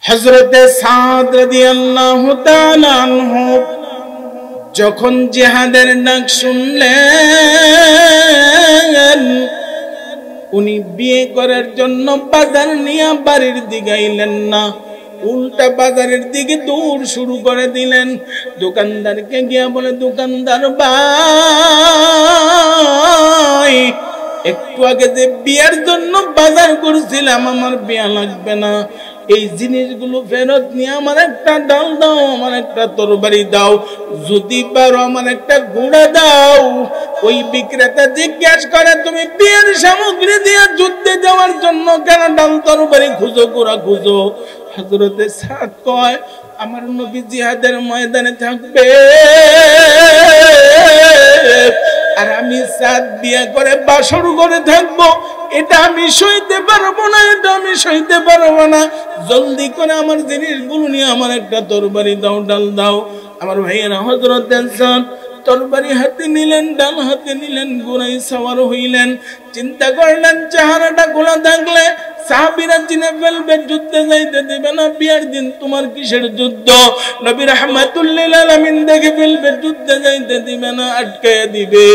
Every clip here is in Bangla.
হযরতে সাদ রাদিয়াল্লাহু তাআলা আনহু যখন জিহাদের ডাক শুনলেন, উনি বিয়ে করার জন্য বাজার নিয়ে বাড়ির দিকে আইলেন না, উল্টা বাজারের দিকে দৌড় শুরু করে দিলেন। দোকানদারকে গিয়া বলে, দোকানদার ভাই, একটু আগে যে বিয়ের জন্য বাজার করছিলাম, আমার বিয়া লাগবে না, এই জিনিসগুলো ফেরত নিয়ে আমার একটা ডাল দাও, আমার একটা তরবারি দাও, যদি পারো আমার একটা ঘোড়া দাও। ওই বিক্রেতা জিজ্ঞাসা করে, তুমি বিয়ের সামগ্রী দিয়ে যুদ্ধে যাওয়ার জন্য কেন ডাল তরবারি খুঁজো, ঘোড়া খুঁজো? হযরতে সাদ কয়, আমার নবী জিহাদের ময়দানে থাকবে, আর আমি সাদ বিয়ে করে বাসর করে থাকবো, এটা আমি সইতে পারবো না, এটা আমি সইতে পারবো না। জলদি করে আমার জিনিসগুলো নিয়ে আমার একটা তরবারি দাও, ডাল দাও। আমার ভাইয়েরা, হযরতে সাদ তরবারি হাতে নিলেন, ডাল হাতে নিলেন, ঘোড়ায় সওয়ার হইলেন। চিন্তা করলেন, চেহারাটা খোলা থাকলে সাহাবীরা চিনে ফেলবে, যুদ্ধে যাইতে দিবে না। বিয়ার দিন তোমার কিসের যুদ্ধ? নবী রাহমাতুল লিল আলামিন দেখে ফেলবে, যুদ্ধে যাইতে দিবে না, আটকায়া দিবে।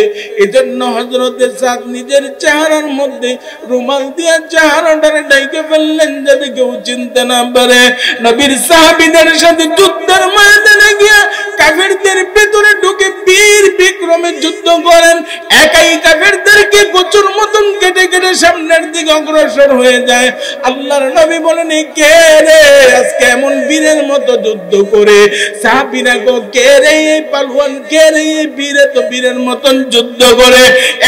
এজন্য হযরতে সাদ নিজের চেহারার মধ্যে রুমাল দিয়ে চেহারাটারে ঢেকে ফেললেন, যাতে কেউ চিনতে না পারে। নবীর সাহাবীদের সাথে যুদ্ধের ময়দানে গিয়া কাফেরদের ভিতরে ঢুকে বীর বিক্রমে যুদ্ধ করেন। একাই কাফেরদেরকে কচুর মতন কেটে কেটে সামনের দিকে অগ্রসর হয়ে যায়। আল্লাহর নবী বলেন, কে রে আজকে এমন বীরের মতো যুদ্ধ করে? সাহাবীরা গো, কে রে এই পালওয়ান, কে রে এই বীরে তো বীরের মতন যুদ্ধ করে?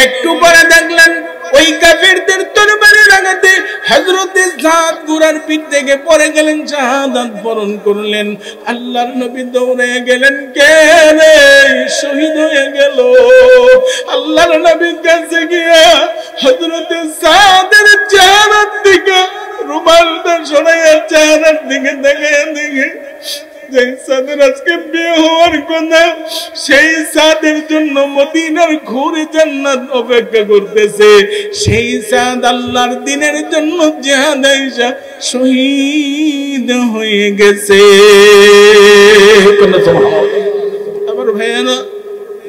একটু পরে দেখলেন ওই কাফেরদের তরবারির আঘাতে হযরতে সাদ ঘোড়ার পিঠ থেকে পড়ে গেলেন, শাহাদাত বরণ করলেন। আল্লাহর নবী দৌড়ে গেলেন, কে রে শহীদ হয়ে গেল? আল্লাহর নবীর কাছে গিয়া হযরতে সাদের চেহারার দিকে রুমালটা সরাইয়া চেহারার দিকে দেখে যে সাদের আজকে বিয়ে হওয়ার কথা, সেই সাদের জন্য মদিনার ঘুরে জান্নাত অপেক্ষা করতেছে। সেই সাদ আল্লাহর দ্বীনের জন্য জিহাদে শহীদ হয়ে গেছে। আবার ভাইয়ানা,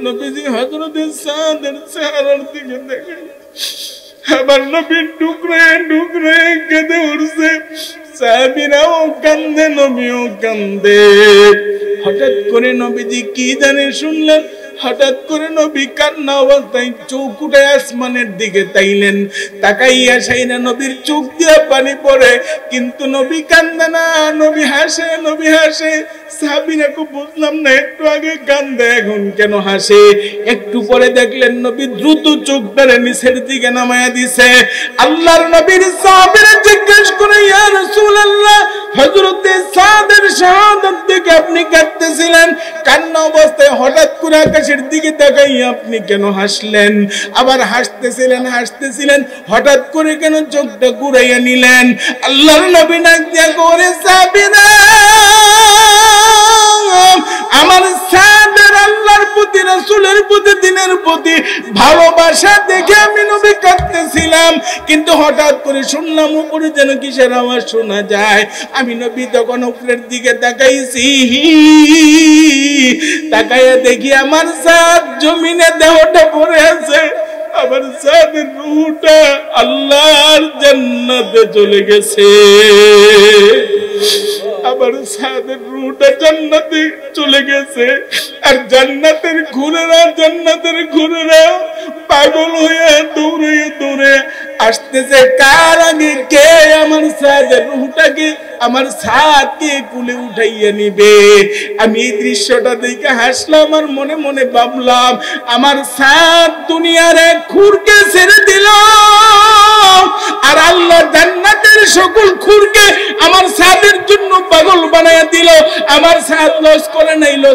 নবীজি হযরতে সাদের চেহারার দিকে দেখে আবার নবী টুকরে টুকরে কেঁদে উঠছে। সাহাবীরাও কান্দে, নবীও কান্দে। হঠাৎ করে নবীজি কি জানে শুনলেন, হঠাৎ করে নবী কান্না অবস্থায় চোখ উঠে আসমানের দিকে তাইলেন। তাকাইয়া সাইনা নবীর চোখ দিয়ে পানি পড়ে, কিন্তু নবী কান্দে না, নবী হাসে, নবী হাসে। সাহাবীরা খুব বুঝলাম না, একটু আগে কান্দে, এখন কেন হাসে? একটু পরে দেখলেন নবী দ্রুত চোখটারে নিচের দিকে নামায়া দিছে। আল্লাহর নবীর সাহাবীরা জিজ্ঞেস করে, ইয়া রাসূলুল্লাহ, হযরতে সাদের শাহাদাত দেখে আপনি কাঁদতেছিলেন, কান্না অবস্থায় হঠাৎ করে আকাশের দিকে তাকাইয়া আপনি কেন হাসলেন? আবার হাসতেছিলেন, হঠাৎ করে কেন চোখটা ঘুরাইয়া নিলেন? আল্লাহর নবী ডাক দিয়া করে, সাহাবীরা, আমার সাদের আল্লাহর প্রতি, রাসূলের প্রতি, দ্বীনের প্রতি ভালোবাসা দেখে আমি নবী কাঁদতেছিলাম, কিন্তু হঠাৎ করে শুনলাম উপরে যেন কিসের আওয়াজ শোনা যায়। আমি নবী তখন উপরের দিকে তাকাইছি, তাকাইয়া দেখি আমার সাদ জমিনে দেহটা পড়ে আছে। আমার সাদের রূহটা আল্লাহর জান্নাতে চলে গেছে। আমার সাদের রূহটা জান্নাতে চলে গেছে। আর জান্নাতের ঘুরেরা পাগল হয়ে দৌড়ে আসতেছে। কার আগে কে আমার সাদের রূহটাকে, আমার সাদকে কুলে উঠাইয়া নিবে? আমি এই দৃশ্যটা দেখে হাসলাম, আর মনে মনে ভাবলাম, আমার সাদ দুনিয়ার এক খুরকে ছেড়ে দিল, আর আল্লাহ জান্নাতের সকল খুরকে আমার সাদের জন্য পাগল বানায়া দিল। আমার সাদ লস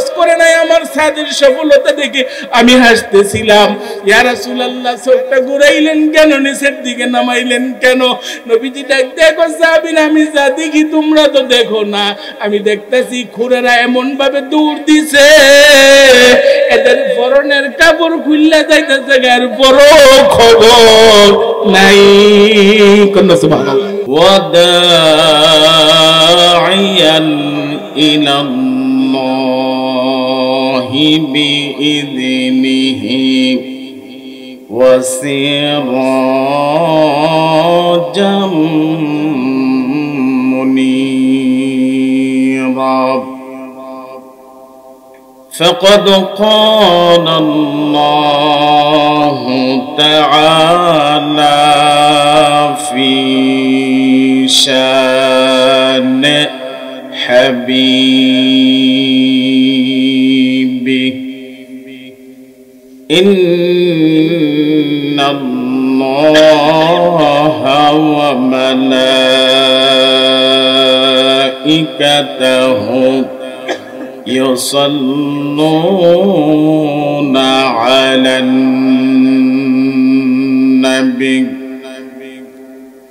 করে নাই, আমার সাদের সফলতা দেখে আমি হাসতেছিলাম। ইয়া রাসূলুল্লাহ, চোখটা ঘুরাইলেন কেন, নিচের দিকে নামাইলেন কেন? নবীজি ডাক দেখো, সাহাবীরা, আমি যা দেখি তোমরা তো দেখো না। আমি দেখতেছি খুরেরা এমন ভাবে দৌড় দিছে, এদের পরনের কাপড় খুললা যাইতেছে, এর পরও খবর নাই। কোন সুবহানাল্লাহ। وداعيا إلى الله بإذنه وسراجا منيرا فقد قال الله تعالى في شان حبيبه إن الله وملائكته يصلون على النبي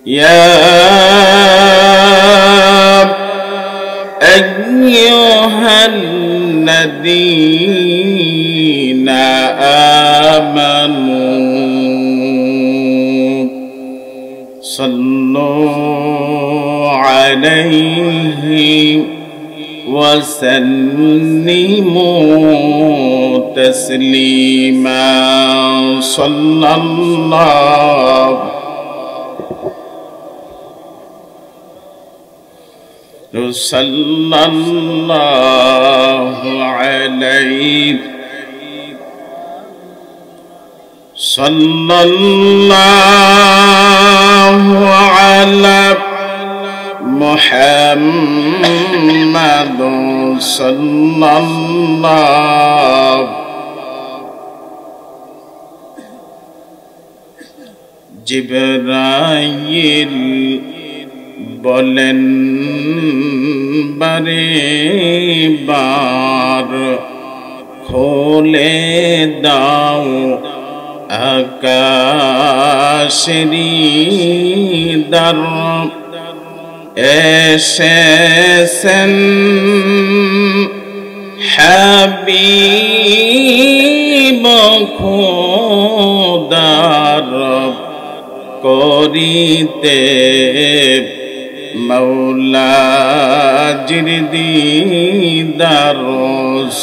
يا أيها الذين آمنوا صلوا عليه وسلموا تسليما صلى الله عليه صلى الله على محمد صلى الله জিবরাইল বলেন বারে বার খোলে দাও আকাশেরি দ্বার এসেছেন হাবিব খোদার করিতে মৌলাজির দিদার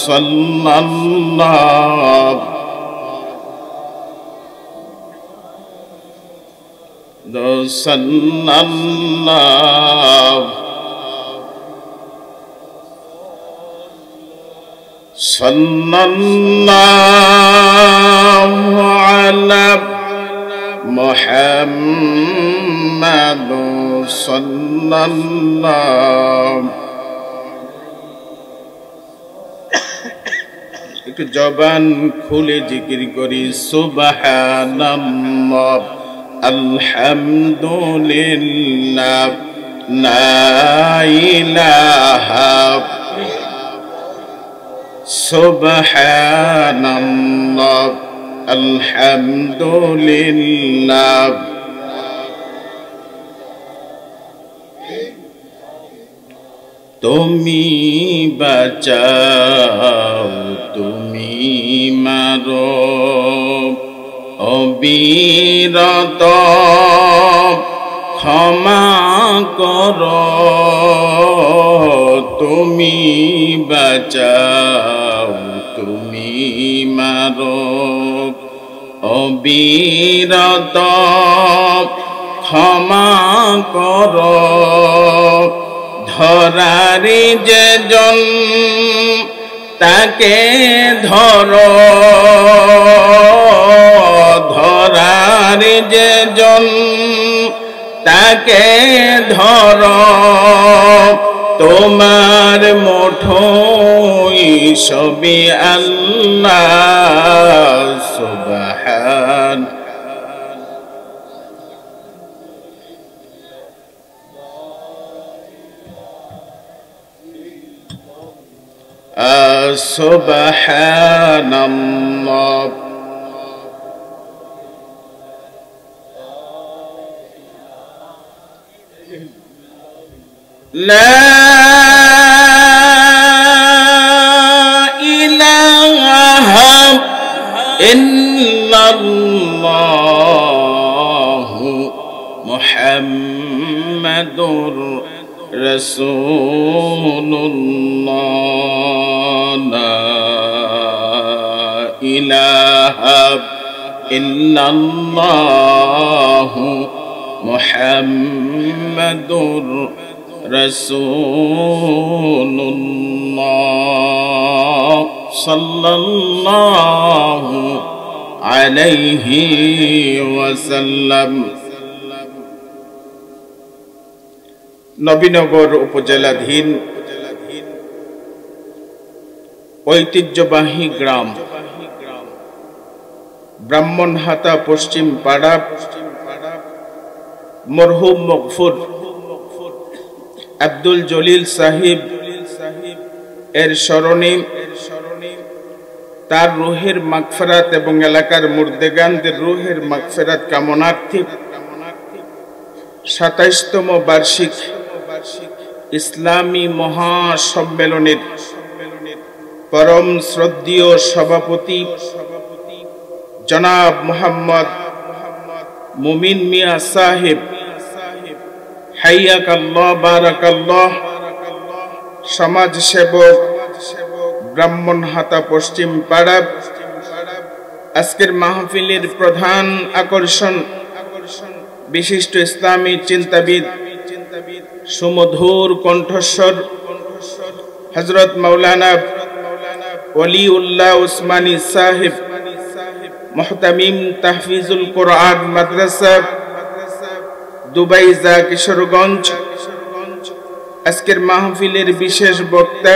সাল্লাল্লাহু সাল্লাল্লাহু আলা মুহাম্মাদ সাল্লাল্লাহু একটু জবান খুলে জিকির করি সুবহানাল্লাহ আলহামদুলিল্লাহ লা ইলাহা সুবহানাল্লাহ আলহামদুলিল্লাহ তুমি বাঁচাও তুমি মারো অবিরত ক্ষমা করো তুমি বাঁচাও তুমি মারো অবিরত ক্ষমা করো ধরারি যে জন তাকে ধরো ধরারি যে জন তাকে ধরো তোমার মুঠোয় সবই আল্লাহ সুবহান সুবহানাল্লাহ লা ইলাহা ইল্লাল্লাহু মুহাম্মাদুর রাসূলুল্লাহ লা ইলাহা ইল্লাল্লাহু মুহাম্মাদুর রাসূলুল্লাহ সাল্লাল্লাহু আলাইহি ওয়াসাল্লাম। নবীনগর উপজেলাধীন ঐতিহ্যবাহী গ্রাম ব্রাহ্মণহাতা পশ্চিম পাড়া মরহুম মগফুর আব্দুল জলিল সাহিব এর স্মরণে তার রূহের মাগফিরাত এবং এলাকার মুর্দেগানদের রূহের মাগফিরাত কামনার্থে ২৭তম বার্ষিক ইসলামী মহাসম্মেলনের পরম শ্রদ্ধেয় সভাপতি জনাব মোহাম্মদ মুমিন মিয়া সাহেব হাইয়াকাল্লাহ বারাকাল্লাহ, সমাজ সেবক ব্রাহ্মণহাতা পশ্চিম পাড়া, আজকের মাহফিলের প্রধান আকর্ষণ বিশিষ্ট ইসলামী চিন্তাবিদ সুমধুর কণ্ঠস্বর হযরত মাওলানা ওলিউল্লাহ উসমানী সাহেব, মুহতামিম তাহফিজুল কোরআন মাদ্রাসা দুবাইজা কিশোরগঞ্জ। আজকের মাহফিলের বিশেষ বক্তা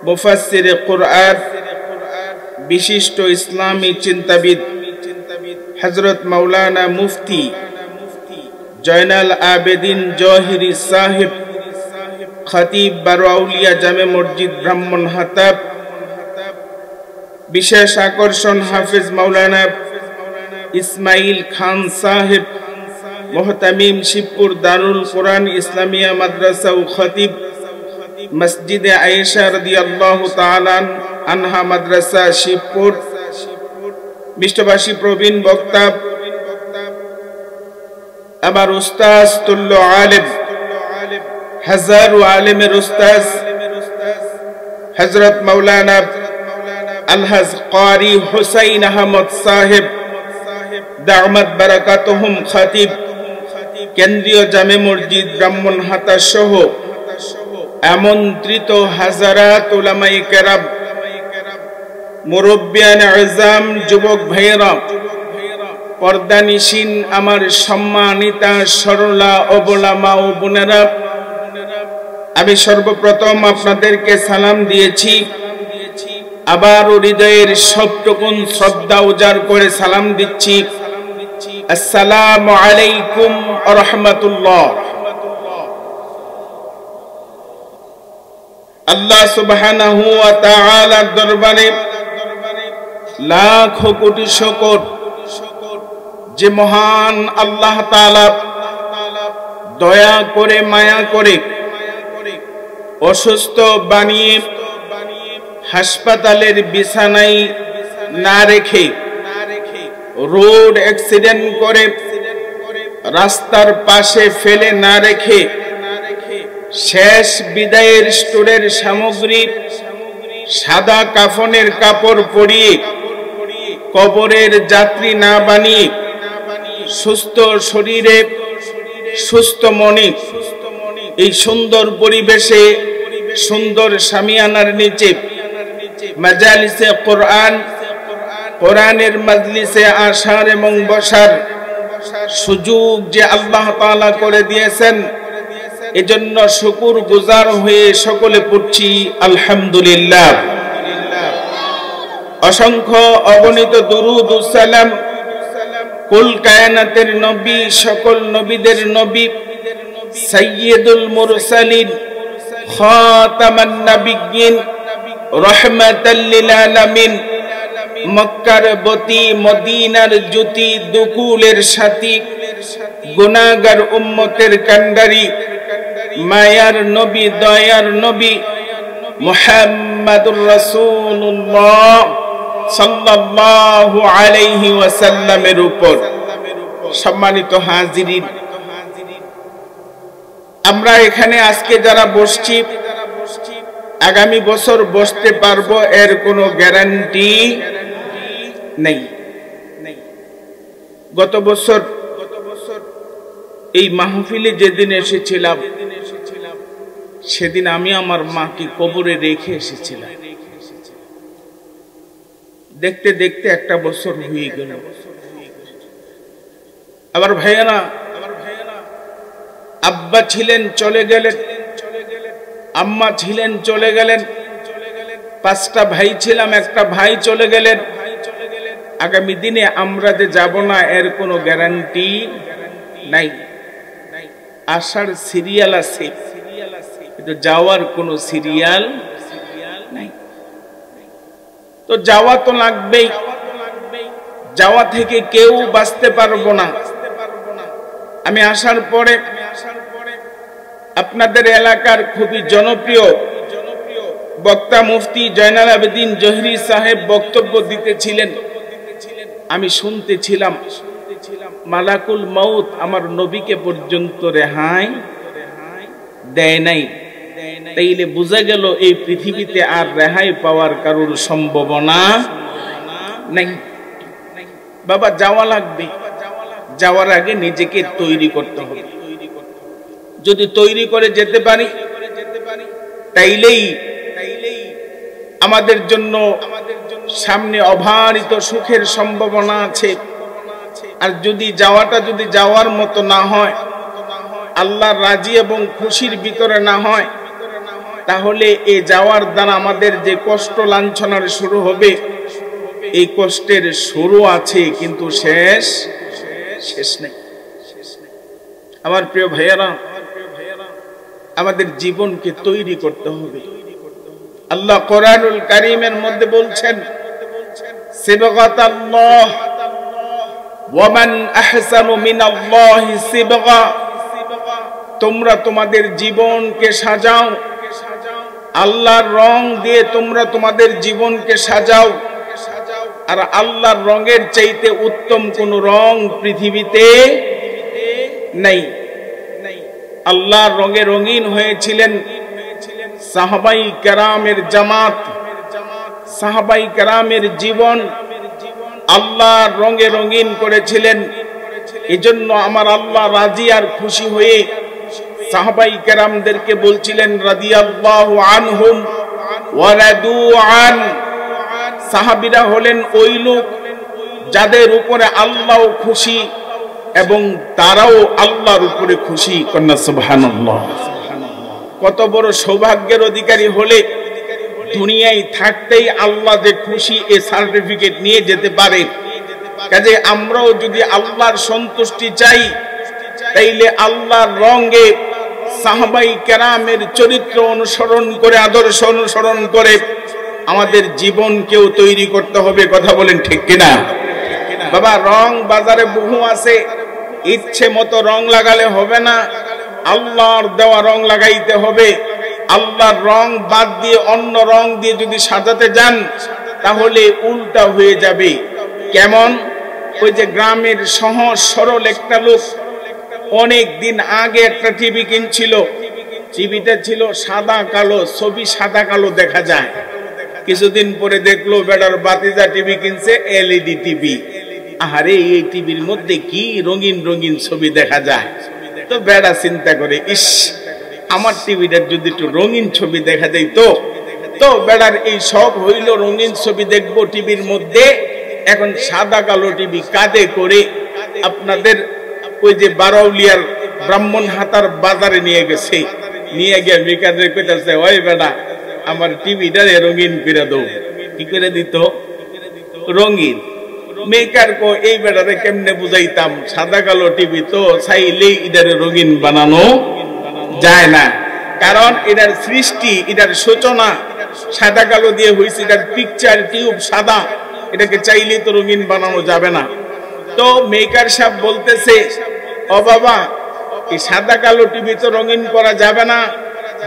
মুফাসসিরে কোরআন বিশিষ্ট ইসলামী চিন্তাবিদ হযরত মাওলানা মুফতি জয়নাল আবেদিন জওহরি সাহেব, খতিব বারোয়াউলিয়া জামে মসজিদ ব্রাহ্মণহাতা। বিশেষ আকর্ষণ হাফেজ মাওলানা ইসমাইল খান সাহেব, মুহতামিম শিবপুর দারুল কোরআন ইসলামিয়া মাদ্রাসা ও খতিব মসজিদে আয়েশা রাদিয়াল্লাহু তাআলা আনহা মাদ্রাসা শিবপুর। বিশ্ববাসী প্রবীণ বক্তা আমার উস্তাদ তুল্য আলেম, হাজারো আলেমের উস্তাদ হযরত মাওলানা আলহাজ কারি হুসাইন আহমদ সাহেব দামাত বারাকাতুহুম খতিব কেন্দ্রীয় জামে মসজিদ ব্রাহ্মণহাতা সহ আমন্ত্রিত হাজারাত উলামায়ে কেরাম, মুরব্বিয়ানে আযম, যুবক ভাইয়েরা, পর্দানিশীন আমার সম্মানিতা সরলা অবলা মা ও বোনেরা, আমি সর্বপ্রথম আপনাদেরকে সালাম দিয়েছি, আবার হৃদয়ের সবটুকুন শ্রদ্ধা উজাড় করে সালাম দিচ্ছি। আসসালামু আলাইকুম ওয়া রাহমাতুল্লাহ। আল্লাহ সুবহানাহু ওয়া তাআলার দরবারে লাখ কোটি শুকর, যে মহান আল্লাহ তাআলা দয়া করে মায়া করে অসুস্থ বানিয়ে হাসপাতালের বিছানায় না রেখে, রোড অ্যাক্সিডেন্ট করে রাস্তার পাশে ফেলে না রেখে, শেষ বিদায়ের স্টোরের সামগ্রী সাদা কাফনের কাপড় পরিয়ে কবরের যাত্রী না বানিয়ে সুস্থ শরীরে সুস্থ মনে এই সুন্দর পরিবেশে সুন্দর শামিয়ানার নিচে মাজালিসে কোরআন, কোরআনের মাজলিসে আসার এবং বসার সুযোগ যে আল্লাহ তাআলা করে দিয়েছেন, এজন্য শুকর গুজার হয়ে সকলে পড়ছি আলহামদুলিল্লাহ। অসংখ্য অগণিত দুরূদ ও সালাম কুল কায়নাতের নবী, সকল নবীদের নবী, সাইয়্যিদুল মুরসালিন, খাতামান নাবিয়্যিন, রাহমাতাল লিল আলামিন, মক্কার বতী, মদিনার জ্যোতি, দুকুলের সাথী, গুনাহগার উম্মতের কান্ডারি, মায়ার নবী, দয়ার নবী মুহাম্মাদুর রাসূলুল্লাহ সাল্লাল্লাহু আলাইহি ওয়াসাল্লামের উপর। সম্মানিত হাজিরিন, আমরা এখানে আজকে যারা বসছি আগামী বছর বসতে পারবো এর কোনো গ্যারান্টি নেই। গত বছর এই মাহফিলে যেদিন এসেছিলাম সেদিন আমি আমার মাকে কবরে রেখে এসেছিলাম। দেখতে দেখতে একটা বছর হয়ে গেল। আবার ভাইয়ারা, আব্বা ছিলেন চলে গেলেন, আম্মা ছিলেন চলে গেলেন, 5টা ভাই ছিলাম, একটা ভাই চলে গেলেন। আগামী দিনে আমরা যে যাব না এর কোনো গ্যারান্টি নাই। আসার সিরিয়াল আছে কিন্তু যাওয়ার কোনো সিরিয়াল নাই। তো যাওয়া তো লাগবেই, যাওয়া থেকে কেউ বাঁচতে পারবো না। আমি আসার পরে আপনাদের এলাকার খুবই জনপ্রিয় বক্তা মুফতি জয়নাল আবেদিন জহিরি সাহেব বক্তব্য দিতেছিলেন। আমি শুনতেছিলাম, মালাকুল মউত আমার নবীকে পর্যন্ত রেহাই দেয় নাই। তাইলে বোঝা গেল এই পৃথিবীতে আর রেহাই পাওয়ার কারোর সম্ভাবনা নাই। বাবা যাওয়া লাগবে, যাওয়ার আগে নিজেকে তৈরি করতে হবে। যদি তৈরি করে যেতে পারি তাইলেই আমাদের জন্য সামনে অবারিত সুখের সম্ভাবনা আছে। আর যদি যাওয়াটা যদি যাওয়ার মতো না হয়, আল্লাহর রাজি এবং খুশির ভিতরে না হয়, তাহলে এই যাওয়ার দ্বারা আমাদের যে কষ্ট লাঞ্ছনার শুরু হবে, এই কষ্টের শুরু আছে কিন্তু শেষ নেই। আমার প্রিয় ভাইয়েরা, আমাদের জীবনকে তৈরি করতে হবে। আল্লাহ কোরআনুল কারীমের মধ্যে বলছেন, সিবগাতাল্লাহ ওয়া মান আহসানু মিনাল্লাহি সিবগা। তোমরা তোমাদের জীবনকে সাজাও, আল্লাহর রং দিয়ে তোমরা তোমাদের জীবনকে সাজাও। আর আল্লাহর রঙের চাইতে উত্তম কোন রং পৃথিবীতে নাই। আল্লাহর রঙে রঙিন হয়েছিলেন সাহাবাই কেরামের জামাত, সাহাবাই কেরামের জীবন আল্লাহর রঙে রঙিন করেছিলেন। এজন্য আমার আল্লাহ রাজি আর খুশি হয়ে সাহাবাই কেরামদেরকে বলছিলেন, রাদিয়াল্লাহু আনহুম ওয়া রাদু আন। সাহাবীরা হলেন ওই লোক যাদের উপরে আল্লাহ খুশি এবং তারাও আল্লাহর উপরে খুশি। কন্যা সুবহানাল্লাহ। কত বড় সৌভাগ্যের অধিকারী হলে দুনিয়ায় থাকতেই আল্লাহ যে খুশি এই সার্টিফিকেট নিয়ে যেতে পারে। কাজে আমরাও যদি আল্লাহর সন্তুষ্টি চাই, তাইলে আল্লাহর রঙে সাহাবাই কেরামের চরিত্র অনুসরণ করে, আদর্শ অনুসরণ করে আমাদের জীবনকেও তৈরি করতে হবে। কথা বলেন ঠিক কিনা? বাবা, রং বাজারে বহু আছে, ইচ্ছে মতো রং লাগালে হবে না, আল্লাহর দেওয়া রং লাগাইতে হবে। আল্লাহর রং বাদ দিয়ে অন্য রং দিয়ে যদি সাজাতে যান তাহলে উল্টা হয়ে যাবে। কেমন? ওই যে গ্রামের সহজ সরল একটা লোক অনেক দিন আগে একটা টিভি কিনছিল। টিভিটা ছিল সাদা কালো, ছবি সাদা কালো দেখা যায়। কিছুদিন পরে দেখলো বেটার বাতিজা টিভি কিনছে এলইডি টিভি। আরে এই টিভির মধ্যে কি রঙিন রঙিন ছবি দেখা যায়। তো বেটা চিন্তা করে, ইস, আমার টিভিটার যদি একটু রঙিন ছবি দেখা যায় তো বেটার এই শখ হইল রঙিন ছবি দেখবো টিভির মধ্যে। এখন সাদা কালো টিভি কাঁধে করে আপনাদের ওই যে বারৌলিয়ার ব্রাহ্মণহাটার বাজারে নিয়ে গেছে। নিয়ে গিয়ে মেকারে কইতাছে, ওই বেটা আমার টিভিটা রঙিন করে দাও। কি করে দিত? রঙিন। মেকার কো এই বেটারে কেমনে বুঝাইতাম, সাদা কালো টিভি তো চাইলেই এটারে রঙিন বানানো যায় না। কারণ এটার সৃষ্টি, এটার সূচনা সাদা কালো দিয়ে হয়েছে। এটার পিকচার টিউব সাদা, এটাকে চাইলেই তো রঙিন বানানো যাবে না। তো মেকার সাহেব বলতেছে, ও বাবা, এই সাদা কালো টিভি তো রঙিন করা যাবে না।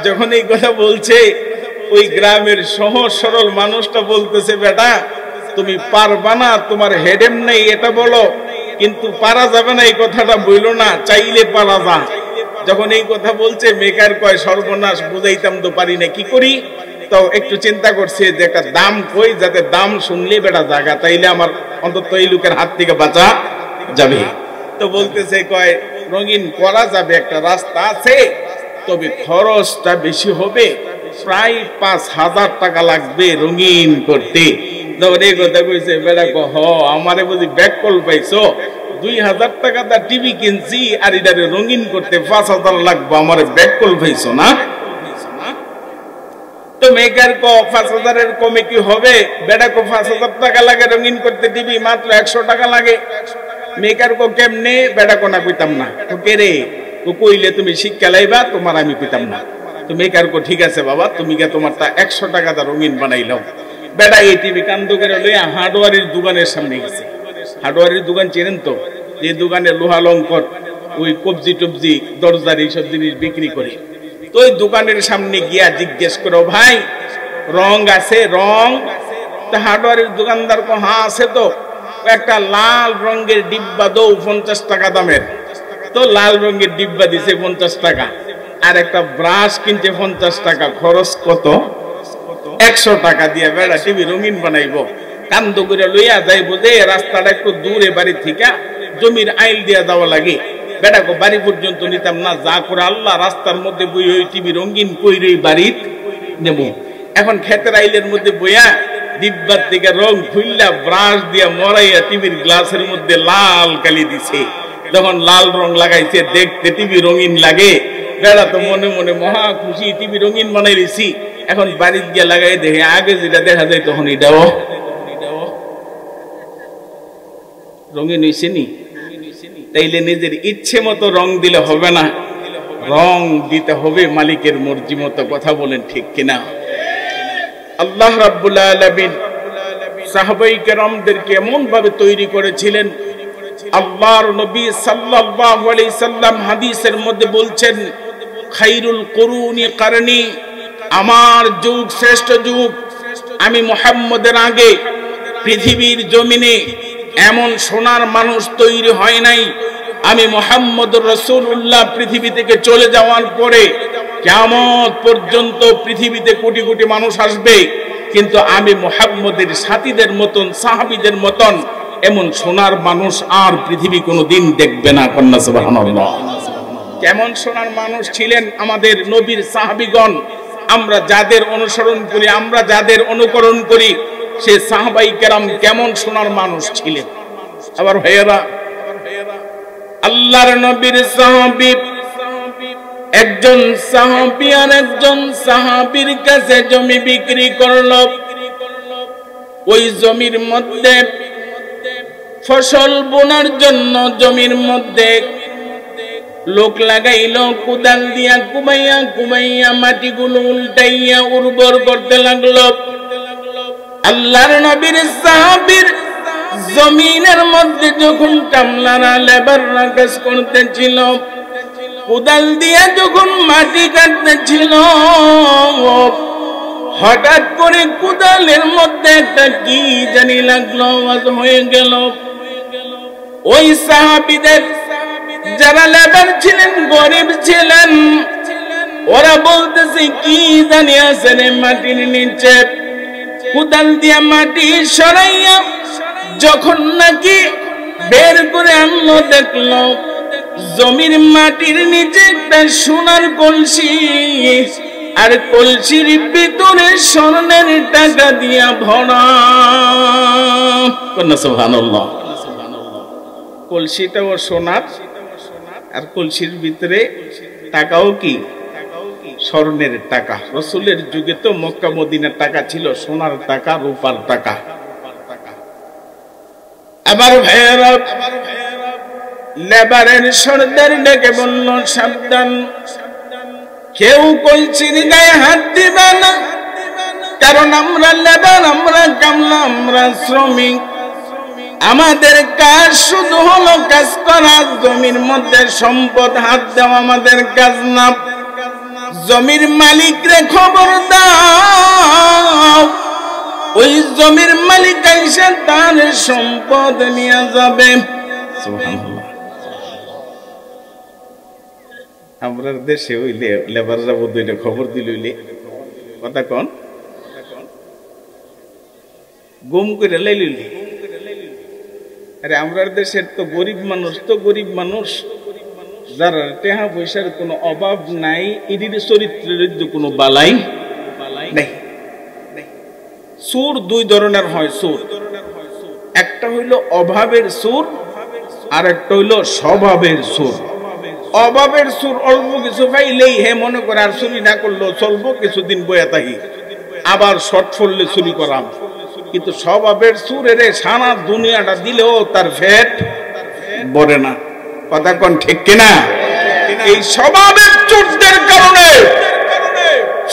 যখন এই কথা বলছে, ওই গ্রামের সহজ সরল মানুষটা বলতেছে, বেটা তুমি পারবা না, তোমার হেডেম নেই এটা বলো, কিন্তু পারা যাবে না এই কথাটা বইলো না, চাইলে পারা যখন এই কথা বলছে মেকার কয় সর্বনাশ, বুঝাইতাম তো পারি না, কি করি? তো একটু চিন্তা করছে যে একটা দাম কই, যাতে দাম শুনলে বেটা জাগা, তাইলে আমার অন্তত এই লোকের হাত থেকে বাঁচা যাবে। তো বলতেছে কয় রঙিন করা যাবে, একটা রাস্তা আছে, তবে খরচটা বেশি হবে, প্রায় 5,000 টাকা লাগবে রঙিন করতে। তখন এই কথা কইছে বেটা হ আমারে বুঝি ব্যাক কল পাইছো, 2,000 টাকা দা টিভি কিনছি আর এটারে রঙিন করতে 5,000 লাগবে, আমারে ব্যাক কল পাইছো না? তো মেকার কো 5,000 এর কমে কি হবে? বেটা কো 5,000 টাকা লাগে রঙিন করতে, টিভি মাত্র 100 টাকা লাগে। মেকার কো কেমনে? বেটা কো না কইতাম না। তো কে রে? তো কইলে তুমি শিক্ষা লাইবা, তোমার আমি কইতাম না। তো মেকার কো ঠিক আছে বাবা, তুমি কে তোমারটা 100 টাকা দা রঙিন বানাইলাও। বেটা এই টিভি কান্দ করে লইয়া হার্ডওয়ারের দোকানের সামনে গেছে। হার্ডওয়ারের দোকান চেনেন তো, যে দোকানে লোহা লঙ্কর, ওই কবজি টবজি দরজার এইসব জিনিস বিক্রি করে। তো ওই দোকানের সামনে গিয়া জিজ্ঞেস করো ভাই রং আছে? রং? তো হার্ডওয়ারের দোকানদার কো হ্যাঁ আছে। তো একটা লাল রঙের ডিব্বা দৌ 50 টাকা দামের। তো লাল রঙের ডিব্বা দিছে 50 টাকা, আর একটা ব্রাশ কিনছে 50 টাকা। খরচ কত? 100 টাকা দিয়ে বেড়া টিভি রঙিন বানাইবো। কান্দ করে লইয়া যাইবো যে রাস্তাটা একটু দূরে, বাড়ি থেকে জমির আইল দিয়া যাওয়া লাগে। বেটা কো বাড়ি পর্যন্ত নিতাম না, যা করে আল্লাহ রাস্তার মধ্যে বই ওই টিভি রঙিন কইরে বাড়িত নেব। এখন ক্ষেতের আইলের মধ্যে বইয়া ডিব্বার থেকে রং খুললা ব্রাশ দিয়া মরাইয়া টিভির গ্লাসের মধ্যে লাল কালি দিছে। যখন লাল রং লাগাইছে দেখতে টিভি রঙিন লাগে। বেড়া তো মনে মনে মহা খুশি, টিভি রঙিন বানাই দিছি। এখন বাড়িতে গিয়ে লাগাই দেখে আগে যেটা দেখা যায় তখন এটাও রঙিন হইছে নি। তাইলে নিজের ইচ্ছে মতো রং দিলে হবে না, রং দিতে হবে মালিকের মর্জি মতো। কথা বলেন ঠিক কিনা? আল্লাহ রাব্বুল আলামিন সাহাবায়ে কেরামদেরকে এমন ভাবে তৈরি করেছিলেন। আল্লাহর নবী সাল্লাল্লাহু আলাইহি সাল্লাম হাদিসের মধ্যে বলছেন খায়রুল কুরুনি কারনি, আমার যুগ শ্রেষ্ঠ যুগ। আমি মুহাম্মদের আগে পৃথিবীর জমিনে এমন সোনার মানুষ তৈরি হয় নাই। আমি মুহাম্মদুর রাসূলুল্লাহ পৃথিবী থেকে চলে যাওয়ার পরে কিয়ামত পর্যন্ত পৃথিবীতে কোটি কোটি মানুষ আসবে, কিন্তু আমি মুহাম্মদের সাথীদের মতন, সাহাবীদের মতন এমন সোনার মানুষ আর পৃথিবী কোনোদিন দেখবে না। কন্যা সুবহানাল্লাহ। কেমন সোনার মানুষ ছিলেন আমাদের নবীর সাহাবীগণ? আমরা যাদের অনুসরণ করি, আমরা যাদের অনুকরণ করি, সে সাহাবাই কেরাম কেমন সোনার মানুষ ছিলেন। আবার ভাইয়েরা, আল্লাহর নবীর সাহাবী একজন সাহাবী আর একজন সাহাবীর কাছে জমি বিক্রি করলো। ওই জমির মধ্যে ফসল বোনার জন্য জমির মধ্যে লোক লাগাইলো, কোদাল দিয়া কুমাইয়া কুমাইয়া মাটিগুলো উল্টাইয়া উর্বর করতে লাগলো। আল্লাহর নবীর সাহাবীর জমিনের মধ্যে যখন কামলারা লেবাররা কাজ করতেছিল, কোদাল দিয়ে যখন মাটি কাটতেছিল, হঠাৎ করে কোদালের মধ্যে একটা কি জানি লাগলো, আওয়াজ হয়ে গেল। ওই সাহাবীদের যারা লেবার ছিলেন, গরিব ছিলেন, ওরা বলতেছে কি জানি আছে মাটির নিচে। কোদাল দিয়ে মাটি সরাইয়া যখন নাকি বের করে আনলো, দেখলো জমির মাটির নিচে একটা সোনার কলসি, আর কলসির ভিতরে স্বর্ণের টাকা দিয়া ভরা। সুবহানাল্লাহ। কলসিটাও সোনার, আর কলসির ভিতরে টাকাও কি? স্বর্ণের টাকা। রাসূলের যুগে তো মক্কা মদিনার টাকা ছিল সোনার টাকা, রূপার টাকা। আবার ভাইয়েরা, লেবারের সর্দার ডেকে বলল, সাবধান, কেউ কলসির গায়ে হাত দিবে না, কারণ আমরা লেবার, আমরা কামলা, আমরা শ্রমিক। আমাদের কাজ শুধু হলো কাজ করা, জমির মধ্যে সম্পদ হাত দেওয়া আমাদের কাজ না। জমির মালিকরে খবর দাও, ওই জমির মালিক এসে তার সম্পদ নিয়ে যাবে। সুবহানাল্লাহ। আমরা দেশে হইলে লেবাররা বোধহয় খবর দিল হইলে কথা কন গুম করে লাইলি। আরে আমরা দেশের তো গরিব মানুষ যারা টাকা পয়সার কোনো অভাব নাই, এদের চরিত্রের কোনো বালাই নাই। সুর দুই ধরনের হয় সুর, একটা হইল অভাবের সুর আর একটা হইল স্বভাবের সুর। অভাবের সুর অল্প কিছু পাইলেই হে মনে করে আর চুরি না করলেও চলবো, কিছুদিন বয়া থাকি, আবার শর্ট ফললে চুরি করাম। কিন্তু স্বভাবের সুর এর সারা দুনিয়াটা দিলেও তার ফেট বড়ে না। কথা কোন ঠিক কিনা? এই স্বভাবের চোরদের কারণে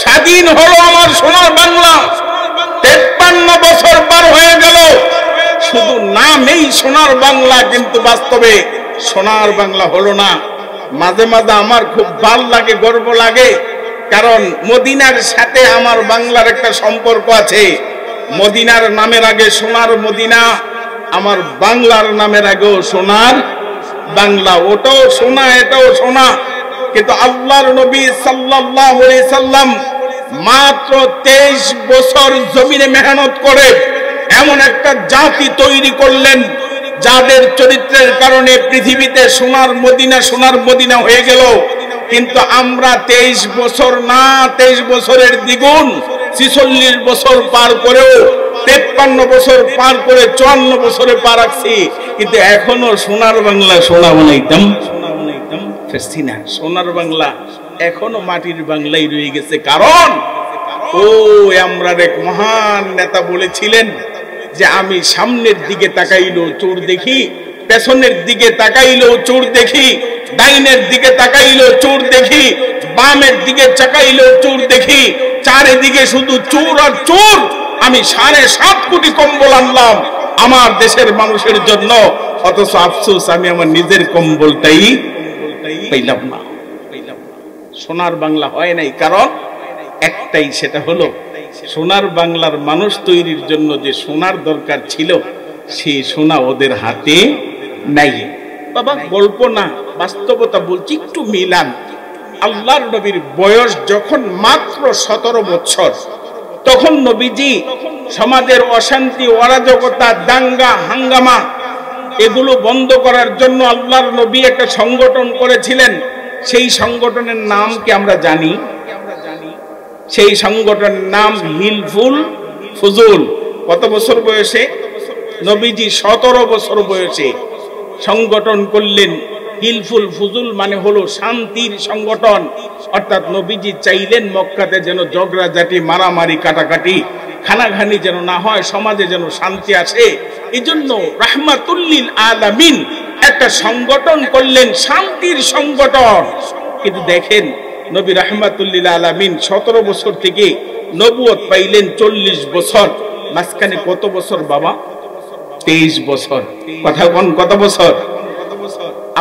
স্বাধীন হলো আমার সোনার বাংলা। 53 বছর পার হয়ে গেল, শুধু নামেই সোনার বাংলা, কিন্তু বাস্তবে সোনার বাংলা হলো না। মাঝে মাঝে আমার খুব ভাল লাগে, গর্ব লাগে, কারণ মদিনার সাথে আমার বাংলার একটা সম্পর্ক আছে। মদিনার নামের আগে সোনার মদিনা, আমার বাংলার নামের আগেও সোনার বাংলা। ওটাও সোনা, এটাও সোনা। কিন্তু আল্লাহর নবী সাল্লাল্লাহু আলাইহি সাল্লাম মাত্র 23 বছর জমিনে মেহনত করে এমন একটা জাতি তৈরি করলেন যাদের চরিত্রের কারণে পৃথিবীতে সোনার মদিনা হয়ে গেল। কিন্তু আমরা 23 বছর না, 23 বছরের দ্বিগুণ 46 বছর পার করেও 53 বছর পার করে 54 বছরে পা রাখছি, কিন্তু এখনো সোনার বাংলা সোনা বানাইতাম ফেরছি না। সোনার বাংলা এখনো মাটির বাংলাই রয়ে গেছে। কারণ আমরা এক মহান নেতা বলেছিলেন যে আমি সামনের দিকে তাকাইলেও চোর দেখি, পেছনের দিকে তাকাইলেও চোর দেখি, ডাইনের দিকে তাকাইলেও চোর দেখি, বামের দিকে তাকাইলেও চোর দেখি, চারিদিকে শুধু চোর আর চোর। আমি 7.5 কোটি কম্বল আনলাম আমার দেশের মানুষের জন্য, অথচ আফসোস আমি আমার নিজের কম্বলটাই পাইলাম না। সোনার বাংলা হয় নাই, কারণ একটাই, সেটা হলো সোনার বাংলার মানুষ তৈরির জন্য যে সোনার দরকার ছিল সেই সোনা ওদের হাতে নাই। বাবা গল্প না, বাস্তবতা বলছি, একটু মিলান। আল্লাহর নবীর বয়স যখন মাত্র 17 বছর, তখন নবীজি সমাজের অশান্তি, অরাজকতা, দাঙ্গা হাঙ্গামা এগুলো বন্ধ করার জন্য আল্লাহর নবী একটা সংগঠন করেছিলেন। সেই সংগঠনের নাম কি আমরা জানি? সেই সংগঠনের নাম হিলফুল ফুজুল। কত বছর বয়সে? নবীজি 17 বছর বয়সে সংগঠন করলেন। হিলফুল ফুজুল মানে হলো শান্তির সংগঠন। অর্থাৎ নবীজি চাইলেন মক্কাতে যেন ঝগড়াঝাটি, মারামারি, কাটাকাটি, খানাখানি যেন না হয়, সমাজে যেন শান্তি আসে। এজন্য রাহমাতুল্লিল আলামিন একটা সংগঠন করলেন, শান্তির সংগঠন। কিন্তু দেখেন নবী রাহমাতুল্লিল আলামিন 17 বছর থেকে নবুয়ত পাইলেন 40 বছর। মাঝখানে কত বছর বাবা? 23 বছর। কথা কোন কত বছর?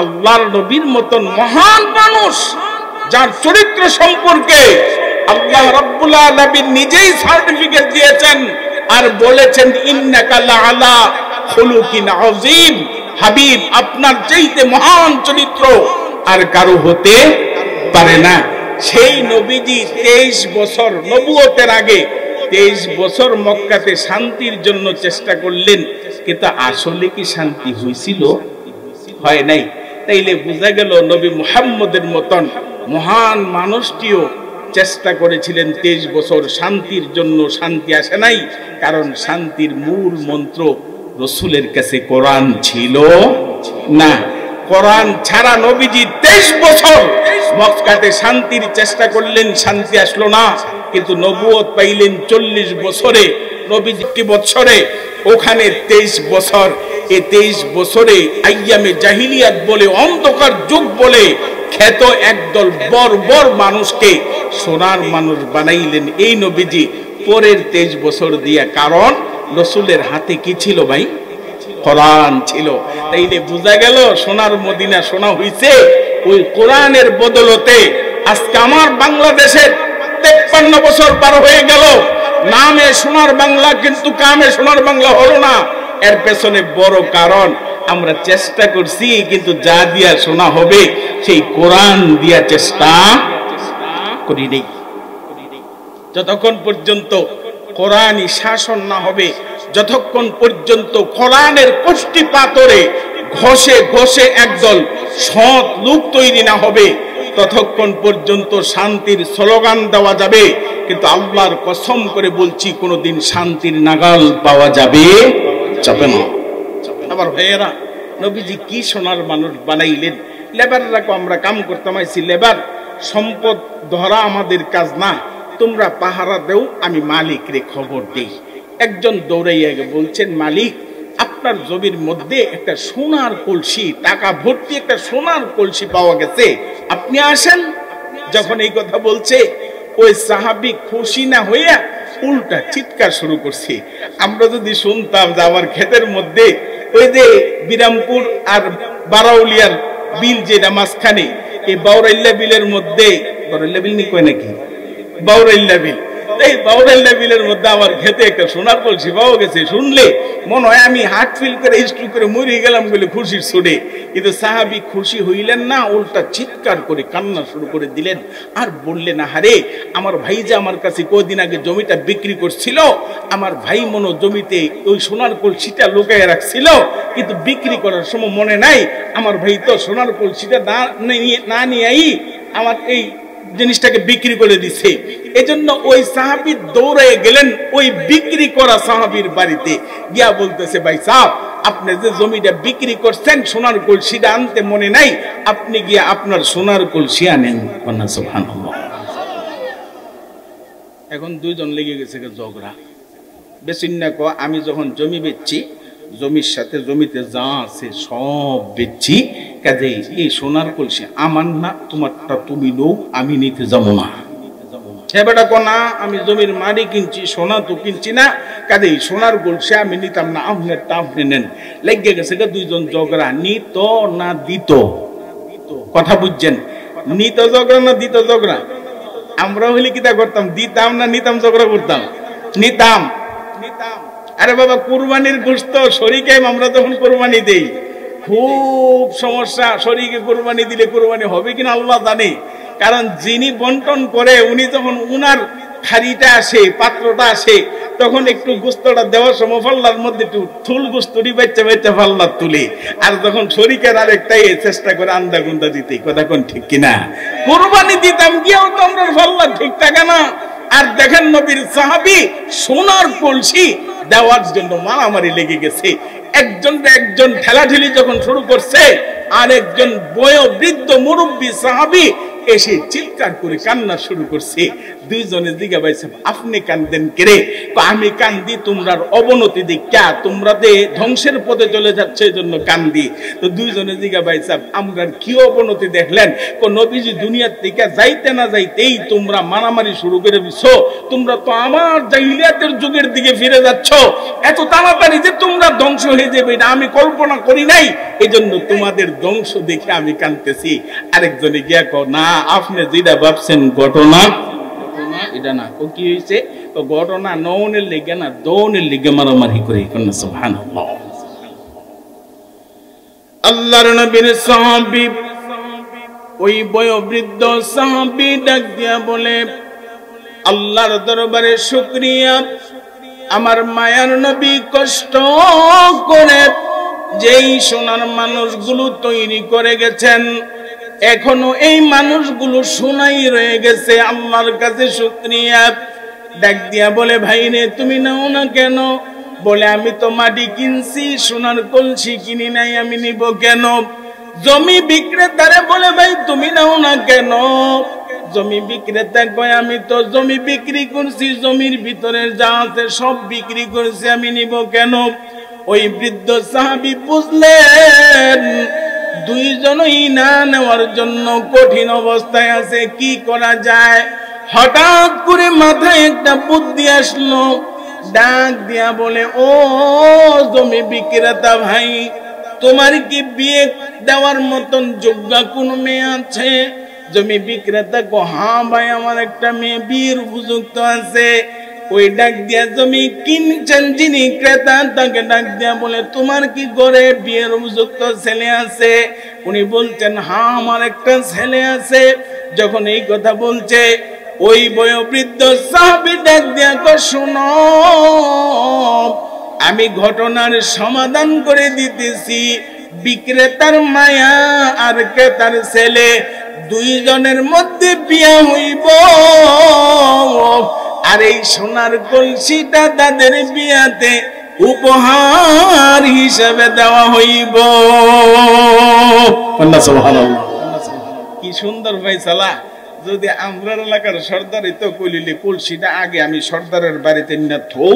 আল্লাহর নবীর মতন মহান মানুষ, যার চরিত্র সম্পর্কে আল্লাহ রাব্বুল আলামিন নিজেই সার্টিফিকেট দিয়েছেন আর বলেছেন ইন্নাকা লাআলা খুলুকিন আযীম। হাবিব, আপনার চাইতে মহান চরিত্র আর কারো হতে পারে না। সেই নবীজি 23 বছর নবুয়তের আগে 23 বছর মক্কাতে শান্তির জন্য চেষ্টা করলেন, কিন্তু আসলে কি শান্তি হয়েছিল? হয় নাই। তাইলে বোঝা গেল নবী মুহাম্মদের মতন মহান মানুষটিও চেষ্টা করেছিলেন 23 বছর শান্তির জন্য, শান্তি আসে নাই। কারণ শান্তির মূল মন্ত্র রসুলের কাছে কোরআন ছিল না। কোরআন ছাড়া নবীজি 23 বছর মক্কাতে শান্তির চেষ্টা করলেন, শান্তি আসলো না। কিন্তু নবুয়ত পাইলেন 40 বছরে, নবীজি বছরে, ওখানে 23 বছর। এই 23 বছরে আইয়ামে জাহিলিয়াত বলে, অন্ধকার যুগ বলে খ্যাত একদল বর্বর মানুষকে সোনার মানুষ বানাইলেন এই নবীজি পরের 23 বছর দিয়া। কারণ রসুলের হাতে কি ছিল ভাই? কোরআন ছিল। তাইলে বোঝা গেল সোনার মদিনা সোনা হইছে ওই কোরআনের বদলতে। আজকে আমার বাংলাদেশের 53 বছর পার হয়ে গেল, নামে সোনার বাংলা কিন্তু কামে সোনার বাংলা হলো না। এর পেছনে বড় কারণ আমরা চেষ্টা করছি, কিন্তু যা দিয়া শোনা হবে সেই কোরআন দিয়া চেষ্টা করি নেই। যতক্ষণ পর্যন্ত কোরআনই শাসন না হবে, যতক্ষণ পর্যন্ত কোরআনের কষ্টি পাথরে ঘষে ঘষে একদল সৎ লোক তৈরি না হবে, ততক্ষণ পর্যন্ত শান্তির স্লোগান দেওয়া যাবে, কিন্তু আল্লাহর কসম করে বলছি কোনোদিন শান্তির নাগাল পাওয়া যাবে না। আবার ভাইয়েরা, নবীজি কি সোনার মানুষ বানাইলেন। লেবাররাকে আমরা কাম করতাম আইছি, লেবার সম্পদ ধরা আমাদের কাজ না, তোমরা পাহারা দেও, আমি মালিকরে খবর দেই। একজন দৌড়াইয়া বলছেন, মালিক আপনার জমির মধ্যে একটা সোনার কলসি, টাকা ভর্তি একটা সোনার কলসি পাওয়া গেছে, আপনি আসেন। যখন এই কথা বলছে, ওই সাহাবী খুশি না হইয়া উল্টা চিৎকার শুরু করছে। আমরা যদি শুনতাম যে আমার ক্ষেতের মধ্যে ওই যে বিরামপুর আর বারাউলিয়ার বিল যেটা মাঝখানে, এই বাউরাইল্লা বিলের মধ্যে, বাউরাইল্লা বিল নি কয় নাকি, বাউরাইল্লা বিল, এই বাউরাইল্লা বিলের মধ্যে আমার খেতে একটা সোনার কলসি পাওয়া গেছে, শুনলে মনে হয় আমি হার্ট ফিল করে স্ট্রোক করে মরে গেলাম বলে খুশির ছুটে। কিন্তু সাহাবী খুশি হইলেন না, উল্টা চিৎকার করে কান্না শুরু করে দিলেন। আর বললেন, আহারে আমার ভাই যে আমার কাছে কদিন আগে জমিটা বিক্রি করছিল, আমার ভাই মনো জমিতে ওই সোনার কলসিটা লুকায় রাখছিল, কিন্তু বিক্রি করার সময় মনে নাই, আমার ভাই তো সোনার কলসিটা না নিয়েই আমার এই জিনিসটাকে বিক্রি করে দিছে। এজন্য ওই সাহাবী দৌড়ে গেলেন ওই বিক্রি করা সাহাবীর বাড়িতে গিয়া বলতেছে, ভাই সাহেব আপনি যে জমিটা বিক্রি করছেন সোনার কলসিটা আনতে মনে নাই, আপনি গিয়া আপনার সোনার কলসি আনেন। সুবহানাল্লাহ। এখন দুইজন লেগে গেছে ঝগড়া। বেশিন্না ক আমি যখন জমি বেচছি, জমির সাথে জমিতে যা আছে সব বেচছি, কাজেই এই সোনার কলসি আমার না, তোমারটা তুমি নো, আমি নিতে যাবো না। সেবেটা কো না, আমি জমির মাটি কিনছি, সোনা তো কিনছি না, কাজেই সোনার কলসি আমি নিতাম না, আপনারটা আপনি নেন। লেগে গেছে দুইজন ঝগড়া, নিত না দিত। কথা বুঝছেন, নিত ঝগড়া না দিত ঝগড়া। আমরা হইলে কিতা করতাম, দিতাম না নিতাম ঝগড়া করতাম, নিতাম। আরে বাবা, কুরবানির গোশত শরীকে আমরা যখন কুরবানি দেই, খুব সমস্যা। শরীকে কুরবানি দিলে কুরবানি হবে কিনা আল্লাহ জানে। কারণ যিনি বন্টন করে উনি যখন উনার খাড়িটা আসে, পাত্রটা আসে, তখন একটু গোস্তটা দেওয়ার সময় পাল্লার মধ্যে একটু থুল গোস্তটি বাচ্চা বাচ্চা পাল্লার তুলে, আর যখন শরীকের আরেকটাই চেষ্টা করে আন্দা গুন্দা দিতে। কথা কোন ঠিক কিনা? কুরবানি দিতাম গিয়েও তো আমরা পাল্লা ঠিক থাকে না। আর দেখেন নবীর সাহাবী সোনার কলসি দেওয়ার জন্য মারামারি লেগে গেছে। একজন ঠেলাঠেলি যখন শুরু করছে, আর একজন বয়োবৃদ্ধ মুরব্বী সাহাবী এসে চিৎকার করে কান্না শুরু করছে। দুইজনে জিজ্ঞাসা পাইছে, আপনি কান্দেন কেরে? আমি কান্দি তোমরার অবনতি দেখা, তোমরা যে ধ্বংসের পথে চলে যাচ্ছে এই জন্য কান্দি। তো দুইজনে জিজ্ঞাসা পাইছে, আমরার কি অবনতি দেখলেন? নবীজি দুনিয়ার থেকে যাইতে না যাইতেই তোমরা মারামারি শুরু করে দিছো, তোমরা তো আমার জাহিলিয়াতের যুগের দিকে ফিরে যাচ্ছ, এত তাড়াতাড়ি যে তোমরা ধ্বংস হয়ে যাবে এটা আমি কল্পনা করি নাই, এই জন্য তোমাদের ধ্বংস দেখে আমি কাঁদতেছি। আরেকজনে গিয়া কো, না আপনি যেটা ভাবছেন ঘটনা এটা না। ও কি হয়েছে? ঘটনা নৌনের লেগে না, দৌনের লেগে মারামারি করে। সুবহানাল্লাহ। আল্লাহর নবীর সাহাবী, ওই বয়োবৃদ্ধ সাহাবী ডাক দিয়া বলে, আল্লাহর দরবারে শুকরিয়া, আমার মায়ার নবী কষ্ট করে যেই সোনার মানুষগুলো তৈরি করে গেছেন, এখনো এই মানুষগুলো সোনাই রয়ে গেছে। আল্লাহর কাছে শুকরিয়া। ডাক দিয়া বলে, ভাই রে তুমি নাও না কেন? বলে, আমি তো মাটি কিনছি, সোনার কলসি কিনি নাই, আমি নিব কেন? জমি বিক্রেতারে বলে, ভাই তুমি নাও না কেন? জমি বিক্রেতা কয়, আমি তো জমি বিক্রি করছি, জমির ভিতরে যা আছে সব বিক্রি করছি, আমি নিব কেন? ওই বৃদ্ধ সাহাবী বুঝলেন দুইজনই না নেওয়ার জন্য কঠিন অবস্থায় আছে, কি করা যায়? হঠাৎ করে মাথায় একটা বুদ্ধি আসলো। ডাক দিয়া বলে, ও জমি বিক্রেতা ভাই, তোমার কি বিয়ে দেওয়ার মতন যোগ্য কোন মেয়ে আছে? জমি বিক্রেতা কো, হ্যাঁ ভাই, আমার একটা মেয়ে বিয়ের উপযুক্ত আছে। ওই ডাক দিয়া জমি কিনছেন যিনি ক্রেতা, তাকে ডাক দিয়া বলে তোমার কি করে বিয়ের উপযুক্ত ছেলে আছে? উনি বলছেন হ্যাঁ আমার একটা ছেলে আছে। যখন এই কথা বলছে ওই বয়োবৃদ্ধ সাহাবী ডাক দিয়া কয় শোনো, আমি ঘটনার সমাধান করে দিতেছি। বিক্রেতার মায়া আর ক্রেতার ছেলে দুইজনের মধ্যে বিয়ে হইব, আর এই সোনার কলসিটা তাদের বিয়াতে উপহার হিসেবে দেওয়া হইব। কি সুন্দর ফয়সালা! যদি আমরা এলাকার সর্দার তো কইলে কলসিটা আগে আমি সর্দারের বাড়িতে নিয়ে থৌ,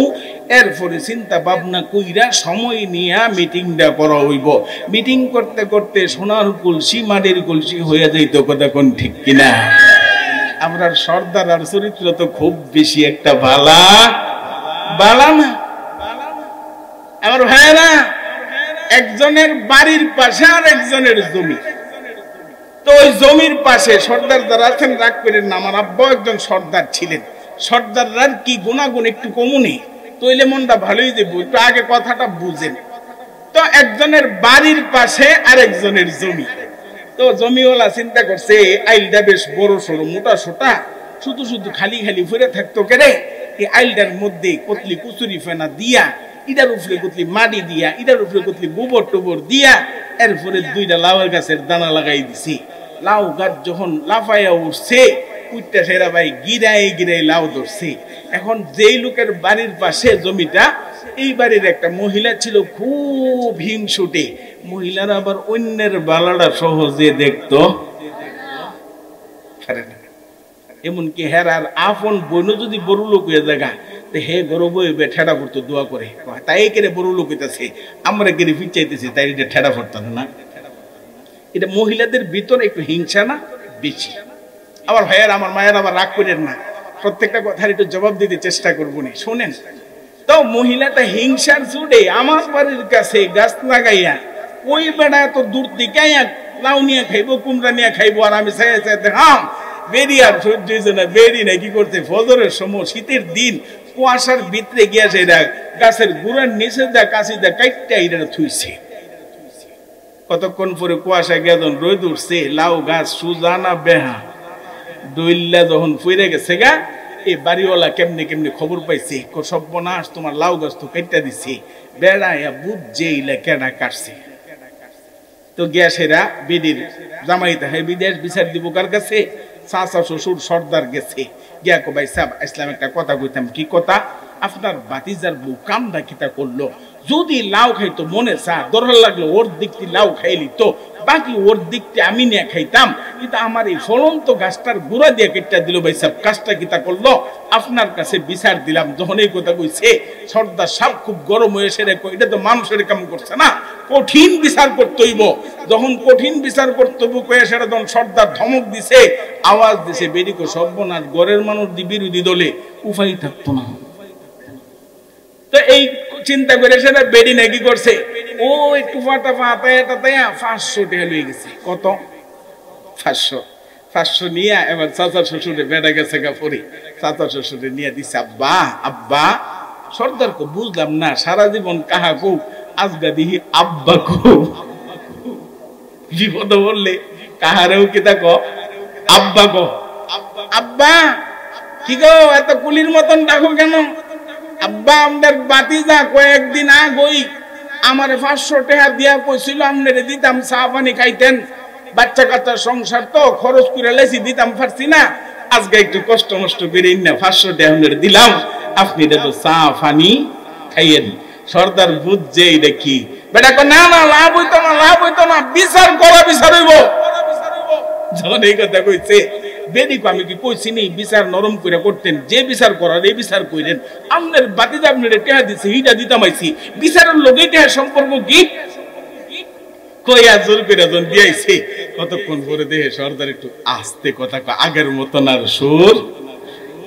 এরপরে চিন্তা ভাবনা কইরা সময় নিয়ে মিটিংটা করা হইব। মিটিং করতে করতে সোনার কলসি মাটির কলসি হয়ে যাইত, কথা কোন ঠিক কিনা? আমরা সর্দার আর চরিত্র তো খুব বেশি একটা বালা না। আমার ভাইরা, একজনের বাড়ির পাশে আর একজনের জমি, তো ওই জমির পাশে সর্দার যারা আছেন রাগ করেন না, আমার আব্বা একজন সর্দার ছিলেন। সর্দাররার কি গুণাগুণ একটু কমুনি, তৈলে মনটা ভালোই দেব, একটু আগে কথাটা বুঝেন। তো একজনের বাড়ির পাশে আর একজনের জমি, তো জমিওয়ালা চিন্তা করছে আইলটা বেশ বড় সড়ো মোটা সোটা, শুধু শুধু খালি খালি ফুরে থাকতো কেরে, এই আইলটার মধ্যে কতলি কুচুরি ফেনা দিয়া, ইটার উপরে কতলি মাটি দিয়া, ইটার উপরে কতলি গোবর টোবর দিয়া, এরপরে দুইটা লাউয়ের গাছের দানা লাগাই দিছি। লাউ গাছ যখন লাফাইয়া উঠছে, উঠটা সেরা ভাই গিরাই গিরাই লাউ ধরছে। এখন যেই লোকের বাড়ির পাশে জমিটা, এই বাড়ির একটা মহিলা ছিল খুব হিংসুটে। মহিলারা আবার অন্যের বালাটা সহজে দেখতো, এমনকি হেরার আপন বোনও যদি বড় লোক হয়ে জায়গা, হে গরু বইবে ঠেড়া করতো দোয়া করে, তাই কেড়ে বড় লোক হইতেছে, আমরা কেড়ে ফিচাইতেছি, তাই এটা ঠেড়া করতাম না। এটা মহিলাদের ভিতরে একটু হিংসা না বেশি। আমার ভাইয়ের আমার মায়ের আবার রাগ করেন না, প্রত্যেকটা কথার একটু জবাব দিতে চেষ্টা করবো না, শোনেন। তো মহিলাটা হিংসার জুড়ে আমার বাড়ির কাছে গাছ লাগাইয়া ওই বেড়া এত দূর দিকে লাউ নিয়ে খাইবো, কুমড়া নিয়ে খাইবো, আর আমি চাই দেখলাম বেরি আর সহ্য হয়েছে না, বেরি না কি করতে ফজরের সময় শীতের দিন কুয়াশার ভিতরে গিয়েছে, এরা গাছের গুড়ার নিচে দা কাশি দা কাইটটা এটা থুইছে। কতক্ষণ পরে কুয়াশা গিয়ে যখন রোদ উঠছে, লাউ গাছ সুজা না বেহা দইল্লা যখন ফুইরে গেছে গা, এই বাড়িওয়ালা কেমনে কেমনে খবর পাইছে, সর্বনাশ তোমার লাউ গাছ তো কাইটা দিছে, বেড়াইয়া বুঝছে ইলা কেডা কাটছে। তো গ্যাসেরা বেদির জামাইতে হয় বিদেশ বিচার দিব কার কাছে? চাচা শ্বশুর সর্দার গেছে, গিয়া কো ভাই সাহেব ইসলাম একটা কথা কইতাম। কি কথা? আপনার বাতিজার বউ কামদা কিতা করলো, যদি লাউ খাইতো মনে চা দরকার লাগলো ওর দিকটি লাউ খাইলি তো, বাকি ওর দিকটি আমি নিয়ে খাইতাম, কিন্তু আমার এই ফলন্ত গাছটার গুড়া দিয়ে কেটটা দিল। ভাই সাহেব কাজটা কিতা করলো, আপনার কাছে বিচার দিলাম। যখন এই কথা কইছে সর্দার সাহেব খুব গরম হয়ে এসে রেখো, এটা তো মানুষের কাম করছে না, কঠিন বিচার করতে হইব। যখন কঠিন বিচার করতে হইব কয়ে সেটা তখন সর্দার ধমক দিছে, আওয়াজ দিছে, বেরিকো সর্বনাশ, ঘরের মানুষ বিরোধী দলে উপায় থাকতো না। তো এই চিন্তা করে সেটা বেডি নাকি করছে, ও একটু ফাটা ফাটা 500 টাকা লয়ে গেছে। কত? 500 নিয়ে এবার চাচা শ্বশুরে বেড়া গেছে গা পরে, চাচা শ্বশুরে নিয়ে দিছে। আব্বা আব্বা, সর্দার কো বুঝলাম না, সারা জীবন কাহা কো, আজগা দিহি আব্বা কো। বিপদ বললে কাহারেও কিতা কো, আব্বা কো। আব্বা কি গো এত কুলির মতন ডাকো কেন? আব্বা আমাদের বাতিজা কয়েকদিন আগই আমার 500 টাকা দিয়া কইছিল আপনারে দিতাম, চা পানি খাইতেন, বাচ্চা কাচ্চা সংসার তো খরচ করে লেছি, দিতাম পারছি না, আজকে একটু কষ্ট নষ্ট করে না 500 টাকা আপনারে দিলাম, আপনি তো চা পানি খাইয়েন। সর্দার বুঝছে এটা কি, বেটা কো না না লাভ হইতো না, লাভ হইতো না, বিচার করা বিচার হইব। যখন এই কথা কইছে বেদিক আমি কি কইছি নি বিচার নরম করে করতেন, যে বিচার করার এই বিচার কইলেন, আপনার বাতিজা আপনার টেহা দিছে, হিটা দিতাম আইছি, বিচারের লগে টেহা সম্পর্ক কি কইয়া জোর করে যখন দিয়াইছে। কতক্ষণ পরে দেহে সর্দার একটু আস্তে কথা কয়, আগের মতন আর সুর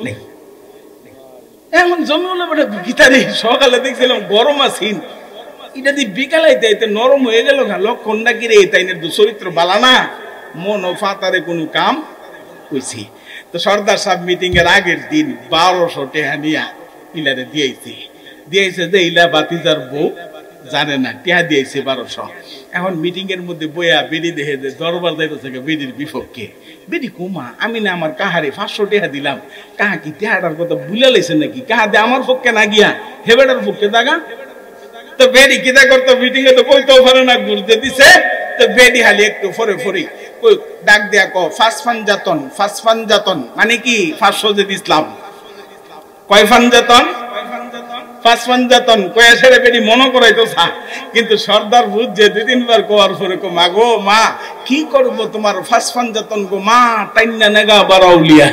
নেই। এখন জমিওয়ালা বেটা গীতারে সকালে দেখছিলাম গরম আছিন, এটা দিয়ে বিকালে যাইতে নরম হয়ে গেল, লক্ষণ নাকি রে তাইনের চরিত্র বালা না, মন ও ফাতারে কোনো কাম কইছি। তো সর্দার সাহেব মিটিং এর আগের দিন 1200 টাকা নিয়া ইলারে দিয়েছে যে ইলা বাতিজার বউ জানে না, টিয়া দিয়েছে 1200। এখন মিটিং এর মধ্যে বইয়া বেরি দেখে যে দরবার যাইতেছে বেরির বিপক্ষে। বেরি কুমা আমি না আমার কাহারে 500 টাকা দিলাম, কাহা কি টিয়াটার কথা বুঝা লাইছে নাকি, কাহা দে আমার পক্ষে না গিয়া হেবেটার পক্ষে দাগা। তো বেরি কিতা করতো, মিটিং এ তো কইতেও পারে না, ঘুরতে দিছে। তো বেরি হালি একটু ফরে ফরি কই ডাক দিয়া ক ফাসফানজাতন মানে কি 500 যে দিলাম, কয় ফানজাতন 5 ফানজাতন কয়া ছেড়ে বেরি মনে করাইতো সা। কিন্তু সর্দার বুঝছে 2-3 বার কোয়ার পরে কো মা গো মা কি করব তোমার 5 ফানজাতন গো মা, টাইন্না নেগা বারাউলিয়া,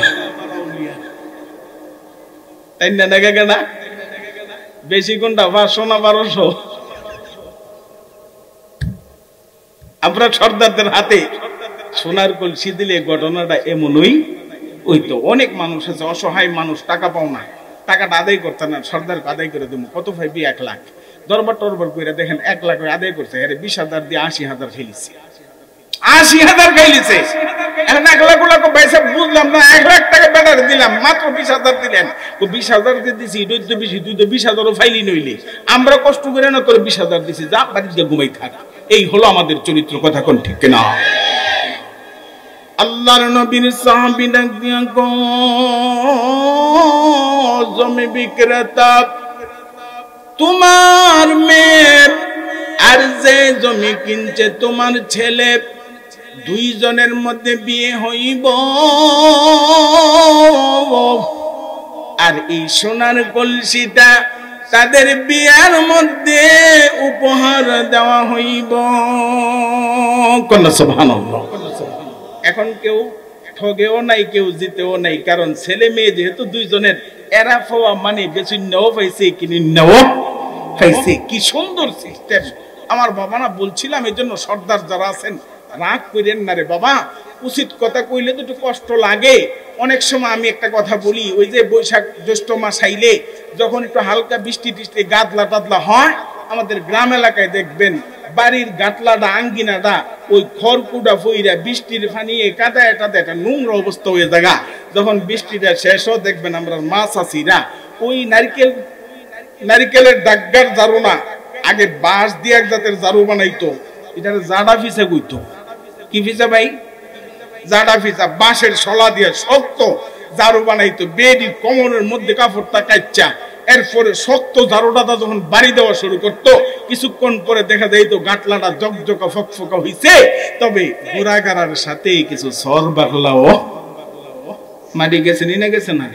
টাইন্না নেগা কেনা বেশি কোনটা 500 না 1200? আমরা সর্দারদের হাতে সোনার কলসি দিলে ঘটনাটা এমনই হইতো। অনেক মানুষ আছে অসহায় মানুষ, টাকা পাও না, টাকাটা আদায় করতে না, সর্দার আদায় করে দেবো, কত পাইবি 1 লাখ, দরবার টরবার করে দেখেন 1 লাখ আদায় করছে, আরে 20,000 দিয়ে 80,000 ফেলিছে, 80,000 ফেলিছে। এখন 1 লাখ লাখ পয়সা বুঝলাম না, 1 লাখ টাকা বেটার দিলাম, মাত্র 20,000 দিলেন। তো 20,000 দিয়ে দিছি, এটাই তো বেশি, তুই তো 20,000ও ফাইলি নইলি, আমরা কষ্ট করে না তোর 20,000 দিছি, যা বাড়িতে ঘুমাই থাক। এই হলো আমাদের চরিত্র, কথা কোন ঠিক না? আল্লাহর নবীর সাহাবী ডাক দিয়া গো জমি বিক্রেতা, তোমার মেয়ের আর যে জমি কিনছে তোমার ছেলে, 2 জনের মধ্যে বিয়ে হইব, আর এই সোনার কলসিটা তাদের বিয়ার মধ্যে উপহার দেওয়া হইব। সুবহানাল্লাহ। এখন কেউ ঠগেও নাই, কেউ জিতেও নাই, কারণ ছেলে মেয়ে যেহেতু 2 জনের, এরা পাওয়া মানে বেশি নেও পাইছে, কিনে নেও পাইছে। কি সুন্দর সিস্টেম। আমার বাবা না বলছিলাম, এই জন্য সর্দার যারা আছেন রাগ করেন না রে বাবা, উচিত কথা কইলে তো একটু কষ্ট লাগে। অনেক সময় আমি একটা কথা বলি, ওই যে বৈশাখ জ্যৈষ্ঠ মাস আইলে যখন একটু হালকা বৃষ্টি টিষ্টি গাদলা টাদলা হয়, আমাদের গ্রাম এলাকায় দেখবেন বাড়ির গাটলাটা আঙ্গিনাটা ওই খড়কুটা ফইরা বৃষ্টির ফানিয়ে কাদায় টাদায় একটা নোংরা অবস্থা হয়ে জায়গা। যখন বৃষ্টিটা শেষ হয় দেখবেন আমরা মাছ আসিরা ওই নারিকেলের ডাগ্গার জারু না, আগে বাঁশ দিয়ে এক জাতের জারু বানাইতো, এটা জাডা ফিসা কইতো। কি ফিসা ভাই? জাডা ফিসা, বাঁশের শলা দিয়ে শক্ত জারু বানাইতো, বেডির কোমরের মধ্যে কাপড়টা কাচ্চা, এরপরে শক্ত জারুটা যখন বাড়ি দেওয়া শুরু করতো, কিছুক্ষণ পরে দেখা যাইতো গাটলাটা জকজকা ফকফকা হইছে, তবে গোড়াগাড়ার সাথে কিছু সর বাকলাও মাটি গেছে, নিনে গেছে না।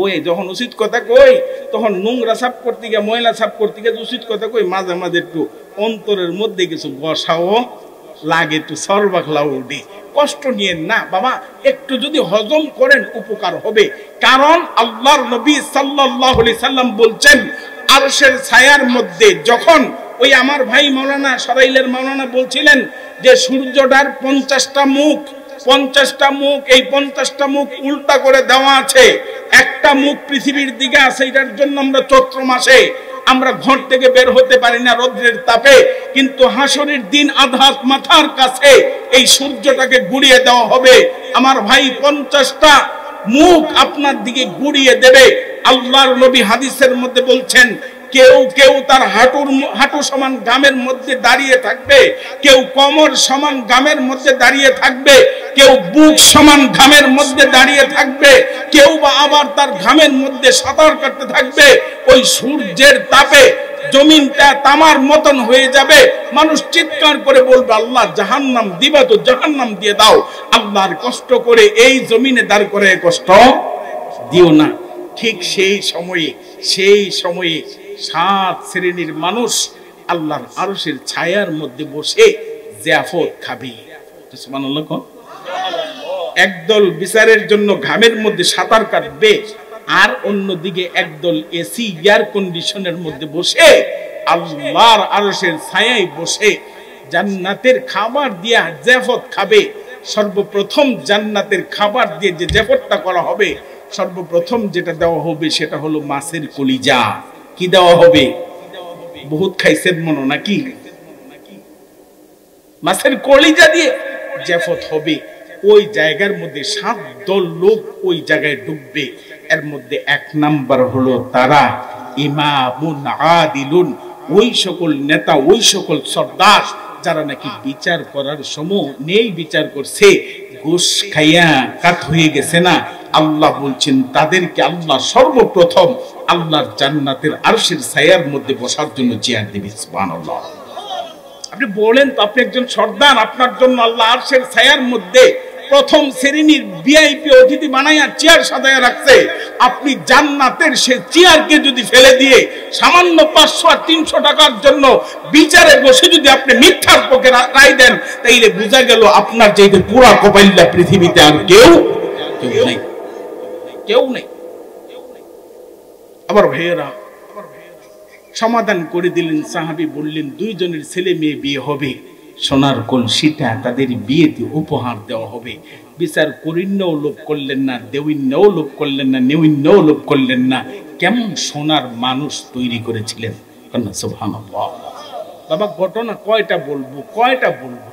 ওই যখন উচিত কথা কই তখন নোংরা সাফ করতে গিয়ে, ময়লা সাফ করতে গিয়ে উচিত কথা কই, মাঝে মাঝে একটু অন্তরের মধ্যে কিছু বসাও লাগে, একটু সর বাকলাও উঠে। কষ্ট নিয়েন না বাবা, একটু যদি হজম করেন উপকার হবে। কারণ আল্লাহর নবী সাল্লাল্লাহু আলাইহি সাল্লাম বলছেন, আরশের ছায়ার মধ্যে যখন ওই আমার ভাই মাওলানা সরাইলের মাওলানা বলছিলেন যে সূর্যটার 50টা মুখ, 50টা মুখ, এই 50টা মুখ উল্টা করে দেওয়া আছে, একটা মুখ পৃথিবীর দিকে আছে। এটার জন্য আমরা চৈত্র মাসে আমরা ঘর থেকে বের হতে পারি না রোদ্রের তাপে, কিন্তু হাসরের দিন আধাত মাথার কাছে এই সূর্যটাকে ঘুরিয়ে দেওয়া হবে। আমার ভাই 50টা মুখ আপনার দিকে ঘুরিয়ে দেবে। আল্লাহর নবী হাদিসের মধ্যে বলছেন, কেউ কেউ তার হাঁটু সমান গামের মধ্যে দাঁড়িয়ে থাকবে, কেউ কোমর সমান গামের মধ্যে দাঁড়িয়ে থাকবে, কেউ বুক সমান ঘামের মধ্যে দাঁড়িয়ে থাকবে, কেউ বা আবার তার ঘামের মধ্যে সাঁতার কাটতে থাকবে। ওই সূর্যের তাপে জমিনটা তামার মতন হয়ে যাবে। মানুষ চিৎকার করে বলবে, আল্লাহ জাহান্নাম দিবা তো জাহান্নাম দিয়ে দাও, আল্লাহর কষ্ট করে এই জমিনে দাঁড় করে কষ্ট দিও না। ঠিক সেই সময়ে 7 শ্রেণীর মানুষ আল্লাহর আরশের ছায়ার মধ্যে বসে জিয়াফত খাবে। সুবহানাল্লাহ। একদল বিচারের জন্য ঘামের মধ্যে সাঁতার কাটবে, আর অন্যদিকে একদল এসি এয়ার কন্ডিশনের মধ্যে বসে আল্লাহর আরশের ছায়ায় বসে জান্নাতের খাবার দিয়া জিয়াফত খাবে। সর্বপ্রথম জান্নাতের খাবার দিয়ে যে জিয়াফতটা করা হবে, সর্বপ্রথম যেটা দেওয়া হবে সেটা হলো মাছের কলিজা। কি দেওয়া হবে? বহুত খাইছেন মনো নাকি? মাছের কলিজা দিয়ে জিয়াফত হবে। ওই জায়গার মধ্যে 7 দল লোক ওই জায়গায় ঢুকবে। এর মধ্যে এক নাম্বার হলো তারা ইমামুন আদিলুন, ওই সকল নেতা, ওই সকল সর্দার যারা নাকি বিচার করার সময় নেই বিচার করছে, ঘুষ খাইয়া কাত হয়ে গেছে না, আল্লাহ বলছেন তাদেরকে আল্লাহ সর্বপ্রথম আল্লাহর জান্নাতের আরশের ছায়ার মধ্যে বসার জন্য চেয়ার দিবে। সুবহানাল্লাহ। আপনি বলেন তো, আপনি একজন সর্দার, আপনার জন্য আল্লাহ আরশের ছায়ার মধ্যে প্রথম শ্রেণীর ভিআইপি অতিথি বানাইয়া চেয়ার সাজায়া রাখছে, আপনি জান্নাতের সে চেয়ারকে যদি ফেলে দিয়ে সামান্য 500 আর 300 টাকার জন্য বিচারে বসে যদি আপনি মিথ্যার পক্ষে রায় দেন, তাইলে বোঝা গেল আপনার চাইতে পুরা কপাইল্লা পৃথিবীতে আর কেউ নাই, কেউ নেই। আবার ভাইয়েরা সমাধান করে দিলেন। সাহাবী বললেন 2 জনের ছেলে মেয়ে বিয়ে হবে, সোনার কলসিটা তাদের বিয়েতে উপহার দেওয়া হবে। বিচার করিন্নও লোভ করলেন না, দেউইন্নও লোভ করলেন না, নেউইন্নও লোভ করলেন না। কেমন সোনার মানুষ তৈরি করেছিলেন। সুবহানাল্লাহ। বাবা ঘটনা কয়টা বলবো, কয়টা বলবো।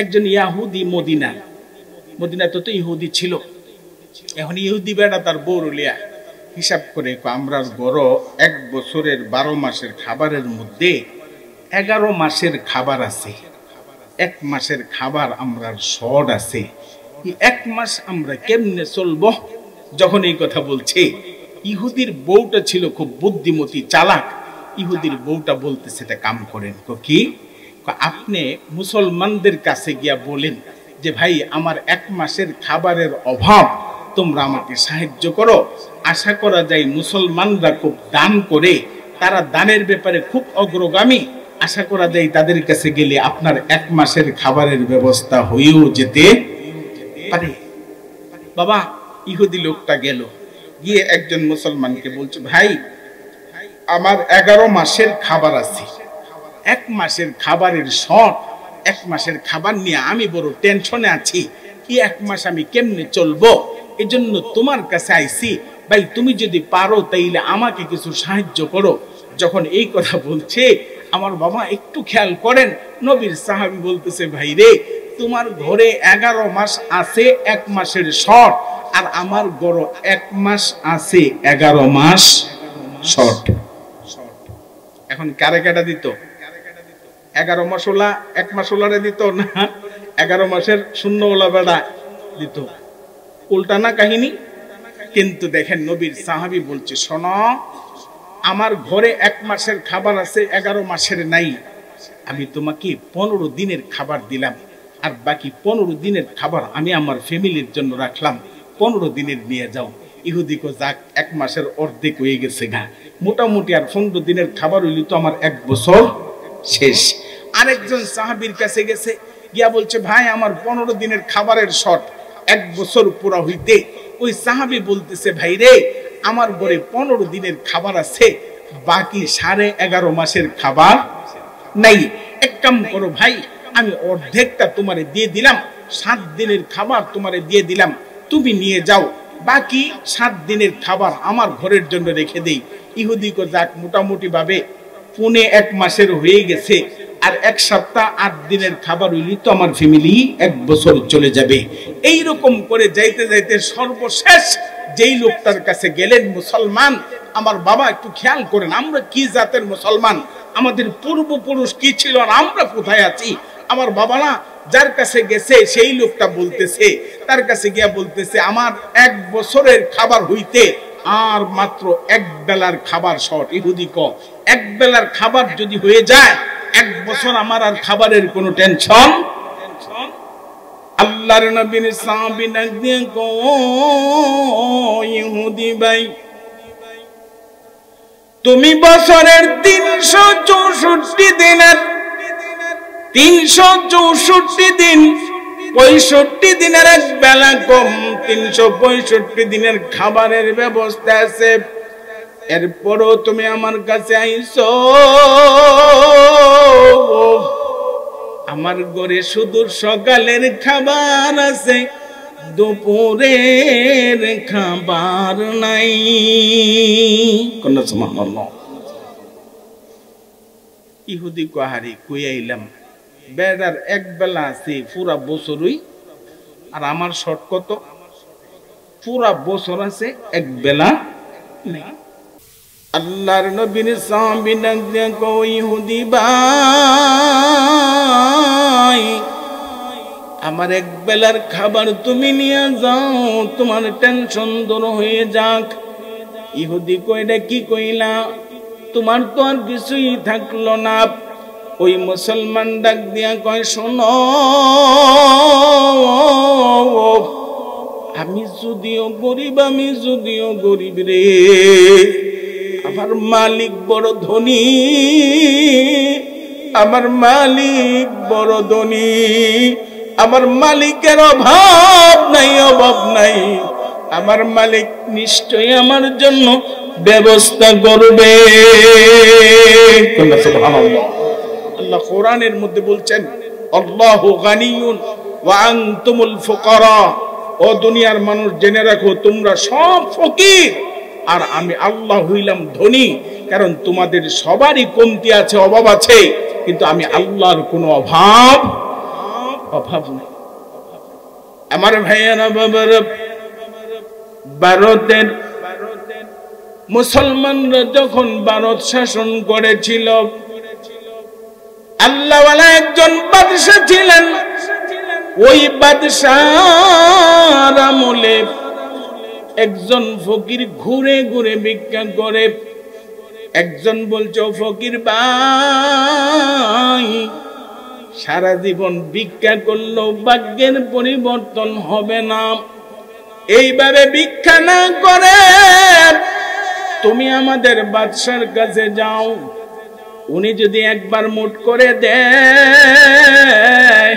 একজন ইয়াহুদি মদিনা তো ইহুদি ছিল। এখন ইহুদি বেটা তার বউরলিয়া হিসাব করে আমরার গড় 1 বছরের 12 মাসের খাবারের মধ্যে 11 মাসের খাবার আছে, 1 মাসের খাবার আমরার শর্ট আছে। 1 মাস আমরা কেমনে চলবো? যখন এই কথা বলছে, ইহুদির বউটা ছিল খুব বুদ্ধিমতী, চালাক। ইহুদির বউটা বলতেছে এটা কাম করেন। কি? আপনি মুসলমানদের কাছে গিয়া বলেন যে ভাই আমার 1 মাসের খাবারের অভাব, তোমরা আমাকে সাহায্য করো। আশা করা যায় মুসলমানরা খুব দান করে, তারা দানের ব্যাপারে খুব অগ্রগামী। আশা করা যায় তাদের কাছে গেলে আপনার 1 মাসের খাবারের ব্যবস্থা হয়েও যেতে পারে। বাবা ইহুদি লোকটা গেল, গিয়ে একজন মুসলমানকে বলছে ভাই আমার 11 মাসের খাবার আছে, 1 মাসের খাবারের শর্ট, 1 মাসের খাবার নিয়ে আমি বড় টেনশনে আছি। কি 1 মাস আমি কেমনে চলবো? এজন্য তোমার কাছে আইছি, ভাই তুমি যদি পারো তাইলে আমাকে কিছু সাহায্য করো। যখন এই কথা বলছে, আমার বাবা একটু খেয়াল করেন, নবীর সাহাবী বলতেছে ভাই রে, তোমার ঘরে 11 মাস আছে 1 মাসের শর্ট, আর আমার ঘরে 1 মাস আছে 11 মাস শর্ট। এখন কারে কাটা দিত? 11 মাস ওলা 1 মাস ওলারে দিত না 11 মাসের শূন্য ওলা বেড়া দিত? উল্টা না কাহিনী? কিন্তু দেখেন নবীর সাহাবী বলছে শোনো, আমার ঘরে 1 মাসের খাবার আছে, 11 মাসের নাই। আমি তোমাকে 15 দিনের খাবার দিলাম, আর বাকি 15 দিনের খাবার আমি আমার ফ্যামিলির জন্য রাখলাম, 15 দিনের নিয়ে যাও। ইহুদি কো যাক 1 মাসের অর্ধেক হয়ে গেছে গা, মোটামুটি আর 15 দিনের খাবার হইলে তো আমার 1 বছর শেষ। আরেকজন সাহাবীর কাছে গেছে, গিয়া বলছে ভাই আমার 15 দিনের খাবারের শর্ট, 1 বছর পুরা হইতে। ওই সাহাবী বলতেছে ভাই রে, আমার ঘরে 15 দিনের খাবার আছে, বাকি 11.5 মাসের খাবার নাই। এক কাম করো ভাই, আমি অর্ধেকটা তোমারে দিয়ে দিলাম, 7 দিনের খাবার তোমারে দিয়ে দিলাম, তুমি নিয়ে যাও, বাকি 7 দিনের খাবার আমার ঘরের জন্য রেখে দেই। ইহুদি কো যাক মোটামুটি ভাবে 1.5 মাসের হয়ে গেছে, আর 1 সপ্তাহ 8 দিনের খাবার হইলে তো আমার ফ্যামিলি 1 বছর চলে যাবে। এই রকম করে যাইতে যাইতে সর্বশেষ যেই লোকটার কাছে গেলেন মুসলমান, আমার বাবা একটু খেয়াল করেন আমরা কি জাতের মুসলমান, আমাদের পূর্বপুরুষ কি ছিল আর আমরা কোথায় আছি। আমার বাবা না যার কাছে গেছে সেই লোকটা বলতেছে, তার কাছে গিয়া বলতেছে আমার 1 বছরের খাবার হইতে আর মাত্র 1 বেলার খাবার শর্ট। ইহুদি ক 1 বেলার খাবার যদি হয়ে যায় 1 বছর আমার আর খাবারের কোনো টেনশন। আল্লাহর নবীর সাহাবী ডাক দিয়ে কো ইহুদি ভাই, তুমি বছরের 364 দিনের 364 দিন 65 দিনের 1 বেলা কম, 365 দিনের খাবারের ব্যবস্থা আছে, এরপরও তুমি আমার কাছে আইছো। আমার ঘরে শুধু সকালের খাবার আছে, দুপুরের খাবার নাই। ইহুদি কাহারি কই আইলাম, বেড়ার 1 বেলা আছে পুরা বছরই, আর আমার শর্ট কত পুরা বছর আছে, এক বেলা নেই। আল্লাহর নবীর সাহাবী ডাক দিয়া কই, ইহুদি ভাই, আমার এক বেলার খাবার তুমি নিয়ে যাও, তোমার টেনশন দূর হয়ে যাক। ইহুদি কইরা কি কইলা, তোমার তো আর কিছুই থাকলো না। ওই মুসলমান ডাক দিয়া কয়, শোনো, আমি যদিও গরিব রে, আমার মালিক বড় ধনী, আমার মালিক বড় ধনী, আমার মালিকের অভাব নাই, আমার মালিক নিশ্চয়ই আমার জন্য ব্যবস্থা করবে। আল্লাহ কোরআনের মধ্যে বলছেন, আল্লাহু গানিয়ুন ওয়া আনতুমুল ফুকারা। ও দুনিয়ার মানুষ, জেনে রাখো তোমরা সব ফকির আর আমি আল্লাহ হইলাম ধনী। কারণ তোমাদের সবারই কমতি আছে, অভাব আছে, কিন্তু আমি আল্লাহর কোনো অভাব নেই। আমার ভাইয়েরা, বাবার, ভারতের মুসলমানরা যখন ভারত শাসন করেছিল, আল্লাহওয়ালা একজন বাদশা ছিলেন। ওই বাদশার আমলে একজন ফকির ঘুরে ঘুরে ভিক্ষা করে। একজন বলছে, ফকির ভাই, সারা জীবন ভিক্ষা করলেও ভাগ্যের পরিবর্তন হবে না, এইভাবে ভিক্ষা না করে তুমি আমাদের বাদশার কাছে যাও, উনি যদি একবার মুঠ করে দেয়,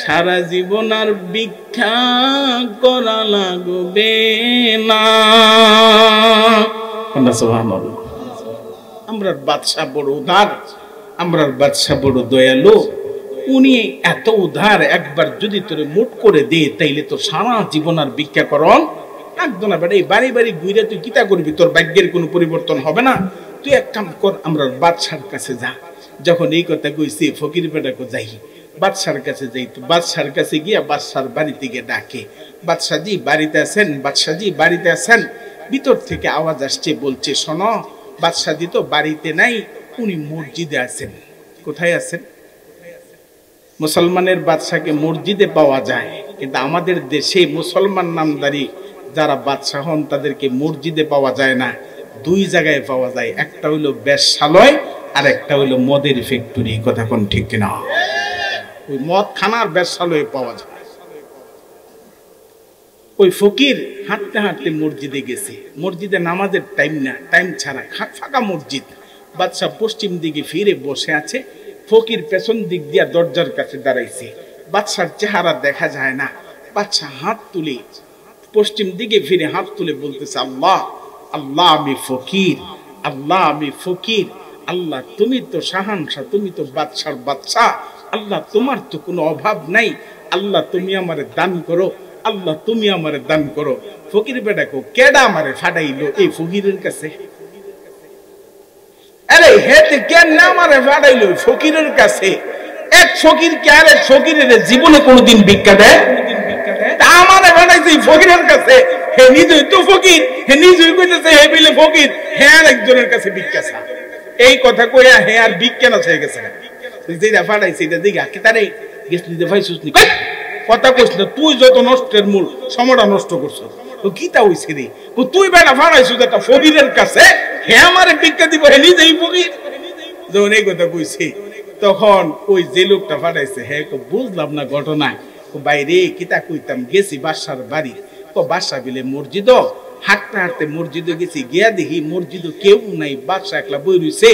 সারা জীবন আর ভিক্ষা করা লাগবে না। আমরার বাদশা বড় উদার, আমরার বাদশা বড় দয়ালু। উনি এত উদার, একবার যদি তোরে মুঠ করে দে, তাইলে তো সারা জীবন আর ভিক্ষা করন লাগতো না। বেটা, এই বাড়ি বাড়ি ঘুরে তুই কিতা করবি? তোর ভাগ্যের কোনো পরিবর্তন হবে না। তুই এক কাম কর, আমরার বাদশার কাছে যা। যখন এই কথা কইছি, ফকির বেটাকে যাই, বাদশার কাছে যাই। তো বাদশার কাছে গিয়া বাদশার বাড়িতে গিয়ে ডাকে, বাদশাজি বাড়িতে আছেন, বাদশাজি বাড়িতে আছেন। ভিতর থেকে আওয়াজ আসছে, বলছে, শোনো, বাদশাজি তো বাড়িতে নাই, উনি মসজিদে আছেন। কোথায় আছেন? মুসলমানের বাদশাকে মসজিদে পাওয়া যায়, কিন্তু আমাদের দেশে মুসলমান নামদারি যারা বাদশা হন তাদেরকে মসজিদে পাওয়া যায় না, দুই জায়গায় পাওয়া যায়। একটা হইলো বেশ্যালয়, আর একটা হইলো মদের ফ্যাক্টরি। কথা কোন ঠিক কিনা? ওই মদ খানার বেশ্যালয়ে পাওয়া যায়। ওই ফকির হাঁটতে হাঁটতে মসজিদে গেছে। মসজিদে নামাজের টাইম না, টাইম ছাড়া ফাঁকা মসজিদ। বাদশা পশ্চিম দিকে ফিরে বসে আছে, ফকির পেছন দিক দিয়া দরজার কাছে দাঁড়াইছে। বাদশার চেহারা দেখা যায় না। বাদশা হাত তুলে পশ্চিম দিকে ফিরে হাত তুলে বলতেছে, আল্লাহ, আল্লাহ, আমি ফকির, আল্লাহ, আমি ফকির। আল্লাহ, তুমি তো শাহানশাহ, তুমি তো বাদশার বাদশা। আল্লাহ, তোমার তো কোনো অভাব নাই। আল্লাহ, তুমি আমারে দান করো, আল্লাহ, তুমি আমারে দান করো। ফকির বেটাকে কেডা আমারে ফাটাইলো এই ফকিরের কাছে? আরে হেতে কেন না আমারে ফাটাইলো ফকিরের কাছে? এক ফকির কে আর এক ফকিরের জীবনে কোনোদিন ভিক্ষা দেয়? আমারে ফাটাইছে ফকিরের কাছে। হে নিজেই তো ফকির, হে নিজেই কইতেছে হে বিলে ফকির, হে আর একজনের কাছে ভিক্ষা চা। এই কথা কইয়া হে আর ভিক্ষা না চেয়ে গেছে। যেটা ফাটাইছে এটা দিঘা কি তারে গেছলি যে ভাইসুস নি কথা কইছ না, তুই যত নষ্টের মূল সময়টা নষ্ট করছ। তো কিতা হইছে রে? তুই বেটা ফাটাইছিস একটা ফকিরের কাছে, হে আমারে ভিক্ষা দিব, হে নিজেই ফকির। যখন এই কথা কইছে, তখন ওই যে লোকটা ফাটাইছে হে বুঝলাম না ঘটনা। বাইরে কিতা কইতাম, গেছি বাদশার বাড়ি। বাদশা বিলে মসজিদ, হাঁটতে হাঁটতে মসজিদে গেছি, গিয়া দেখি মসজিদে কেউ নাই, বাদশা একলা বই রইছে।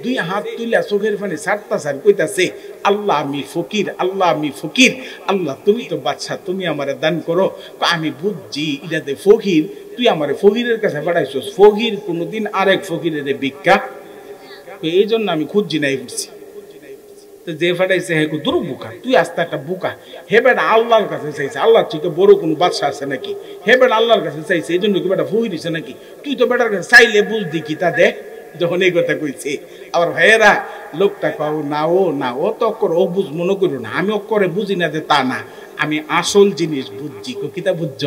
দুই হাত তুইলা চোখের পানি ছাড়তা ছাড় কইতাছে, আল্লাহ, আমি ফকির, আল্লাহ, আমি ফকির। আল্লাহ, তুমি তো বাদশা, তুমি আমারে দান করো। আমি বুঝছি এটাতে ফকির, তুই আমারে ফকিরের কাছে পাঠাইছস। ফকির কোনোদিন আরেক ফকিরের ভিক্ষা, এই জন্য আমি খুঁজছি নাই উঠছি। যে ফাটাইছে হে দুরু বুকা, তুই আস্তে একটা বুকা। হে বেটা আল্লাহর কাছে চাইছে, আল্লাহ থেকে বড় কোন বাদশা আছে নাকি? হে বেটা আল্লাহর কাছে চাইছে, এই জন্য কি বেটা ফুই দিছে নাকি? তুই তো বেটার কাছে চাইলে বুঝ দি কি তা দেখ, যখন এই কথা কইছে। আবার ভাইয়েরা লোকটা কাউ না ও তো অক্ষর ও বুঝ মনে করো না, আমি অক্ষরে বুঝি না যে তা না, আমি আসল জিনিস বুঝছি। কিতা বুঝছ?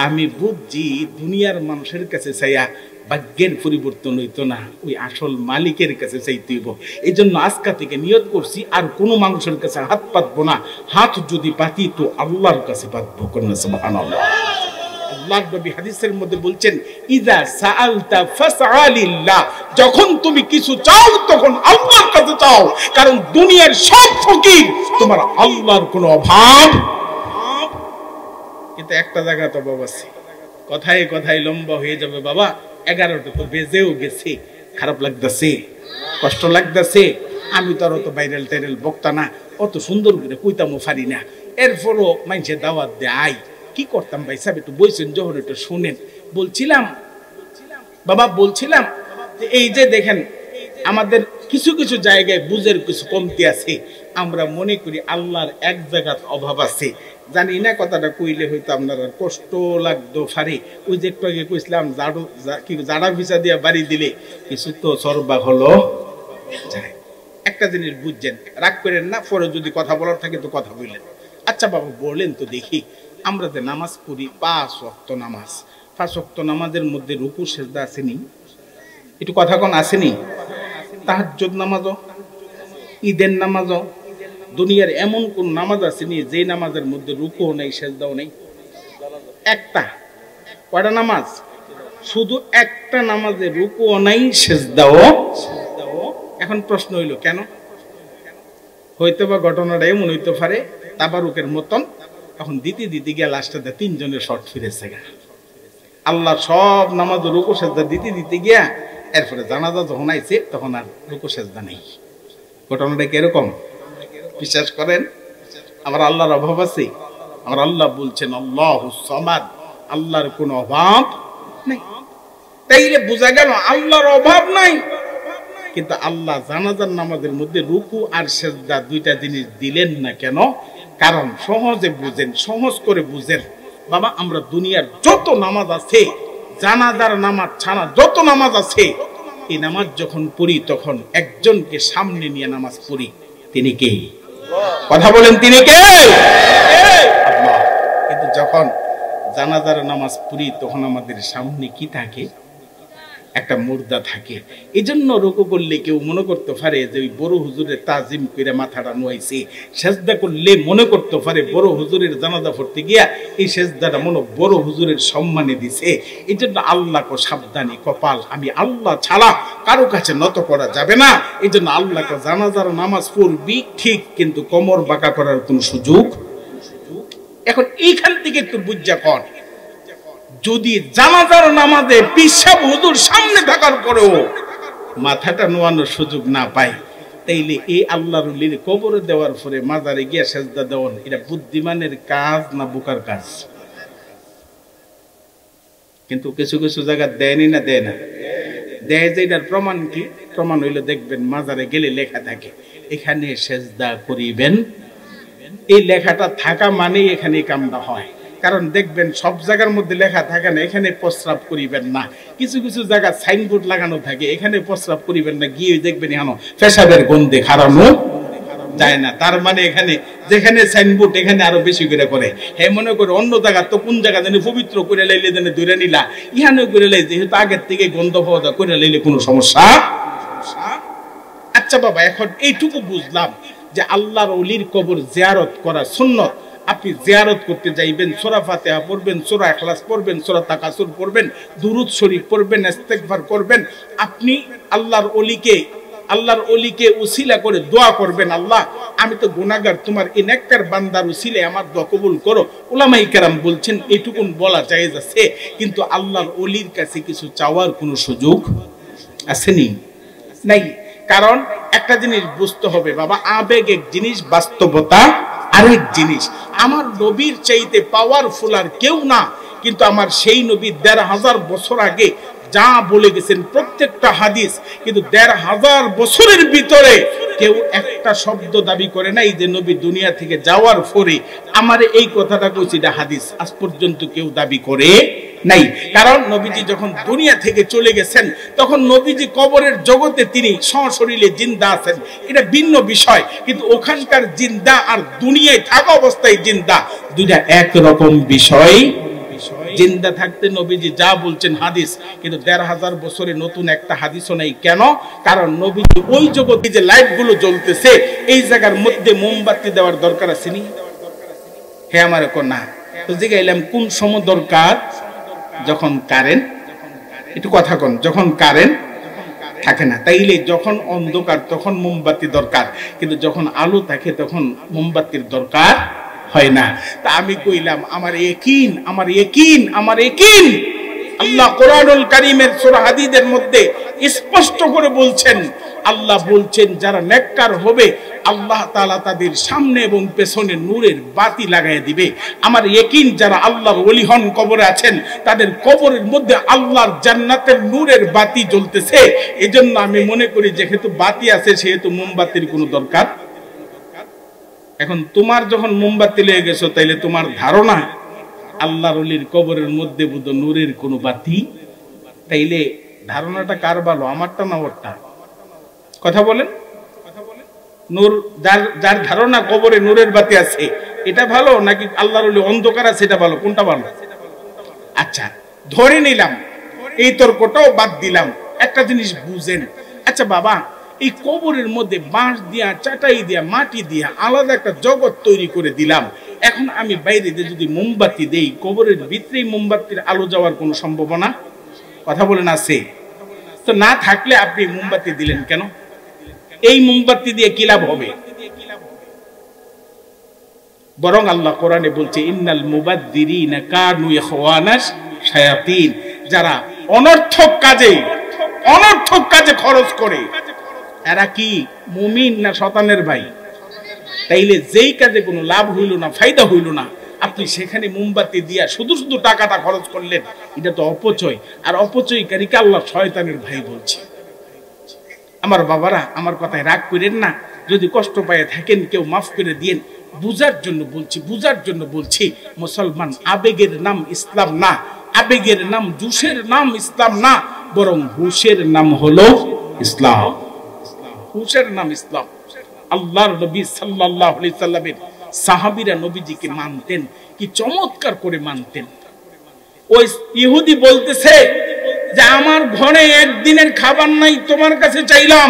আমি বুঝছি দুনিয়ার মানুষের কাছে চাইয়া ভাগ্যের পরিবর্তন হইতো না, ওই আসল মালিকের কাছে চাইতে হইব। এই জন্য আজকা থেকে নিয়ত করছি আর কোনো মানুষের কাছে হাত পাতবো না, হাত যদি পাতি তো আল্লাহর কাছে পাতবো। সুবহানাল্লাহ। আল্লাহর নবী হাদিসের মধ্যে বলছেন, ইযা সাআলতা ফাসআলিল্লাহ, যখন তুমি কিছু চাও তখন আল্লাহর কাছে চাও, কারণ দুনিয়ার সব ফকির, তোমার আল্লাহর কোনো অভাব। কিন্তু একটা জায়গা তো বাবা আছে, কথায় কথায় লম্বা হয়ে যাবে বাবা, 11টা তো বেজেও গেছে, খারাপ লাগতেছে, কষ্ট লাগতেছে। আমি তো আর অত ভাইরাল টাইরাল বক্তা না, অত সুন্দর করে কইতামও পারি না, এরপরও মানুষের দাওয়াত দেয়। কি করতাম ভাই সাহেব, একটু বলছেন যখন একটু শুনেন। বলছিলাম বাবা, বলছিলাম যে এই যে দেখেন আমাদের কিছু কিছু জায়গায় বুঝের কিছু কমতি আছে, আমরা মনে করি আল্লাহর এক জায়গার অভাব আছে। জানি না কথাটা কইলে হয়তো আপনার কষ্ট লাগতো ফারে। ওই যে একটু আগে কইছিলাম জাড়া ভিসা দিয়ে বাড়ি দিলে কিছু তো সরবা হলো যায়। একটা জিনিস বুঝছেন, রাগ করেন না, পরে যদি কথা বলার থাকে তো কথা বললেন। আচ্ছা বাবা বলেন তো দেখি, আমরা যে নামাজ পড়ি 5 ওয়াক্ত নামাজ, 5 ওয়াক্ত নামাজের মধ্যে রুকু সেজদা আসেনি? একটু কথা কোন আসেনি? তাহাজ্জুদ নামাজও, ঈদের নামাজও, দুনিয়ার এমন কোন নামাজ আসেনি যে নামাজের মধ্যে রুকুও নেই সেজদাও নেই? একটা। কয়টা নামাজ? শুধু একটা নামাজে রুকুও নাই সেজদাও। এখন প্রশ্ন হইল কেন? হয়তো বা ঘটনাটা এমন হইতে পারে তাবারুকের মতন, এখন দিতে গিয়া লাস্টে 3 জনের শর্ট ফিরেছে গা। আল্লাহ সব নামাজ রুকু সেজদা দিতে গিয়া এরপরে জানাজা যখন আইছে তখন আর রুকু সেজদা নেই। ঘটনাটা কিরকম বিশ্বাস করেন? আমার আল্লাহর অভাব আছে? আমার আল্লাহ বলছেন আল্লাহুস সামাদ, আল্লাহর কোনো অভাব নাই। তাইলে বোঝা গেল আল্লাহর অভাব নাই। কিন্তু আল্লাহ জানাজার নামাজের মধ্যে রুকু আর সেজদা 2টা জিনিস দিলেন না কেন? কারণ সহজে বুঝেন, সহজ করে বুঝেন বাবা, আমরা দুনিয়ার যত নামাজ আছে, জানাজার নামাজ ছাড়া যত নামাজ আছে, এই নামাজ যখন পড়ি তখন একজনকে সামনে নিয়ে নামাজ পড়ি। তিনি কে? কথা বলেন, তিনি কে? আল্লাহ। কিন্তু যখন জানাজার নামাজ পড়ি তখন আমাদের সামনে কি থাকে? একটা মুর্দা থাকে। এই জন্য রুকু করলে কেউ মনে করতে পারে যে ওই বড় হুজুরের তাজিম করে মাথাটা নোয়াইছে, সেজদা করলে মনে করতে পারে বড় হুজুরের জানাজা পড়তে গিয়া এই সেজদাটা মনে বড় হুজুরের সম্মানে দিছে। এই জন্য আল্লাহকে সাবধানী, কপাল, আমি আল্লাহ ছাড়া কারো কাছে নত করা যাবে না। এই জন্য আল্লাহকে জানাজার নামাজ পড়বি ঠিক, কিন্তু কোমর বাঁকা করার কোন সুযোগ। এখন এইখান থেকে একটু বুঝা কর, যদি জানাজার নামাজে পিসাব হুজুর সামনে থাকার পরেও মাথাটা নোয়ানোর সুযোগ না পাই, তাইলে এই আল্লাহর ওলির কবরে দেওয়ার পরে মাজারে গিয়া সেজদা দেওয়ান, এটা বুদ্ধিমানের কাজ না বোকার কাজ? কিন্তু কিছু কিছু জায়গা দেয়নি না, দেয় না, দেয় যে এটার প্রমাণ কি? প্রমাণ হইলে দেখবেন মাজারে গেলে লেখা থাকে এখানে সেজদা করিবেন। এই লেখাটা থাকা মানেই এখানে কামটা হয়। কারণ দেখবেন সব জায়গার মধ্যে লেখা থাকে না এখানে প্রস্রাব করিবেন না, কিছু কিছু জায়গা সাইনবোর্ড লাগানো থাকে এখানে প্রস্রাব করিবেন না, গিয়ে দেখবেন এখন পেশাবের গন্ধে হারানো যায় না। তার মানে এখানে যেখানে সাইনবোর্ড এখানে আরো বেশি করে করে। হ্যাঁ, মনে করে অন্য জায়গা তো কোন জায়গা জানি পবিত্র করে লাইলে জানি ধরে নিলা, ইহানে করে লাই যেহেতু আগের থেকে গন্ধ পাওয়া করে লাইলে কোনো সমস্যা। আচ্ছা বাবা, এখন এইটুকু বুঝলাম যে আল্লাহর ওলির কবর জিয়ারত করা সুন্নত। আপনি জিয়ারত করতে যাইবেন, সূরা ফাতিহা পড়বেন, সূরা ইখলাস পড়বেন, সূরা তাকাসুর পড়বেন, দুরূদ শরীফ পড়বেন, ইস্তেগফার করবেন। আপনি আল্লাহর ওলিকে উসিলা করে দোয়া করবেন, আল্লাহ আমি তো গুনাহগার, তোমার এই নেককার বান্দার উসিলায় আমার দোয়া কবুল করো। উলামায়ে কেরাম বলছেন এইটুকুন বলা জায়েজ আছে, কিন্তু আল্লাহর ওলির কাছে কিছু চাওয়ার কোনো সুযোগ আসেনি, নাই। কারণ একটা জিনিস বুঝতে হবে বাবা, আবেগ এক জিনিস, বাস্তবতা আরেক জিনিস। আমার নবীর চাইতে পাওয়ারফুল আর কেউ না, কিন্তু আমার সেই নবী ১৫০০ বছর আগে যা বলে গেছেন প্রত্যেকটা হাদিস, কিন্তু ১৫০০ বছরের ভিতরে কেউ একটা শব্দ দাবি করে নাই যে নবী দুনিয়া থেকে যাওয়ার পরে আমার এই কথাটা কইছি এটা হাদিস। আজ পর্যন্ত কেউ দাবি করে নাই। কারণ নবীজি যখন দুনিয়া থেকে চলে গেছেন তখন নবীজি কবরের জগতে তিনি সশরীরে জিন্দা আছেন, এটা ভিন্ন বিষয়। কিন্তু ওখানকার জিন্দা আর দুনিয়ায় থাকা অবস্থায় জিন্দা দুইটা একরকম বিষয়। জিন্দা থাকতে নবীজি যা বলছেন হাদিস, কিন্তু ১৫০০ বছরে নতুন একটা হাদিসও নেই। কেন? কারণ নবীজি ওই জগতে যে লাইট গুলো জ্বলতেছে এই জায়গার মধ্যে মোমবাতি দেওয়ার দরকার আছে নি? হে আমার না তো জিগাইলাম কোন সময় দরকার? যখন কারেন্ট, একটু কথা কন, যখন কারেন্ট থাকে না। তাইলে যখন অন্ধকার তখন মোমবাতি দরকার, কিন্তু যখন আলো থাকে তখন মোমবাতির দরকার হয় না। তা আমি কইলাম আমার ইয়াকিন, আমার ইয়াকিন, আমার ইয়াকিন। আল্লাহ কোরআনুল কারীমের সূরা হাদীদের মধ্যে স্পষ্ট করে বলছেন, আল্লাহ বলছেন যারা নেককার হবে আল্লাহ তাআলা তাদের সামনে এবং পেছনে নূরের বাতি লাগায় দিবে। আমার ইয়াকিন যারা আল্লাহর ওলি হন কবরে আছেন তাদের কবরের মধ্যে আল্লাহর জান্নাতের নূরের বাতি জ্বলতেছে। এজন্য আমি মনে করি যেহেতু বাতি আছে সেহেতু মোমবাতির কোনো দরকার। এখন তোমার যখন মোমবাতি লেগে গেছো তাইলে তোমার ধারণা আল্লাহর ওলির কবরের মধ্যে বুধ নূরের কোনো বাতি? তাইলে ধারণাটা কার ভালো, আমারটা না ওরটা? কথা বলেন। নূর যার ধারণা কবরে নূরের বাতি আছে এটা ভালো, নাকি আল্লাহর ওলি অন্ধকার আছে এটা ভালো? কোনটা ভালো? আচ্ছা ধরে নিলাম, এই তর্কটাও বাদ দিলাম। একটা জিনিস বুঝেন, আচ্ছা বাবা এই কবরের মধ্যে বাঁশ দিয়া, চাটাই দিয়া, মাটি দিয়া আলাদা একটা জগৎ তৈরি করে দিলাম। এখন আমি বাইরে দিয়ে যদি মোমবাতি দেই, কবরের ভিতরেই মোমবাতির আলো যাওয়ার কোনো সম্ভাবনা, কথা বলেন, আছে? তো না থাকলে আপনি মোমবাতি দিলেন কেন? এই মোমবাতি দিয়ে কি লাভ হবে? বরং আল্লাহ কোরআনে বলছে ইন্নাল মুবাদ্দিরিনা কানু ইখওয়ানাশ শায়াতিন, যারা অনর্থক কাজে খরচ করে এরা কি মুমিন না শয়তানের ভাই? তাইলে যেই কাজে কোনো লাভ হইল না, ফায়দা হইল না, আপনি সেখানে মোমবাতি দিয়া শুধু শুধু টাকাটা খরচ করলেন, এটা তো অপচয়। আর অপচয়কারীকে আল্লাহ শয়তানের ভাই বলছে। আমার বাবারা, আমার কথায় রাগ করেন না, যদি কষ্ট পায়ে থাকেন কেউ মাফ করে দিয়েন। বুঝার জন্য বলছি মুসলমান আবেগের নাম ইসলাম না, আবেগের নাম জুসের নাম ইসলাম না, বরং হুশের নাম হলো ইসলাম। হুশের নাম ইসলাম। আল্লাহর নবী সাল্লাল্লাহু আলাইহি সাল্লামের সাহাবীরা নবীজিকে মানতেন, কি চমৎকার করে মানতেন। ওই ইহুদি বলতেছে যে আমার ঘরে একদিনের খাবার নাই, তোমার কাছে চাইলাম,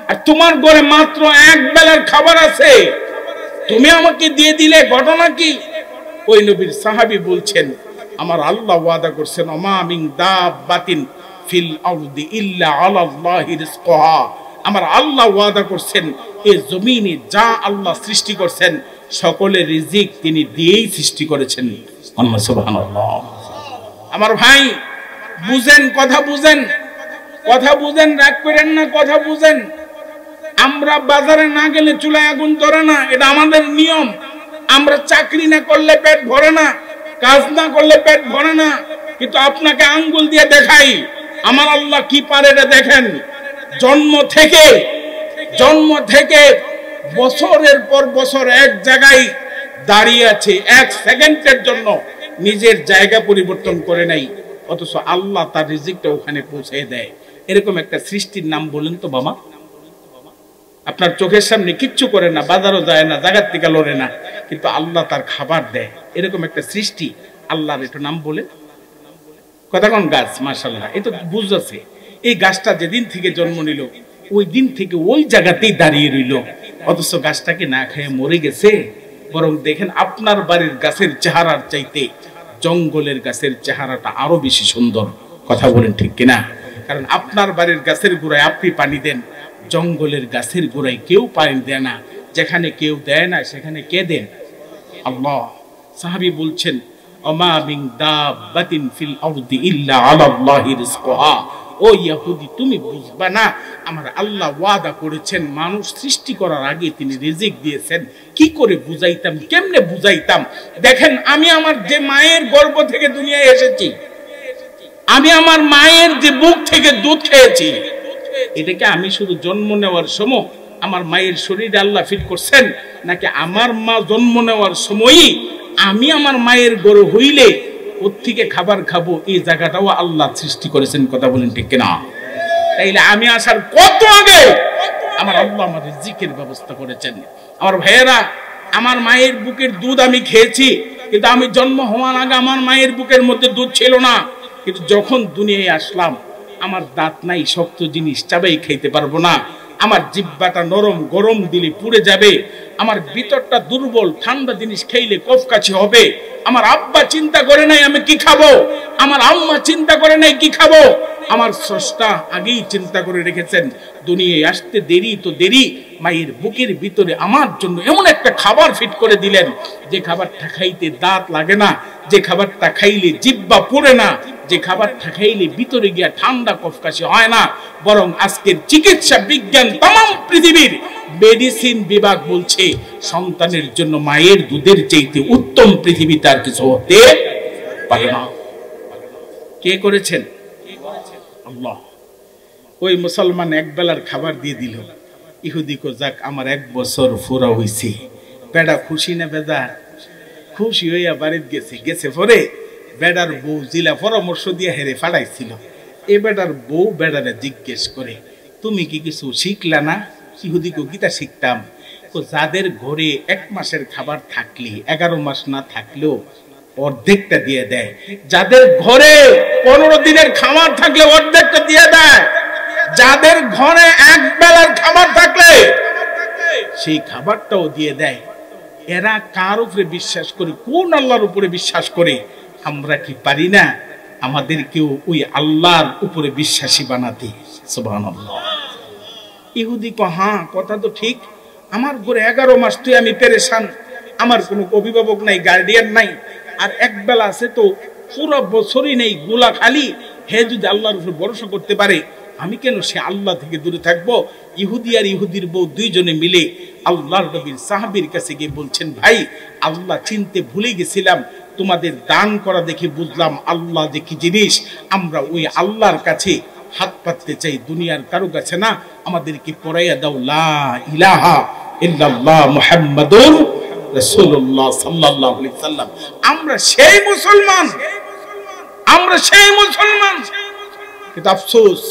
আর তোমার ঘরে মাত্র এক বেলার খাবার আছে, তুমি আমাকে দিয়ে দিলে, ঘটনা কি? ওই নবীর সাহাবী বলছেন আমার আল্লাহ ওয়াদা করছেন ওমা মিন দাব্বাতিন ফিল আরদি ইল্লা আলাল্লাহি রিজকুহা, আমার আল্লাহ ওয়াদা করছেন এই জমিনে যা আল্লাহ সৃষ্টি করছেন সকলের রিজিক তিনি দিয়েই সৃষ্টি করেছেন। সুবহানাল্লাহ। আমার ভাই বুঝেন, কথা বুঝেন, রাগ করেন না, কথা বুঝেন। আমরা বাজারে না গেলে চুলায় আগুন ধরে না, এটা আমাদের নিয়ম। আমরা চাকরি না করলে পেট ভরে না, কাজ না করলে পেট ভরে না, কিন্তু আপনাকে আঙ্গুল দিয়ে দেখাই আমার আল্লাহ কি পারে এটা দেখেন। জন্ম থেকে বছরের পর বছর এক জায়গায় দাঁড়িয়ে আছে, এক সেকেন্ডের জন্য নিজের জায়গা পরিবর্তন করে নাই, অথচ আল্লাহ তার রিজিকটা ওখানে পৌঁছে দেয়। এরকম একটা সৃষ্টির নাম বলেন তো বাবা। আপনার চোখের সামনে কিচ্ছু করে না, বাজারও যায় না, জায়গার থেকে লড়ে না, কিন্তু আল্লাহ তার খাবার দেয়। এরকম একটা সৃষ্টি আল্লাহর একটু নাম বলে কথা কোন গাছ? মাশাআল্লাহ, এই তো বুঝতেছে। এই গাছটা যেদিন থেকে জন্ম নিল ওই দিন থেকে ওই জায়গাতেই দাঁড়িয়ে রইল, অথচ গাছটাকে না খেয়ে মরে গেছে। বরং দেখেন আপনার বাড়ির গাছের চেহারার চাইতে জঙ্গলের গাছের চেহারাটা আরো বেশি সুন্দর। কথা বলেন ঠিক কিনা? কারণ আপনার বাড়ির গাছের গোড়ায় আপনি পানি দেন, জঙ্গলের গাছের গোড়ায় কেউ পানি দেয় না। যেখানে কেউ দেয় না সেখানে কে দেন? আল্লাহ। সাহাবী বলছেন ওমা মিন দাব্বাতিন ফিল আরদি ইল্লা আলাল্লাহি রিজকুহা। ও ইহুদি, তুমি বুঝবা না, আমার আল্লাহ ওয়াদা করেছেন মানুষ সৃষ্টি করার আগে তিনি রিজিক দিয়েছেন। কি করে বুঝাইতাম, কেমনে বুঝাইতাম? দেখেন আমি আমার যে মায়ের গর্ভ থেকে দুনিয়ায় এসেছি, আমি আমার মায়ের যে বুক থেকে দুধ খেয়েছি, এটাকে আমি শুধু জন্ম নেওয়ার সময় আমার মায়ের শরীরে আল্লাহ ফিট করছেন, নাকি আমার মা জন্ম নেওয়ার সময়ই আমি আমার মায়ের গর্ভে হইলে ওর থেকে খাবার খাবো, এই জায়গাটাও আল্লাহ সৃষ্টি করেছেন? কথা বলেন ঠিক কিনা? তাইলে আমি আসার কত আগে আমার আল্লাহ আমাদের রিজিকের ব্যবস্থা করেছেন। আমার ভাইয়েরা, আমার মায়ের বুকের দুধ আমি খেয়েছি, কিন্তু আমি জন্ম হওয়ার আগে আমার মায়ের বুকের মধ্যে দুধ ছিল না। কিন্তু যখন দুনিয়ায় আসলাম, আমার দাঁত নাই, শক্ত জিনিস চাবাই খাইতে পারবো না, আমার জিহ্বাটা নরম, গরম দিলে পুড়ে যাবে, আমার ভিতরটা দুর্বল, ঠান্ডা জিনিস খাইলে কফকাশি হবে। আমার আব্বা চিন্তা করে নাই আমি কি খাবো, আমার আম্মা চিন্তা করে নাই কি খাবো, আমার স্রষ্টা আগেই চিন্তা করে রেখেছেন। দুনিয়ায় আসতে দেরি তো দেরি, মায়ের বুকের ভিতরে আমার জন্য এমন একটা খাবার ফিট করে দিলেন, যে খাবারটা খাইতে দাঁত লাগে না, যে খাবারটা খাইলে জিহ্বা পুড়ে না, যে খাবারটা খাইলে ভিতরে গিয়া ঠান্ডা কফকাশি হয় না। বরং আজকের চিকিৎসা বিজ্ঞান, তাম পৃথিবীর মেডিসিন বিভাগ বলছে, সন্তানের জন্য মায়ের দুধের চাইতে উত্তম পৃথিবীতে আর কিছু হতে পারে না। কে করেছেন? আল্লাহ। ওই মুসলমান এক বেলার খাবার দিয়ে দিল। ইহুদি কো যাক, আমার 1 বছর পুরা হইছে। বেড়া খুশি না বেজার? খুশি হইয়া বাড়িতে গেছে পরে বেড়ার বউ জিলা পরামর্শ দিয়ে হেরে ফাড়াইছিল। এ বেড়ার বউ বেড়ারে জিজ্ঞেস করে, তুমি কি কিছু শিখলা না? ইহুদি কো গীতা শিখতাম। যাদের ঘরে 1 মাসের খাবার থাকলে 11 মাস না থাকলেও অর্ধেকটা দিয়ে দেয়, যাদের ঘরে 15 দিনের খাবার থাকলে অর্ধেকটা দিয়ে দেয়, যাদের ঘরে 1 বেলার খাবার থাকলে সেই খাবারটাও দিয়ে দেয়। এরা কার উপরে বিশ্বাস করে? কোন আল্লাহর উপরে বিশ্বাস করে? আমরা কি পারি না আমাদেরকেও ওই আল্লাহর উপরে বিশ্বাসী বানাতে? সুবহানাল্লাহ। ইহুদি কো, হ্যাঁ কথা তো ঠিক, আমার ঘরে 11 মাস তুই আমি পেরেশান, আমার কোনো অভিভাবক নাই, গার্ডিয়ান নাই, আর 1 বেলা আছে তো পুরো বছরই নেই, গোলা খালি। হে যদি আল্লাহর উপর ভরসা করতে পারে, আমি কেন সে আল্লাহ থেকে দূরে থাকবো? ইহুদি আর ইহুদির বউ দুইজনে মিলে আল্লাহর নবীর সাহাবীর কাছে গিয়ে বলছেন, ভাই আল্লাহ চিনতে ভুলে গেছিলাম, তোমাদের দান করা দেখে বুঝলাম আল্লাহ যে কি জিনিস। আমরা ওই আল্লাহর কাছে হাত পাততে চাই, দুনিয়ার কারো কাছে না। আমাদেরকে পড়াইয়া দাও লা ইলাহা ইল্লাল্লাহ মুহাম্মাদুর রাসূলুল্লাহ সাল্লাল্লাহু আলাইহি সাল্লাম। আমরা সেই মুসলমান, আমরা সেই মুসলমান। কিন্তু আফসোস,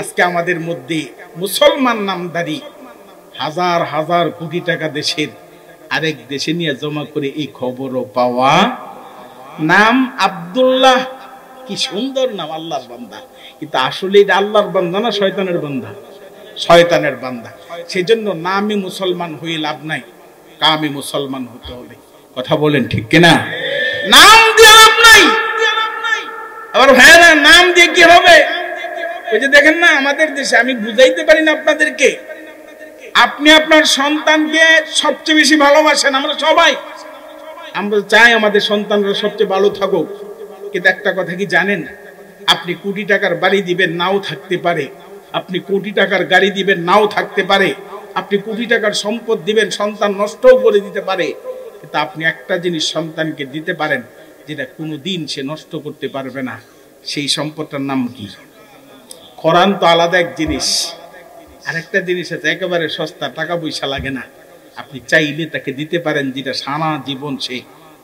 আজকে আমাদের মধ্যে মুসলমান নামদারি হাজার হাজার কোটি টাকা দেশের আরেক দেশে নিয়ে জমা করে এই খবরও পাওয়া। নাম আব্দুল্লাহ, কি সুন্দর নাম, আল্লাহর বান্দা। কিন্তু আসলে এটা আল্লাহর বান্দা না শয়তানের বান্দা? শয়তানের বান্দা। সেজন্য নামে মুসলমান হয়ে লাভ নাই, কামে মুসলমান হতে হবে। কথা বলেন ঠিক কিনা? নাম দিয়ে লাভ নাই। আবার ভাইরা, নাম দিয়ে কি হবে? ওই যে দেখেন না আমাদের দেশে, আমি বুঝাইতে পারি না আপনাদেরকে, আপনি আপনার সন্তানকে সবচেয়ে বেশি ভালোবাসেন, আমরা সবাই, আমরা চাই আমাদের সন্তানরা সবচেয়ে ভালো থাকুক। কিন্তু একটা কথা কি জানেন, আপনি কোটি টাকার বাড়ি দিবেন, নাও থাকতে পারে। আপনি কোটি টাকার গাড়ি দিবেন, নাও থাকতে পারে। আপনি কোটি টাকার সম্পদ দিবেন, সন্তান নষ্টও করে দিতে পারে। কিন্তু আপনি একটা জিনিস সন্তানকে দিতে পারেন, যেটা কোনোদিন সে নষ্ট করতে পারবে না। সেই সম্পদটার নাম কি? কোরআন তো আলাদা এক জিনিস, আরেকটা জিনিস আছে একেবারে সস্তা, টাকা পয়সা লাগে না। আপনি চাইলে তাকে দিতে পারেন, যেটা সারা জীবন সে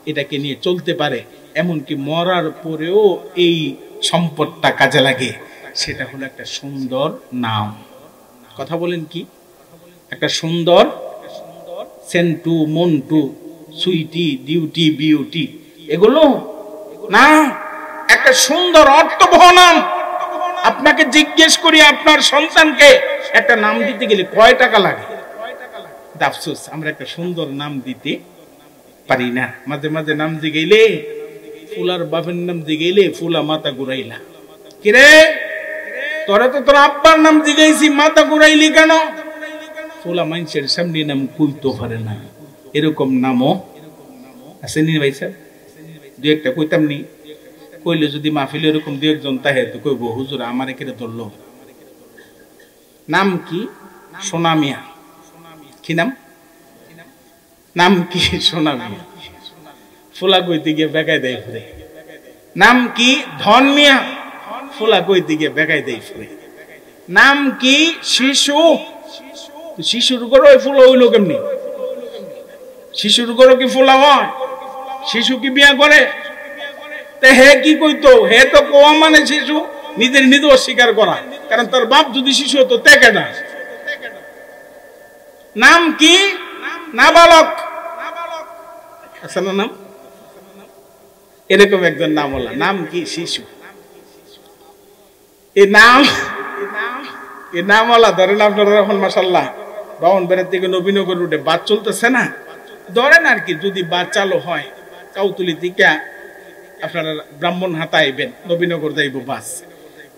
এটাকে নিয়ে চলতে পারে, এমনকি মরার পরেও এই সম্পদটা কাজে লাগে। সেটা হলো একটা সুন্দর নাম। কথা বলেন কি? একটা সুন্দর সেন্টু, মন্টু, সুইটি, ডিউটি, বিউটি, এগুলো না, একটা সুন্দর অর্থবহ নাম। আপনাকে জিজ্ঞেস করি, আপনার সন্তানকে একটা নাম দিতে গেলে কয় টাকা লাগে? আফসোস, আমরা একটা সুন্দর নাম দিতে পারি না। মাঝে মাঝে নাম জিগাইলে, ফুলার বাপের নাম জিগাইলে ফুলা মাথা ঘুরাইলা। কিরে, তোরা তো তোর আব্বার নাম জিগাইছি, মাথা ঘুরাইলি কেন? ফুলা মানুষের সামনে নাম কইতে পারে না, এরকম নামও আছে নি ভাই স্যার? দু একটা কইতাম নি, কইলে যদি মাহফিলে এরকম দু একজন তাহে তো কইব, হুজুর আমার একে ধরলো। নাম কি? সোনা মিয়া। কি নাম? নাম কি? সোনা মিয়া। ফুলা কইতে গিয়ে বেকায় দেয় ঘুরে। নাম কি? ধন মিয়া। ফুলা কই দিকে বেগাই দেই ফুলে নাম কি শিশু শিশুর গরো ফুল হইল কেমনি শিশুর গরো কি ফুলা হয় শিশু কি বিয়া করে তে হে কি কইতো হে তো কোয়া মানে শিশু নিজের নিজে অস্বীকার করা কারণ তার বাপ যদি শিশু হতো তে কেডা নাম কি নাবালক আছে না নাম এরকম একজন নাম হলো নাম কি শিশু এই নাম হলো ধরেন আপনারা এখন মাশাআল্লাহ বাউন বেড়ার থেকে নবীনগর রুটে বাস চলতেছে না ধরেন আর কি যদি বাস চালু হয় কাউতুলি থেকে আপনারা ব্রাহ্মণ হাতা আইবেন নবীনগর যাইব বাস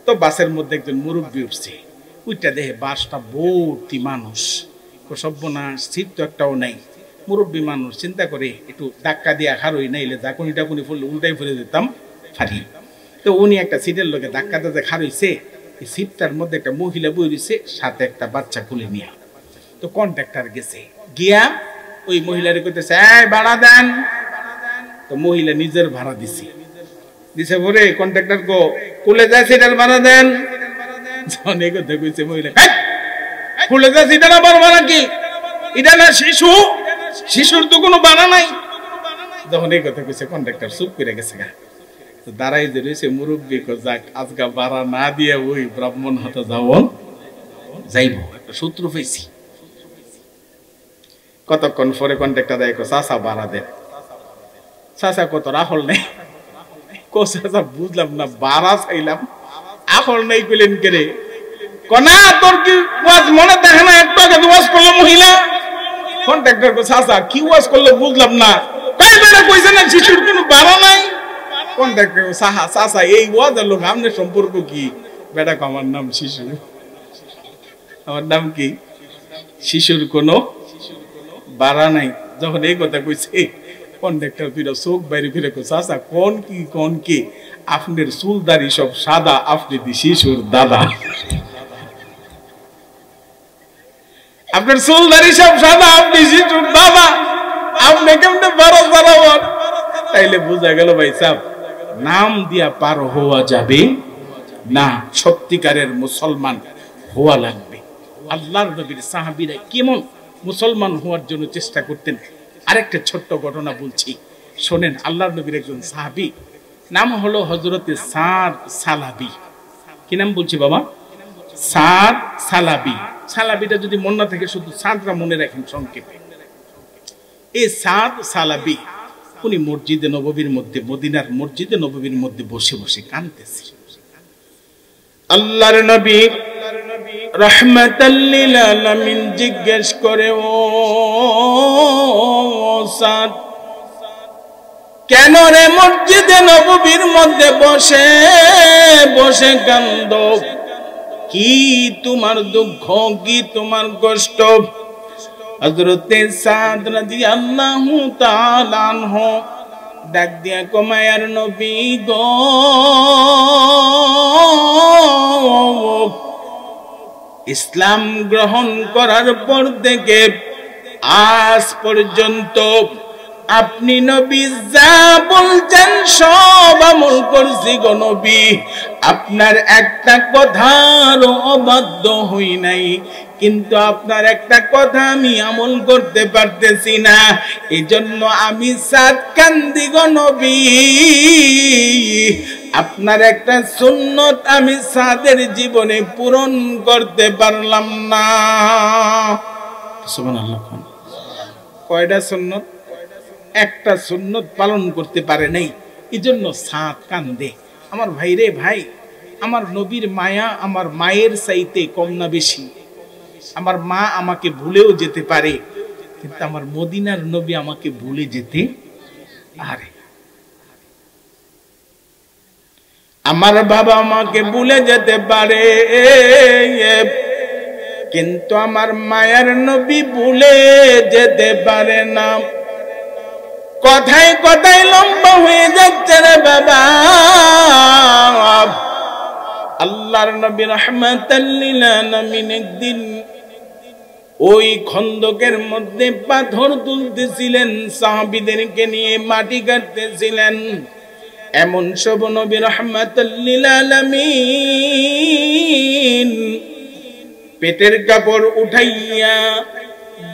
তো বাসের মধ্যে একজন মুরব্বী উঠছে ওইটা দেখে বাসটা ভর্তি মানুষ সর্বনাশ সিট তো একটাও নাই মুরব্বী মানুষ চিন্তা করে একটু ধাক্কা দিয়ে হারই নাইলে জাকুনি টাকুনি ফুললে উল্টাই ফেলে দিতাম ফারি তো উনি একটা সিটের লোকে ধাক্কা দিয়ে হারইছে এই সিটটার মধ্যে একটা মহিলা বই রয়েছে সাথে একটা বাচ্চা খুলে নিয়ে তো কন্ট্রাক্টর গেছে গিয়া ওই মহিলারে কইতেছে এই ভাড়া দেন তো মহিলা নিজের ভাড়া দিছে পরে কন্ট্রাক্টর কো খুলে যায় সিটার ভাড়া দেন অনেক কথা কইছে মহিলা খুলে যায় সিটার আবার ভাড়া কি এটা না শিশু শিশুর তো কোনো ভাড়া নাই যখন এই কথা কইছে কন্ট্রাক্টর চুপ করে গেছে গা তো দাঁড়াই যে রয়েছে মুরব্বী কো যাক আজকা ভাড়া না দিয়ে ওই ব্রাহ্মণ হাতে যাইব একটা সূত্র পেয়েছি কতক্ষণ পরে কন্ট্রাক্টর দেয় চাচা ভাড়া দেন চাচা কত রাহল নেই কো চাচা বুঝলাম না ভাড়া চাইলাম আহল নেই কইলেন কেরে কনা তোর কি ওয়াজ মনে দেখে না একটু আগে ওয়াজ করলো মহিলা কন্ট্রাক্টর কো চাচা কি ওয়াজ করলো বুঝলাম না তাই বেটা কইছে না শিশুর কোনো ভাড়া নাই কন্ট্রাক্টর কো চাচা এই ওয়াজের লোক আমনে সম্পর্ক কি বেটা কো আমার নাম শিশু আমার নাম কি শিশুর কোনো ভাড়া নাই যখন এই কথা কইছে কন্ট্রাক্টর দুইটা চোখ বাইরে ফিরে কো চাচা কোন কি আপনার চুলদারি সব সাদা আপনি দি শিশুর দাদা আপনার চুলদারি সব সাদা আপনি শিশুর দাদা আপনি কেমনে ভাড়া চালাবেন তাইলে বোঝা গেল ভাই সাহেব নাম দিয়া পার হওয়া যাবে না সত্যিকারের মুসলমান হওয়া লাগবে আল্লাহর নবীর সাহাবীরা কেমন মুসলমান হওয়ার জন্য চেষ্টা করতেন আরেকটা ছোট্ট ঘটনা বলছি শোনেন আল্লাহর নবীর একজন সাহাবী নাম হলো হযরতে সাদ সালাবি কি নাম বলছি বাবা সাদ সালাবি সালাবিটা যদি মন না থাকে শুধু সাদরা মনে রাখেন সংক্ষেপে এই সাদ সালাবি উনি মসজিদে নববীর মধ্যে মদিনার মসজিদে নববীর মধ্যে বসে বসে কাঁদতেছে আল্লাহর নবী রাহমাতাল লিল আলামিন জিজ্ঞেস করে ও সাদ কেন রে মসজিদে নববীর মধ্যে বসে বসে কান্দো কি তোমার দুঃখ কি তোমার কষ্ট হযরতে সাদ রাদিয়াল্লাহু তাআলা আনহু ডাক দিয়া কমায়ার নবী গো ইসলাম গ্রহণ করার পর থেকে আজ পর্যন্ত আপনি নবী যা বলছেন সব আমল করছি গো নবী আপনার একটা কথার অবাধ্য হই নাই কিন্তু আপনার একটা কথা আমি আমল করতে পারতেছি না এজন্য আমি সাদ কান্দি গো নবী আপনার একটা সুন্নত আমি সাদের জীবনে পূরণ করতে পারলাম না সুবহানাল্লাহ কয়টা সুন্নত একটা সুন্নত পালন করতে পারে নাই এজন্য সাদ কান্দে আমার ভাই রে ভাই আমার নবীর মায়া আমার মায়ের চাইতে কম না বেশি আমার মা আমাকে ভুলেও যেতে পারে কিন্তু আমার মদিনার নবী আমাকে ভুলে যেতে পারে আমার বাবা আমাকে ভুলে যেতে পারে কিন্তু আমার মায়ের নবী ভুলে যেতে পারে না কথায় কথায় লম্বা হয়ে যাচ্ছে রে বাবা আল্লাহর নবী রাহমাতাল লিল আলামিন একদিন ওই খন্দকের মধ্যে পাথর তুলতেছিলেন সাহাবীদেরকে নিয়ে মাটি কাটতেছিলেন এমন সব নবী রাহমাতাল লিল আলামিন পেটের কাপড় উঠাইয়া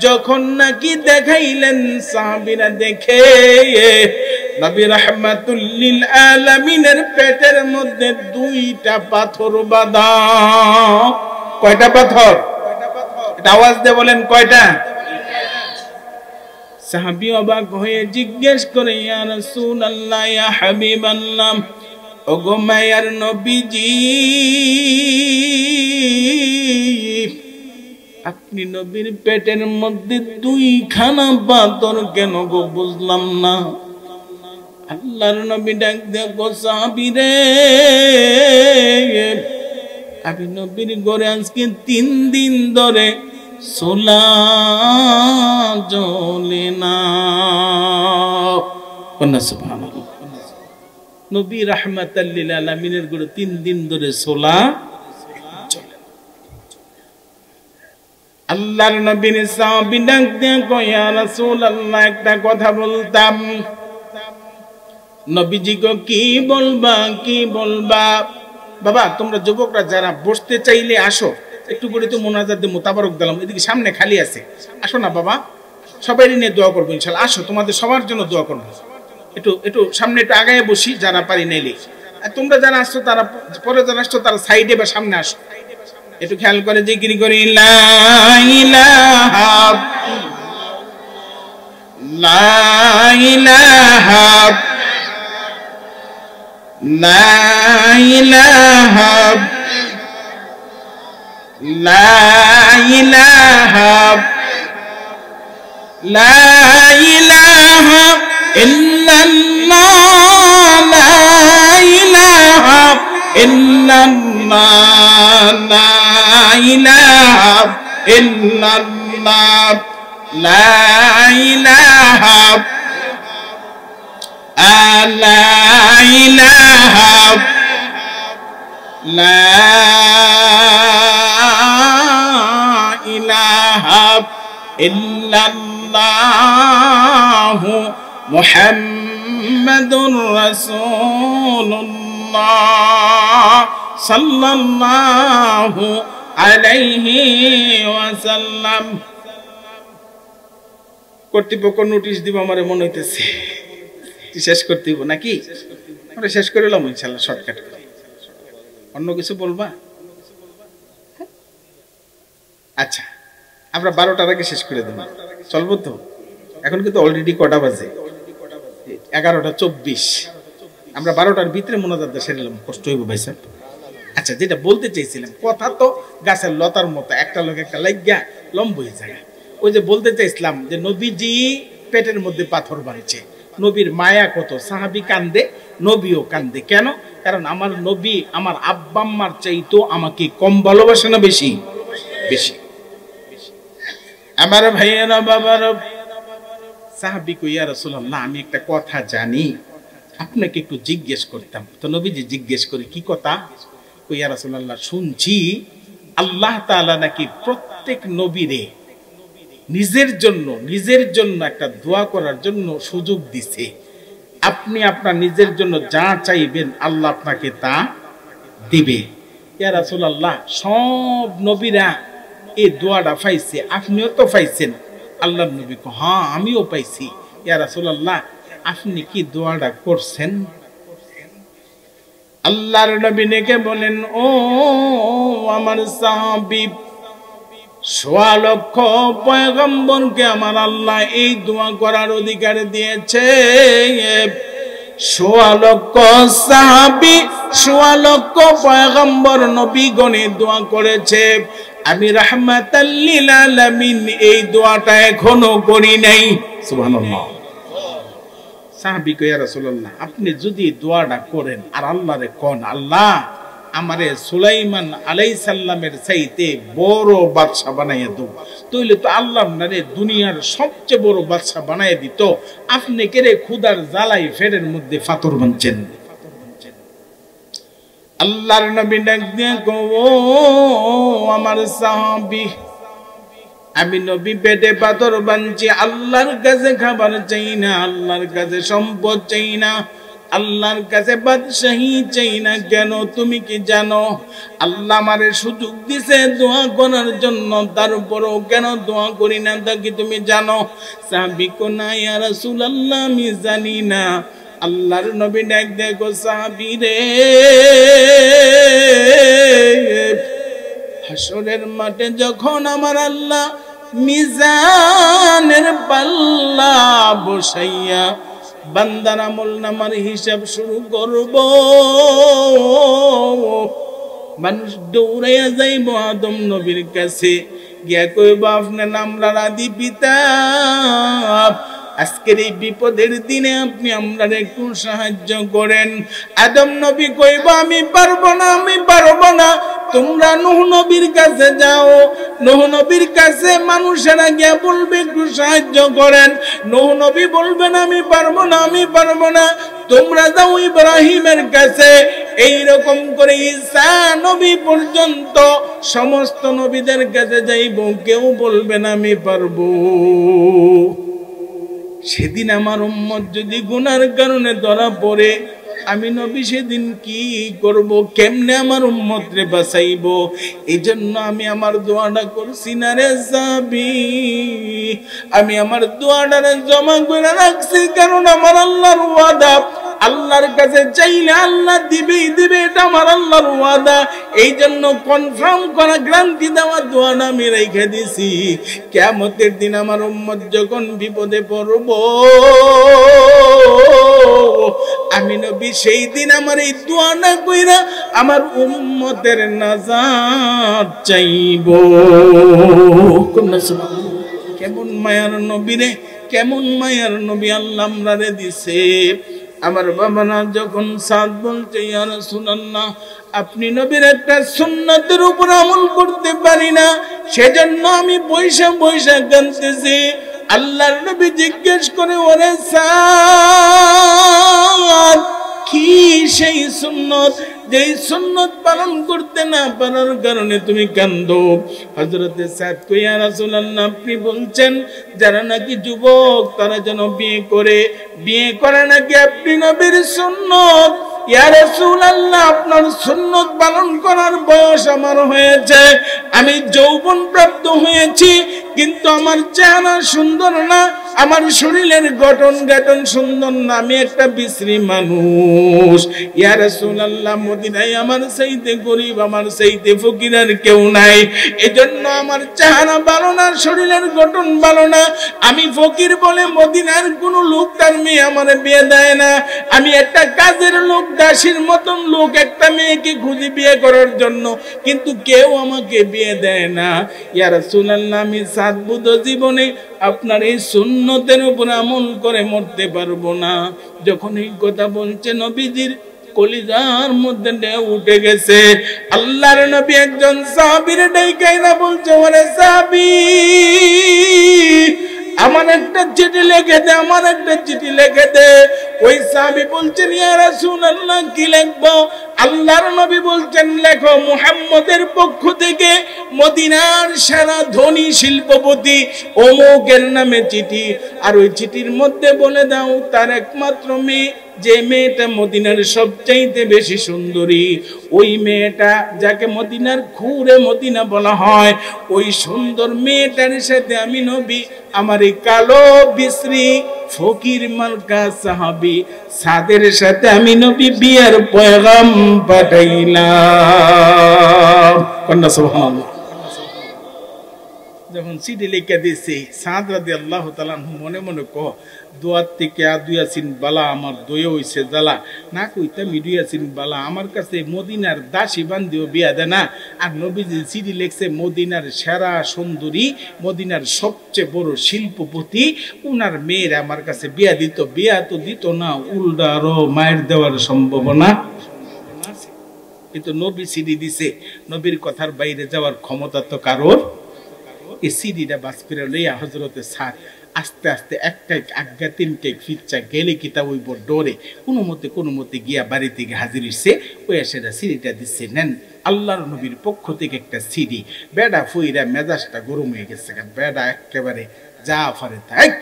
যখন নাকি দেখাইলেন সাহাবীরা দেখে নবী রাহমাতুল লিল আলামিনের পেটের মধ্যে দুইটা পাথর বাঁধা। কয়টা পাথর? এটা আওয়াজ দিয়ে বলেন কয়টা? সাহাবী অবাক হয়ে জিজ্ঞেস করে, ইয়া রাসূলুল্লাহ, ইয়া হাবিবাল্লাহ, ওগো মায়ার নবীজি, আপনি নবীর পেটের মধ্যে দুইখানা পাথর কেন গো? বুঝলাম না। আল্লাহর নবী ডাক দেখো, সাহাবী রে, আমি নবীর ঘরে আজকে 3 দিন ধরে সোলা জ্বলে না। সুবহানাল্লাহ। নবী রাহমাতাল লিল আলামিনের ঘরে 3 দিন ধরে সোলা জ্বলে। আল্লাহর নবীর সাহাবী ডাক দেখো, ইয়া রাসূলুল্লাহ, একটা কথা বলতাম। নবীজি গো, কি বলবা, কি বলবা? বাবা, তোমরা যুবকরা যারা বসতে চাইলে আসো, একটু করে তো মোনাজাত দিয়ে মোতাবারক দিলাম। এদিকে সামনে খালি আছে, আসো না বাবা, সবাই নিয়ে দোয়া করবো ইনশাআল্লাহ। আসো, তোমাদের সবার জন্য দোয়া করবো। একটু সামনে একটু আগায় বসি, যারা পারি নাইলে। আর তোমরা যারা আসছো তারা পরে, যারা আসছো তারা সাইডে বা সামনে আসো। একটু খেয়াল করে জিকির করি, লা ইলাহা লা ইলাহা লা ইলাহা লা ইলাহা লা ইলাহা ইল্লাল্লাহ লা ইলাহা ইল্লাল্লাহ লা ইলাহা ইল্লাল্লাহ লা ইলাহা লা ইলাহা লা ইলাহা ইল্লাল্লাহ মুহাম্মাদুর রাসূলুল্লাহ সাল্লাল্লাহু আলাইহি ওয়াসাল্লাম। কর্তৃপক্ষ নোটিশ দিব আমারে মনে হইতেছে, শেষ করতে দিব নাকি? আমরা শেষ করে এলাম ইনশাআল্লাহ শর্টকাট করে। অন্য কিছু বলবা? আচ্ছা, আমরা 12টার আগে শেষ করে দেব, চলবো তো? এখন কিন্তু অলরেডি কটা বাজে? 11:24। আমরা 12টার ভিতরে মোনাজাতটা সেরে নিলাম, কষ্ট হইব ভাই সাহেব। আচ্ছা, যেটা বলতে চাইছিলাম, কথা তো গাছের লতার মতো, একটা লোক একটা লাগিয়া লম্ব হয়ে যায়। ওই যে বলতে চাইছিলাম যে নবীজি পেটের মধ্যে পাথর বাড়িছে, নবীর মায়া কত, সাহাবী কান্দে, নবীও কান্দে। কেন? কারণ আমার নবী আমার আব্বা আম্মার চাইতো আমাকে কম ভালোবাসে না বেশি? বেশি। আমার ভাইয়েরা, বাবারা, সাহাবী কই, ইয়া রাসূলুল্লাহ, আমি একটা কথা জানি, আপনাকে একটু জিজ্ঞেস করতাম। তো নবীজি জিজ্ঞেস করে, কি কথা? কই, ইয়া রাসূলুল্লাহ, শুনছি আল্লাহ তাআলা নাকি প্রত্যেক নবীরে নিজের জন্য একটা দোয়া করার জন্য সুযোগ দিছে। আপনি আপনার নিজের জন্য যা চাইবেন আল্লাহ আপনাকে তা দিবে। ইয়া রাসূলুল্লাহ, সব নবীরা এই দোয়াটা পাইছে, আপনিও তো পাইছেন? আল্লাহর নবী কো, হ্যাঁ আমিও পাইছি। ইয়া রাসূলুল্লাহ, আপনি কি দোয়াটা করছেন? আল্লাহর নবী ডেকে বলেন, ও আমার সাহাবী, ১০০ লক্ষ পয়গম্বরকে আমার আল্লাহ এই দোয়া করার অধিকার দিয়েছে। ১০০ লক্ষ সাহাবী, ১০০ লক্ষ পয়গম্বর নবীগণে দোয়া করেছে। আমি রাহমাতাল লিল আলামিন এই দোয়াটা এখনো করি নাই। সুবহানাল্লাহ। সাহাবী কয়, ইয়া রাসূলুল্লাহ, আপনি যদি দোয়াটা করেন আর আল্লাহরে কোন, আল্লাহ আমারে সুলাইমান আলাইহিস সালামের চাইতে বড় বাদশা বানাইয়া দাও, তাইলে তো আল্লাহ আপনারে দুনিয়ার সবচেয়ে বড় বাদশা বানাইয়া দিত। আপনি কেরে ক্ষুধার জ্বালাই ফেরের মধ্যে পাথর বানছেন। আল্লাহর নবী ডাক দিয়ে কও, ও আমার সাহাবী, আমি নবী পেটে পাথর বানছি, আল্লাহর কাছে খাবার চাই না, আল্লাহর কাছে সম্পদ চাই না, আল্লাহর কাছে বাদশাহী চাই না কেন? তুমি কি জানো আল্লাহ আমারে সুযোগ দিছে দোয়া করার জন্য, তারপরেও কেন দোয়া করি না তা কি তুমি জানো? সাহাবী কো না ইয়া রাসূলুল্লাহ, আমি জানি না। আল্লাহর নবী ডাক দেখো সাহাবী রে, হাসরের মাঠে যখন আমার আল্লাহ মিজানের পাল্লা বসাইয়া বান্দার আমল নামার হিসাব শুরু করব, মানুষ দৌড়াইয়া যাইব আদম নবীর কাছে, গিয়া কইব আপনার নামরার আদি পিতা, আজকের এই বিপদের দিনে আপনি আমরা একটু সাহায্য করেন। আদম নবী কইব আমি পারবো না, আমি পারবো না। তোমরা নূহ নবীর কাছে যাও, নূহ নবীর কাছে মানুষেরা গিয়া বলবে একটু সাহায্য করেন। নূহ নবী বলবেন আমি পারবো না, আমি পারবো না। তোমরা যাও ইব্রাহিমের কাছে। এইরকম করে ঈসা নবী পর্যন্ত সমস্ত নবীদের কাছে যাইব, কেউ বলবেন আমি পারবো। সেদিন আমার উম্মত যদি গুনার কারণে ধরা পড়ে, আমি নবী সেদিন কি করব? কেমনে আমার উম্মত রে বাঁচাইব? এই জন্য আমি আমার দোয়াটা করছি না রে সাবি, আমি আমার দোয়াটারে জমা করে রাখছি, কারণ আমার আল্লাহর ওয়াদা, আল্লাহর কাছে চাইলে আল্লাহ দিবেই দিবে, এটা আমার আল্লাহর ওয়াদা। এই জন্য কনফার্ম করা গ্যারান্টি দেওয়া দোয়াটা আমি রেখে দিছি। কিয়ামতের দিন আমার উম্মত যখন বিপদে পড়ব, আমি নবী সেই দিন আমার এই দোয়াটা কইরা আমার উম্মতের নাজাত চাইব। কেমন মায়ার নবী রে, কেমন মায়ার নবী আল্লাহ আমরারে দিছে। আমার বাবানা যখন সাদ বলছে ইয়া রাসূলুল্লাহ, আপনি নবীর একটা সুন্নতের উপর আমল করতে পারি না, সেজন্য আমি পয়সা পয়সা কাঁদতেছি। আল্লাহর নবী জিজ্ঞেস করে, ওরে সাদ, কি সেই সুন্নত যেই সুন্নত পালন করতে না পারার কারণে তুমি কান্দো? হযরতে সাদ কই, ইয়া রাসূলুল্লাহ, আপনি বলছেন যারা নাকি যুবক তারা যেন বিয়ে করে, বিয়ে করে নাকি আপনি নবীর সুন্নত। ইয়া রাসূলুল্লাহ, আপনার সুন্নত পালন করার বয়স আমার হয়েছে, আমি যৌবন প্রাপ্ত হয়েছি, কিন্তু আমার চেহারা সুন্দর না, আমার শরীরের গঠন সুন্দর না, আমি একটা বিশ্রী মানুষ। ইয়া রাসূলুল্লাহ, মদিনায় আমার চাইতে গরিব, আমার চাইতে ফকির আর কেউ নাই, এজন্য আমার চেহারা ভালো না, শরীরের গঠন ভালো না। আমি ফকির বলে মদিনার কোনো লোক তার মেয়ে আমার বিয়ে দেয় না। আমি একটা কাজের লোক, দাসীর মতন লোক একটা মেয়েকে খুঁজি বিয়ে করার জন্য, কিন্তু কেউ আমাকে বিয়ে দেয় না। ইয়া রাসূলুল্লাহ, আমি সাদবুদ জীবনে আপনার এই সুন্নতের উপর আমল করে মরতে পারবো না। যখন এই কথা বলছে, নবীজির কলিজার মধ্যে ঢেউ উঠে গেছে। আল্লাহর নবী একজন সাহাবীর ডাইকাইনা বলছে, ওরে সাহাবী, আমার একটা চিঠি লিখে দে, আমার একটা চিঠি লিখে দে। ওই সাহাবী বলছেন, ইয়া রাসূলুল্লাহ, কি লিখবো? আল্লাহর নবী বলছেন, লেখো মুহাম্মদের পক্ষ থেকে মদিনার সেরা ধনী শিল্পপতি অমুকের নামে চিঠি, আর ওই চিঠির মধ্যে বলে দাও তার একমাত্র মেয়ে, যে মেয়েটা মদিনার সবচাইতে বেশি সুন্দরী, ওই মেয়েটা যাকে মদিনার খুরে মদিনা বলা হয়, ওই সুন্দর মেয়েটার সাথে আমি নবী আমার এই কালো বিশ্রী ফকির মার্কা সাহাবী সাদের সাথে আমি নবী বিয়ার পয়গাম পাঠাইলাম। কন্যা সুবহানাল্লাহ। যখন চিঠি লিখে দিছে, সাদ রাদিয়াল্লাহু তাআলা মনে মনে কহ, দোয়ার থেকে আদুয়াসিন বালা আমার দয়ে হইছে জ্বালা, না কইতা মিডিয়াসিন বালা, আমার কাছে মদিনার দাসী বান্দিও বিয়া দেয় না। আর নবীজি চিঠি লিখছে মদিনার সেরা সুন্দরী, মদিনার সবচেয়ে বড় শিল্পপতি, উনার মেয়ের আমার কাছে বিয়া দিত। বিয়া তো দিত না, উল্টা আরো মায়ের দেওয়ার সম্ভাবনা। কিন্তু নবী চিঠি দিছে, নবীর কথার বাইরে যাওয়ার ক্ষমতা তো কারোর। এই সিডিটা বাস করে লইয়া হযরতে সাদ আস্তে আস্তে একটা আজ্ঞা তিনটে ফিরচা গেলে কিতাব ওই বড় ডোরে কোনো মতে গিয়া বাড়ি থেকে হাজির হইছে। ওই সেটা সিডিটা দিচ্ছে, নেন আল্লাহর নবীর পক্ষ থেকে একটা সিডি। বেডা ফুইরা মেজাজটা গরম হয়ে গেছে, বেডা একেবারে যা পারে থাক,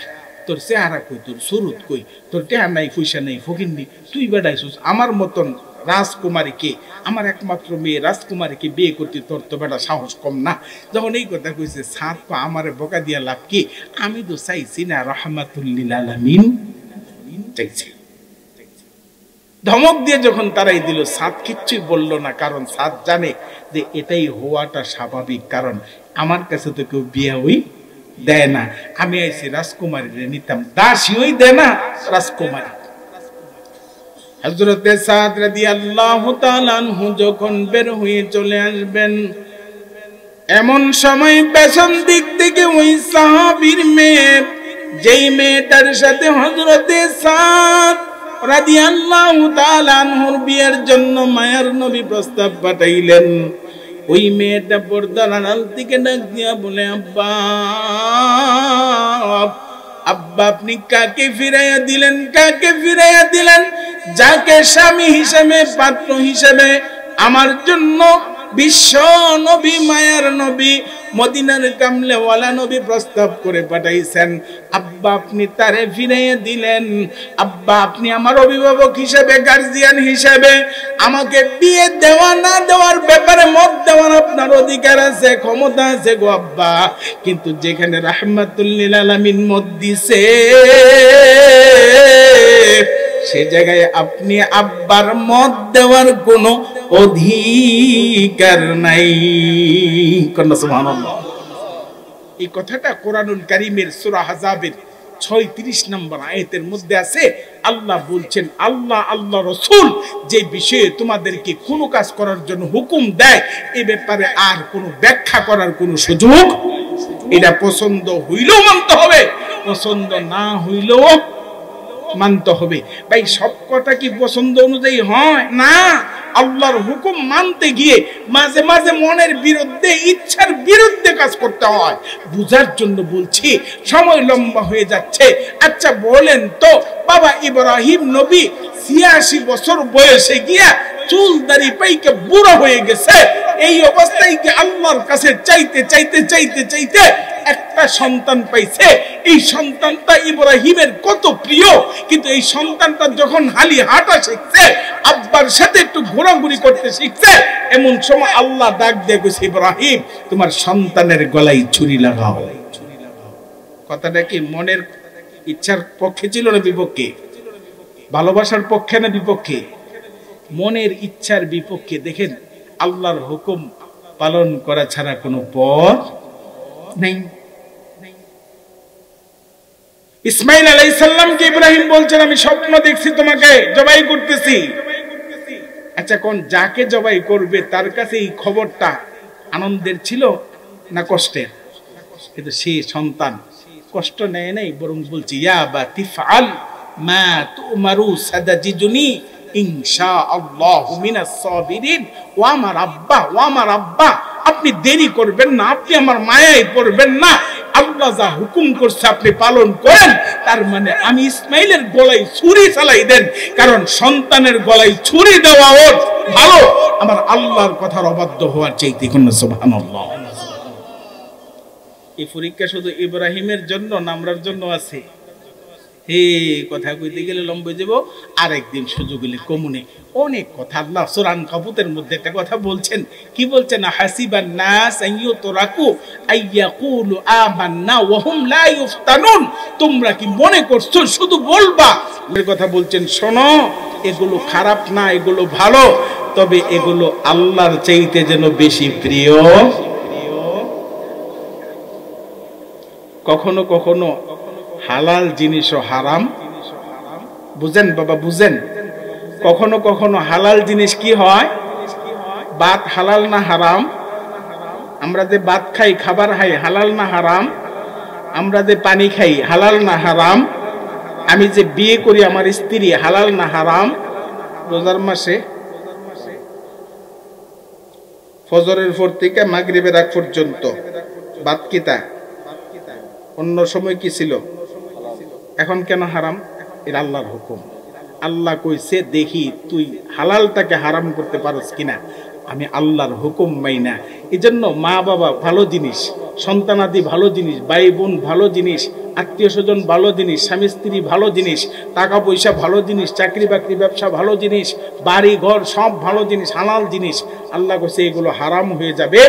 তোর চেহারা কই, তোর সুরত কই, তোর টেহা নাই পয়সা নাই ফকিন্নি, তুই বেড়াইছিস আমার মতন রাজকুমারীকে, আমার একমাত্র মেয়ে রাজকুমারীকে বিয়ে করতে তোর তো বেটা সাহস কম না। যখন এই কথা কইছে সাত পা আমারে বকা দিয়া লাভ কি, আমি তো চাইছি না রাহমাতুল লিল আলামিন চাইছি। ধমক দিয়ে যখন তারাই দিল, সাত কিচ্ছুই বলল না, কারণ সাত জানে যে এটাই হওয়াটা স্বাভাবিক, কারণ আমার কাছে তো কেউ বিয়ে হই দেয় না, আমি আইছি রাজকুমারীরে নিতাম, দাসী হই দেয় না রাজকুমারী। হযরতে সাদ রাদিয়াল্লাহু তাআলা আনহু যখন বের হয়ে চলে আসবেন, এমন সময় পেছন দিক থেকে ওই সাহাবীর মেয়ে, যেই মেয়েটার সাথে হযরতে সাদ রাদিয়াল্লাহু তাআলা আনহুর বিয়ের জন্য মায়ার নবী প্রস্তাব পাঠাইলেন, ওই মেয়েটা পর্দার আড়াল থেকে ডাক দিয়া বলে, আব্বা আব্বা আপনি কাকে ফিরাইয়া দিলেন, কাকে ফিরাইয়া দিলেন? যাকে স্বামী হিসেবে, পাত্র হিসেবে আমার জন্য বিশ্ব নবী, মায়ার নবী, মদিনার কামলেওয়ালা নবী প্রস্তাব করে পাঠাইছেন, আব্বা আপনি তারে ফিরাইয়া দিলেন। আব্বা আপনি আমার অভিভাবক হিসেবে, গার্জিয়ান হিসেবে আমাকে বিয়ে দেওয়া না দেওয়ার ব্যাপারে মত দেওয়ার আপনার অধিকার আছে, ক্ষমতা আছে গো আব্বা, কিন্তু যেখানে রাহমাতুল লিল আলামিন মত দিছে সে জায়গায় আপনি আব্বার মত দেওয়ার কোনো অধিকার নাই। সুবহানাল্লাহ। এই কথাটা কোরআনুল কারীমের সূরা আহজাবের 36 নম্বর আয়াতের মধ্যে আছে। আল্লাহ বলছেন, আল্লাহ রাসূল যে বিষয়ে তোমাদেরকে কোনো কাজ করার জন্য হুকুম দেয়, এ ব্যাপারে আর কোনো ব্যাখ্যা করার কোনো সুযোগ, এটা পছন্দ হইলেও মানতে হবে, পছন্দ না হইলেও মানতে হবে। ভাই সব কথা কি পছন্দ অনুযায়ী হয় না? আল্লাহর হুকুম মানতে গিয়ে মাঝে মাঝে মনের বিরুদ্ধে, ইচ্ছার বিরুদ্ধে কাজ করতে হয়। বুঝার জন্য বলছি, সময় লম্বা হয়ে যাচ্ছে। আচ্ছা বলেন তো, বাবা ইব্রাহিম নবী 86 বছর বয়সে গিয়া চুল দাড়ি পাইকে বুড়া হয়ে গেছে, এই অবস্থায় কি আল্লাহর কাছে চাইতে চাইতে চাইতে চাইতে একটা সন্তান পাইছে। এই সন্তানটা ইব্রাহিমের কত প্রিয়, কিন্তু এই সন্তানটা যখন হালি হাঁটা শিখছে, আব্বার সাথে একটু ঘোরাঘুরি করতে শিখছে, এমন সময় আল্লাহ ডাক দিয়ে কইছে, ইব্রাহিম তোমার সন্তানের গলায় ছুরি লাগাও। কথাটা কি মনের ইচ্ছার পক্ষে ছিল না বিপক্ষে? ভালোবাসার পক্ষে না বিপক্ষে? মনের ইচ্ছার বিপক্ষে। দেখেন, আল্লাহর হুকুম পালন করা ছাড়া কোনো পথ নেই। ইসমাইল আলাইহিস সালামকে ইব্রাহিম বলছেন, আমি স্বপ্ন দেখছি তোমাকে জবাই করতেছি। আচ্ছা কোন যাকে জবাই করবে তার কাছে এই খবরটা আনন্দের ছিল না কষ্টের? কিন্তু সেই সন্তান কষ্ট নেয় নাই, বরং বলছে, ইয়া বাতি ফাল মা তুমারু সাদাজিদুনি ইনশাআল্লাহু মিনাস সাবিরিন। ও আমার আব্বা, আপনি দেরি করবেন না, আপনি আমার মায়ায় পড়বেন না, আল্লাহ যা হুকুম করছে আপনি পালন করেন। তার মানে আমি ইসমাইলের গলায় ছুরি চালাই দেন, কারণ সন্তানের গলায় ছুরি দেওয়া ওর ভালো আমার আল্লাহর কথার অবাধ্য হওয়ার চাইতে। সুবহানাল্লাহ। এই পরীক্ষা শুধু ইব্রাহিমের জন্য না আমরার জন্য আছে? কথা কইতে গেলে লম্বা যাব, আরেকদিন সুযোগ হলে কমুনে অনেক কথা। আল্লাহ সূরা আনকাবুতের মধ্যে একটা কথা বলছেন, কি বলছেন? হাসিবান নাস আইয়ুতরাকু আইয়াকুলু আমান্না ওয়া হুম লা ইফতানুন। তোমরা কি মনে করছো শুধু বলবা? এর কথা বলছেন, শোনো, এগুলো খারাপ না, এগুলো ভালো, তবে এগুলো আল্লাহর চাইতে যেন বেশি প্রিয়। কখনো কখনো হালাল জিনিসও হারাম, বুঝেন বাবা, বুঝেন? কখনো কখনো হালাল জিনিস কি হয়? ভাত হালাল না হারাম? আমরা যে ভাত খাই, খাবার খাই, হালাল না হারাম? আমরা যে পানি খাই, হালাল না হারাম? আমি যে বিয়ে করি আমার স্ত্রী, হালাল না হারাম? রোজার মাসে ফজরের পর থেকে মাগরিবের আগ পর্যন্ত ভাত কিতা, অন্য সময় কি ছিল? এখন কেন হারাম? এর আল্লাহর হুকুম। আল্লাহ কইছে, দেখি তুই হালালটাকে হারাম করতে পারস কিনা। আমি আল্লাহর হুকুম মাইনা। এই জন্য মা বাবা ভালো জিনিস, সন্তানাদি ভালো জিনিস, ভাই বোন ভালো জিনিস, আত্মীয় স্বজন ভালো জিনিস, স্বামী স্ত্রী ভালো জিনিস, টাকা পয়সা ভালো জিনিস, চাকরি বাকরি ব্যবসা ভালো জিনিস, বাড়ি ঘর সব ভালো জিনিস, হালাল জিনিস। আল্লাহ কাছে এগুলো হারাম হয়ে যাবে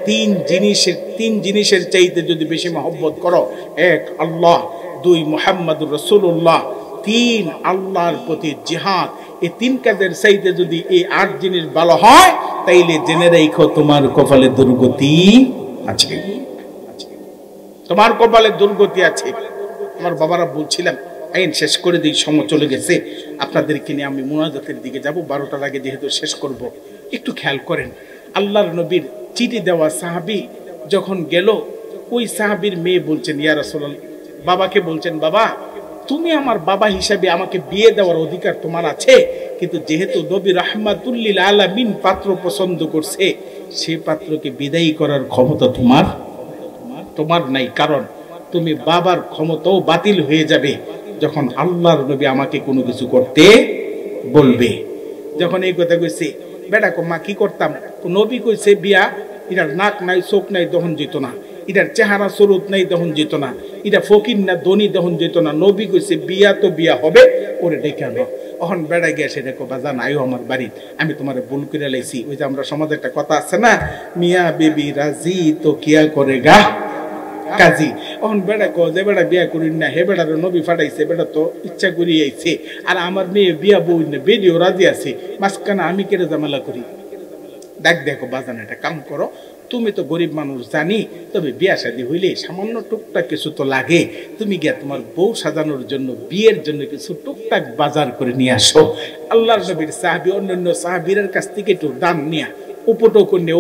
তিন জিনিসের চাইতে যদি বেশি মহব্বত করো। এক আল্লাহ, দুই মুহাম্মদুর রাসূলুল্লাহ, তিন আল্লাহর প্রতি জিহাদ। এই তিন কাজের চাইতে যদি এই 8 জিনিস ভালো হয় তাইলে জেনে রাখো তোমার কপালে দুর্গতি আছে, তোমার কপালে দুর্গতি আছে। আমার বাবারা বলছিলাম আইন শেষ করে দিই, সময় চলে গেছে। আপনাদেরকে নিয়ে আমি মুনাজাতের দিকে যাব, 12টার আগে যেহেতু শেষ করব। একটু খেয়াল করেন, আল্লাহর নবীর চিঠি দেওয়া সাহাবী যখন গেল, ওই সাহাবীর মেয়ে বলছেন ইয়া রাসূলুল্লাহ, বাবাকে বলছেন বাবা তুমি আমার বাবা হিসাবে আমাকে বিয়ে দেওয়ার অধিকার তোমার আছে, কিন্তু যেহেতু নবী রাহমাতুল লিল আলামিন পাত্র পছন্দ করছে, সে পাত্রকে বিদায়ী করার ক্ষমতা তোমার নাই। কারণ তুমি বাবার ক্ষমতাও বাতিল হয়ে যাবে যখন আল্লাহর নবী আমাকে কোনো কিছু করতে বলবে। যখন এই কথা কইছে, বেটা মা কি করতাম, নবী কইছে বিয়া, এটার নাক নাই চোখ নাই দহন যেত না, এটার চেহারা স্বরূপ নাই দহন যেত না, এটা ফকির না ধনী দহন যেত না। নবী কইছে বিয়া তো বিয়া হবে, ওরে ডেকে আনো। এখন বেড়া গিয়া সে দেখো বাজান আয়ো আমার বাড়ি, আমি তোমার ভুল করে লাইছি। ওই যে আমরা সমাজে একটা কথা আছে না, মিয়া বেবি রাজি তো কিয়া করে গা কাজী। এখন বেড়া কো যে বেড়া বিয়া করি না, হে বেড়ার নবী ফাটাইছে, বেড়া তো ইচ্ছা করি আইছে, আর আমার মেয়ে বিয়া বই না, বেডিও রাজি আছে, মাঝখানে আমি কেটে ঝামেলা করি। দেখো বাজান একটা কাম করো, তুমি তো গরিব মানুষ জানি, তবে বিয়া শাদী হইলে সামান্য টুকটাক কিছু তো লাগে, তুমি গিয়া তোমার বউ সাজানোর জন্য বিয়ের জন্য কিছু টুকটাক বাজার করে নিয়ে আসো। আল্লাহর নবীর সাহাবী অন্যান্য সাহাবীর কাছ থেকে একটু দান নিয়ে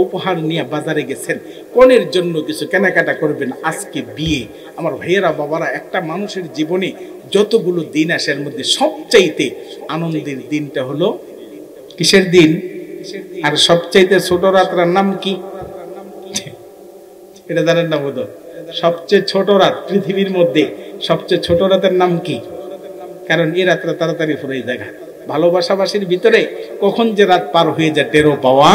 উপহার নিয়ে বাজারে গেছেন, কনের জন্য কিছু কেনাকাটা করবেন। আজকে বিয়ে, আমার ভাইয়েরা বাবারা, একটা মানুষের জীবনে যতগুলো দিন আসে এর মধ্যে সবচাইতে আনন্দের দিনটা হলো কিসের দিন? আর সবচাইতে ছোট রাতের নাম কি এটা জানেন না বোধ? সবচেয়ে ছোট রাত পৃথিবীর মধ্যে সবচেয়ে ছোট রাতের নাম কি? কারণ এই রাতটা তাড়াতাড়ি ফুরাই যায়। ভালোবাসাবাসীর ভিতরে কখন যে রাত পার হয়ে যায় টেরও পাওয়া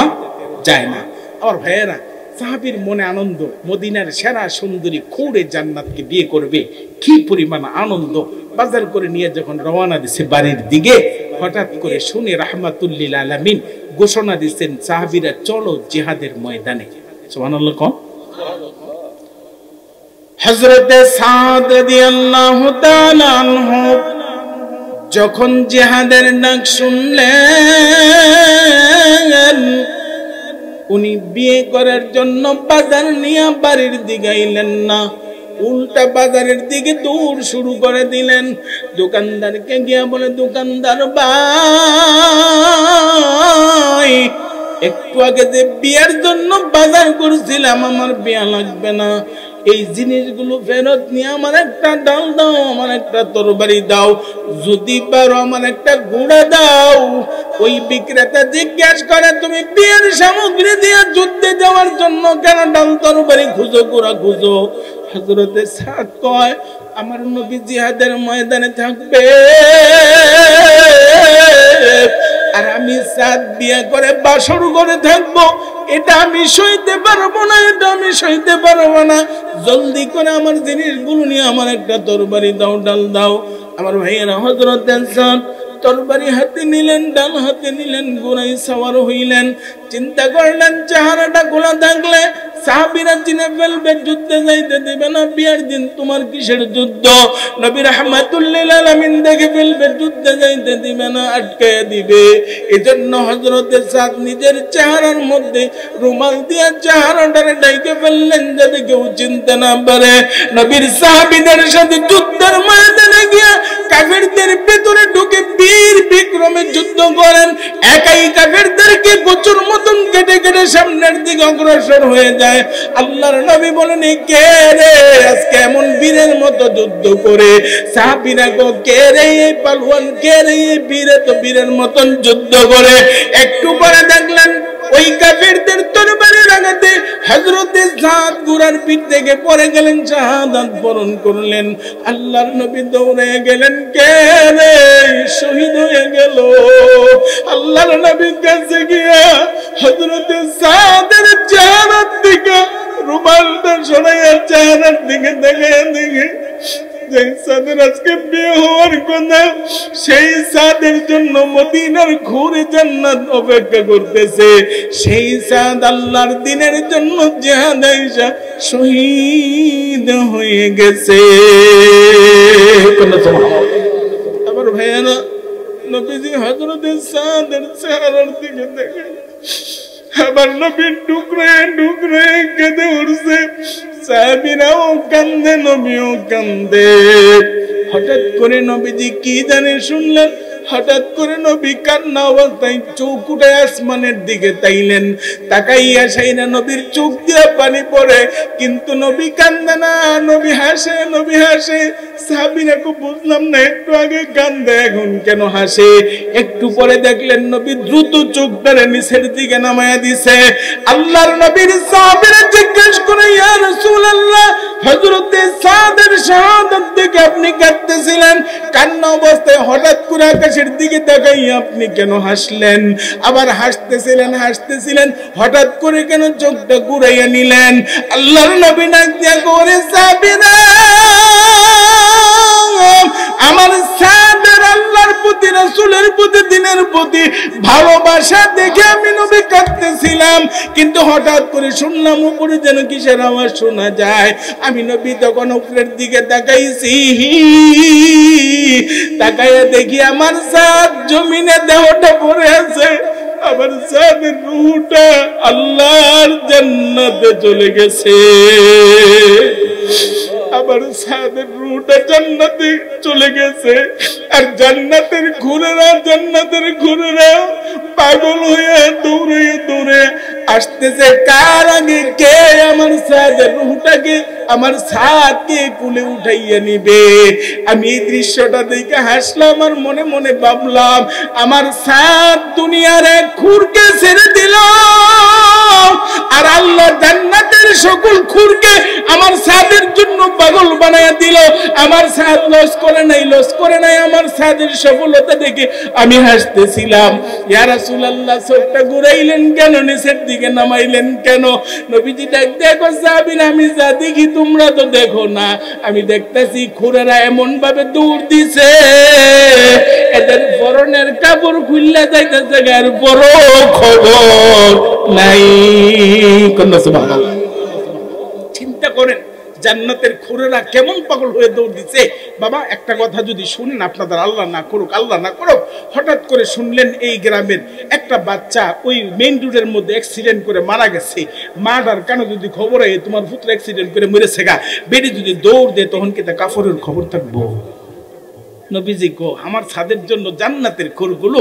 যায় না। আমার ভাইয়েরা, সাহাবীর মনে আনন্দ, মদিনার সেরা সুন্দরী খুঁড়ে জান্নাতকে বিয়ে করবে, কি পরিমাণ আনন্দ। বাজার করে নিয়ে যখন রওনা দিছে বাড়ির দিকে, হঠাৎ করে শুনে রাহমাতুল লিল আলামিন ঘোষণা দিচ্ছেন, সাহাবীরা চলো জিহাদের ময়দানে। সুবহানাল্লাহ। কোন হযরতে সাদ রাদিয়াল্লাহু তাআলা আনহু যখন জিহাদের ডাক শুনলেন, উনি বিয়ে করার জন্য বাজার নিয়ে বাড়ির দিকে আইলেন না, উল্টা বাজারের দিকে দৌড় শুরু করে দিলেন। দোকানদারকে গিয়া বলে, দোকানদার ভাই, একটু আগে যে বিয়ের জন্য বাজার করছিলাম, আমার বিয়া লাগবে না, এই জিনিসগুলো ফেরত নিয়ে আমার একটা ডাল দাও, আমার একটা তরবারি দাও, যদি পারো আমার একটা ঘোড়া দাও। ওই বিক্রেতা জিজ্ঞাসা করে, তুমি বিয়ের সামগ্রী দিয়ে যুদ্ধে যাওয়ার জন্য কেন ডাল তরবারি খুঁজো, ঘোড়া খুঁজো? হযরতে সাদ কয়, আমার নবী জিহাদের ময়দানে থাকবে, আর আমি সাদ বিয়ে করে বাসর করে থাকবো, এটা আমি সইতে পারবো না, এটা আমি সইতে পারবো না। জলদি করে আমার জিনিসগুলো নিয়ে আমার একটা তরবারি দাও, ডাল দাও। আমার ভাইয়েরা, হযরতে সাদ তরবারি হাতে নিলেন, ডাল হাতে নিলেন, ঘোড়ায় সাওয়ার হইলেন। চিন্তা করলেন, চেহারাটা খোলা থাকলে সাহাবীরা চিনে ফেলবে, যুদ্ধে যাইতে দেবে না। বিয়ার দিন তোমার কিসের যুদ্ধ? নবী রাহমাতুল লিল আলামিন দেখে ফেলবে, যুদ্ধে যাইতে দিবে না, আটকায়া দিবে। এজন্য হযরতে সাদ নিজের চেহারার মধ্যে রুমাল দিয়ে চেহারাটারে ঢেকে ফেললেন, যাতে কেউ চিনতে না পারে। নবীর সাহাবীদের সাথে যুদ্ধের ময়দানে গিয়া কাফেরদের ভিতরে ঢুকে বীর বিক্রমে যুদ্ধ করেন। একাই কাফেরদেরকে গোচর মতন কেটে কেটে সামনের দিকে অগ্রসর হয়ে যায়। আল্লাহর নবী বলেন, কে রে আজকে এমন বীরের মতো যুদ্ধ করে? সাহাবীরা গো, কে রে এই পালওয়ান, কে রে এই বীরে তো বীরের মতন যুদ্ধ করে? একটু পরে দেখলেন ওই কাফেরদের তরবারির আঘাতে হযরতে সাদ ঘোড়ার পিঠ থেকে পড়ে গেলেন, শাহাদাত বরণ করলেন। আল্লাহর নবী দৌড়ে গেলেন, কে রে শহীদ হয়ে গেল? আল্লাহর নবীর কাছে গিয়া হযরতে সাদের চেহারার দিকে রুমালটা সরাইয়া চেহারার দিকে দেখাইয়া দেখে যে চাঁদের আজকে বিয়ে হওয়ার কথা, সেই চাঁদের জন্য মদিনার ঘুরে জান্নাত অপেক্ষা করতেছে। সেই চাঁদ আল্লাহর দিনের জন্য জিহাদ আইসা শহীদ হয়ে গেছে। আবার ভাইয়ারা, নবীজি হযরতে সাদের চেহারার দিকে দেখে আবার নবী টুকরে টুকরে কেঁদে উঠছে। সাহাবীরাও কান্দে, নবীও কান্দে। হঠাৎ করে নবীজি কি জানে শুনলেন, হঠাৎ করে নবী কান্না অবস্থায় চোখ উঠে আসমানের দিকে তাইলেন। তাকাইয়া সাইনা নবীর চোখ দিয়ে পানি পড়ে, কিন্তু নবী কান্দে না, নবী হাসে, নবী হাসে। সাহাবীরা খুব বুঝলাম না, একটু আগে কান্দে এখন কেন হাসে। একটু পরে দেখলেন নবী দ্রুত চোখ ধরে নিচের দিকে নামায়া দিছে। আল্লাহর নবীর সাহাবীরা জিজ্ঞেস করে, ইয়া রাসূলুল্লাহ, হযরতে সাদের শাহাদাত দেখে আপনি কাঁদতেছিলেন, কান্না অবস্থায় হঠাৎ করে আকাশের দিকে তাকাইয়া আপনি কেন হাসলেন? আবার হাসতেছিলেন হাসতেছিলেন, হঠাৎ করে কেন চোখটা ঘুরাইয়া নিলেন? আল্লাহর নবী ডাক দিয়া করে, সাহাবীরা, আমার সাদের আল্লাহর প্রতি, রাসূলের প্রতি, দিনের প্রতি ভালোবাসা দেখে আমি নবী কাঁদতেছিলাম, কিন্তু হঠাৎ করে শুনলাম উপরে যেন কিসের আওয়াজ শোনা যায়। আমি নবী তখন উপরের দিকে তাকাইছি, তাকাইয়া দেখি আমার সাদ জমিনে দেহটা পড়ে আছে। আমার সাদের রূহটা আল্লাহর জান্নাতে চলে গেছে। আমার সাদের রূহটা জান্নাতে চলে গেছে। আর জান্নাতের ঘুরেরা পাগল হয়ে দৌড়ে দৌড়ে আসতেছে। কার আগে কে আমার সাদের রূহটাকে, আমার সাদকে কুলে উঠাইয়া নিবে? আমি এই দৃশ্যটা দেখে হাসলাম আর মনে মনে ভাবলাম, আমার সাদ দুনিয়ার এক খুরকে ছেড়ে দিল, আর আল্লাহ জান্নাতের সকল খুরকে আমার সাদের জন্য পাগল বানায়া দিল। আমার সাদ লস করে নাই, আমার সাদের সফলতা দেখে আমি হাসতেছিলাম। ইয়া রাসূলুল্লাহ, চোখটা ঘুরাইলেন কেন, নিচের দিকে নামাইলেন কেন? নবীজি ডাক দেখো সাহাবীরা, আমি যা দেখি তোমরা তো দেখো না। আমি দেখতেছি খুরেরা এমন ভাবে দৌড় দিছে, এদের পরনের কাপড় খুললে যাইতেছে, আর বড় খবর নাই। সুবহানাল্লাহ। চিন্তা করেন জান্নাতের খুরেরা কেমন পাগল হয়ে দৌড় দিচ্ছে। বাবা, একটা কথা যদি শুনেন, আপনাদের আল্লাহ না করুক, হঠাৎ করে শুনলেন এই গ্রামের একটা বাচ্চা ওই মেইন রোডের মধ্যে অ্যাক্সিডেন্ট করে মারা গেছে। মাটার কেন যদি খবর হয় তোমার পুত্র অ্যাক্সিডেন্ট করে মরেছে গা, বেডি যদি দৌড় দেয় তখন কি তা কাফরের খবর থাকবো? নবীজি গো, আমার ছাদের জন্য জান্নাতের খুরগুলো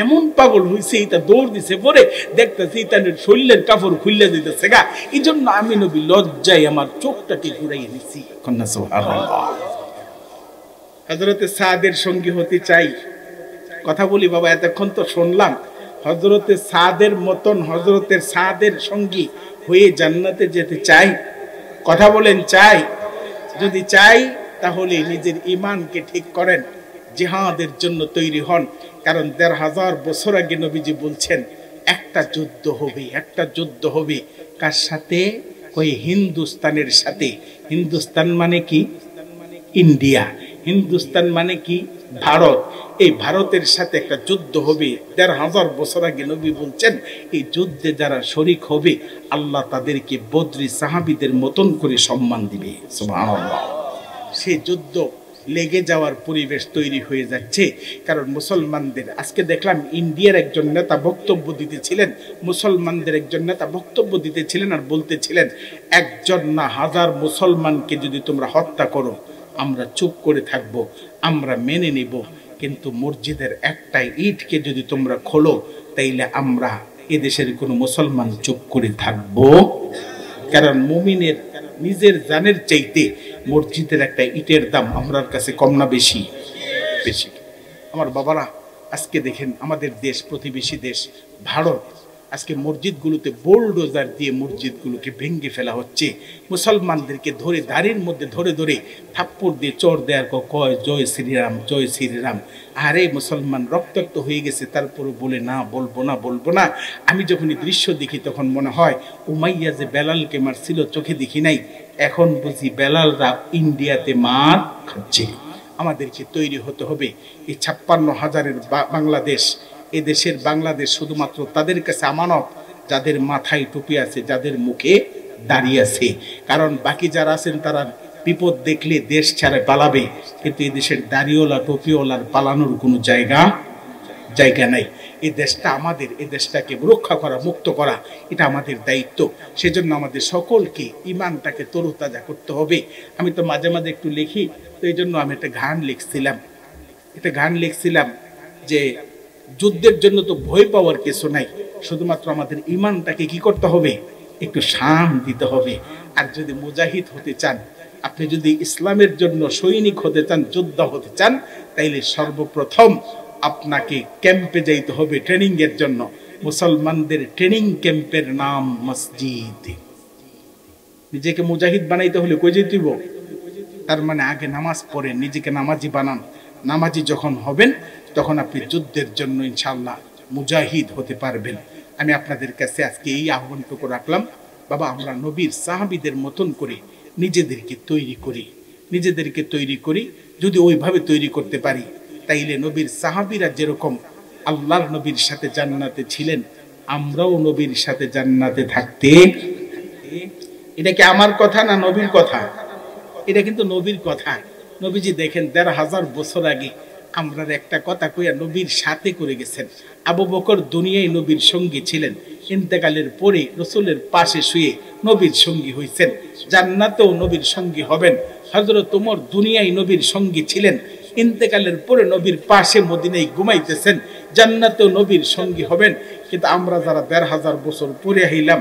এমন পাগল হইছে, এটা দৌড় দিছে, পরে দেখতেছি তাদের শরীরের কাপড় খুললে দিতেছে গা। এই জন্য আমি নবী লজ্জায় আমার চোখটাকে ঘুরাইয়ে দিচ্ছি। সুবহানাল্লাহ। হযরতে সাদের সঙ্গী হতে চাই। কথা বলি বাবা, এতক্ষণ তো শুনলাম। হযরতে সাদের মতন, হযরতের সাদের সঙ্গী হয়ে জান্নাতে যেতে চাই। কথা বলেন, চাই? যদি চাই তাহলে নিজের ঈমানকে ঠিক করেন, জিহাদের জন্য তৈরি হন। কারণ ১৫০০ বছর আগে নবীজি বলছেন একটা যুদ্ধ হবে। কার সাথে? ওই হিন্দুস্তানের সাথে। হিন্দুস্তান মানে কি? ইন্ডিয়া। হিন্দুস্তান মানে কি? ভারত। এই ভারতের সাথে একটা যুদ্ধ হবে। ১৫০০ বছর আগে নবী বলছেন এই যুদ্ধে যারা শরীক হবে আল্লাহ তাদেরকে বদরি সাহাবীদের মতন করে সম্মান দিবে। সুবহানাল্লাহ। সেই যুদ্ধ লেগে যাওয়ার পরিবেশ তৈরি হয়ে যাচ্ছে। কারণ মুসলমানদের, আজকে দেখলাম ইন্ডিয়ার একজন নেতা বক্তব্য দিতেছিলেন, মুসলমানদের একজন নেতা বক্তব্য দিতেছিলেন আর বলতেছিলেন, একজন না হাজার মুসলমানকে যদি তোমরা হত্যা করো আমরা চুপ করে থাকবো, আমরা মেনে নেব, কিন্তু মসজিদের একটা ইটকে যদি তোমরা খোলো তাইলে আমরা এদেশের কোনো মুসলমান চুপ করে থাকবো। কারণ মুমিনের নিজের জানের চাইতে মসজিদের একটা ইটের দাম আমরার কাছে কম না বেশি? বেশি। আমার বাবারা, আজকে দেখেন আমাদের দেশ, প্রতিবেশী দেশ ভারত, আজকে মসজিদগুলোতে বোলডোজার দিয়ে মসজিদগুলোকে ভেঙে ফেলা হচ্ছে। মুসলমানদেরকে ধরে দাড়ির মধ্যে ধরে ধরে থাপ্পড় দিয়ে চোর দেয়ার কয় জয় শ্রীরাম, জয় শ্রীরাম। আরে মুসলমান রক্তাক্ত হয়ে গেছে, তারপরে বলে না বলবো না। আমি যখন এই দৃশ্য দেখি তখন মনে হয় উমাইয়া যে বেলালকে মারছিল চোখে দেখি নাই, এখন বুঝি বেলালরা ইন্ডিয়াতে মার খাচ্ছে। আমাদেরকে তৈরি হতে হবে। এই 56,000-এর বাংলাদেশ, এ দেশের বাংলাদেশ শুধুমাত্র তাদের কাছে আমানত যাদের মাথায় টুপি আছে, যাদের মুখে দাঁড়িয়ে আছে। কারণ বাকি যারা আছেন তারা বিপদ দেখলে দেশ ছেড়ে পালাবে, কিন্তু এই দেশের দাড়িওয়ালা টুপিওয়ালার পালানোর কোনো জায়গা নাই। এই দেশটা আমাদের, এই দেশটাকে রক্ষা করা, মুক্ত করা, এটা আমাদের দায়িত্ব। সেজন্য আমাদের সকলকে ইমানটাকে তরুতাজা করতে হবে। আমি তো মাঝে মাঝে একটু লিখি, তো এই জন্য আমি একটা গান লিখছিলাম যে যুদ্ধের জন্য তো ভয় পাওয়ার কিছু নাই, শুধুমাত্র আমাদের ইমানটাকে কি করতে হবে, একটু শান দিতে হবে। আর যদি মুজাহিদ হতে চান, আপনি যদি ইসলামের জন্য সৈনিক হতে চান, যোদ্ধা হতে চান, তাইলে সর্বপ্রথম আপনাকে ক্যাম্পে যাইতে হবে ট্রেনিং এর জন্য। মুসলমানদের ট্রেনিং ক্যাম্পের নাম মসজিদ। নিজেকে মুজাহিদ বানাইতে হলে কই যেতে হইব? তার মানে আগে নামাজ পড়েন, নিজেকে নামাজি বানান। নামাজি যখন হবেন তখন আপনি যুদ্ধের জন্য ইনশাআল্লাহ মুজাহিদ হতে পারবেন। আমি আপনাদের কাছে আজকে এই আহ্বানটুকু রাখলাম, বাবা আমরা নবীর সাহাবীদের মতন করে নিজেদেরকে তৈরি করি। যদি ওইভাবে তৈরি করতে পারি, তাইলে নবীর সাহাবীরা যেরকম আল্লাহর নবীর সাথে জান্নাতে ছিলেন, আমরাও নবীর সাথে জান্নাতে থাকতে। এটা কি আমার কথা না নবীর কথা? এটা কিন্তু নবীর কথা। নবীজি দেখেন ১,৫০০ বছর আগে আমরা একটা কথা কইয়া নবীর সাথে করে গেছেন। আবু বকর দুনিয়ায় নবীর সঙ্গী ছিলেন, ইন্তেকালের পরে রসুলের পাশে শুয়ে নবীর সঙ্গী হইছেন, জান্নাতেও নবীর সঙ্গী হবেন। হযরত ওমর দুনিয়ায় নবীর সঙ্গী ছিলেন, ইন্তেকালের পরে নবীর পাশে মদিনায় ঘুমাইতেছেন, জান্নাতেও নবীর সঙ্গী হবেন। কিন্তু আমরা যারা ১,৫০০ বছর পরে হইলাম,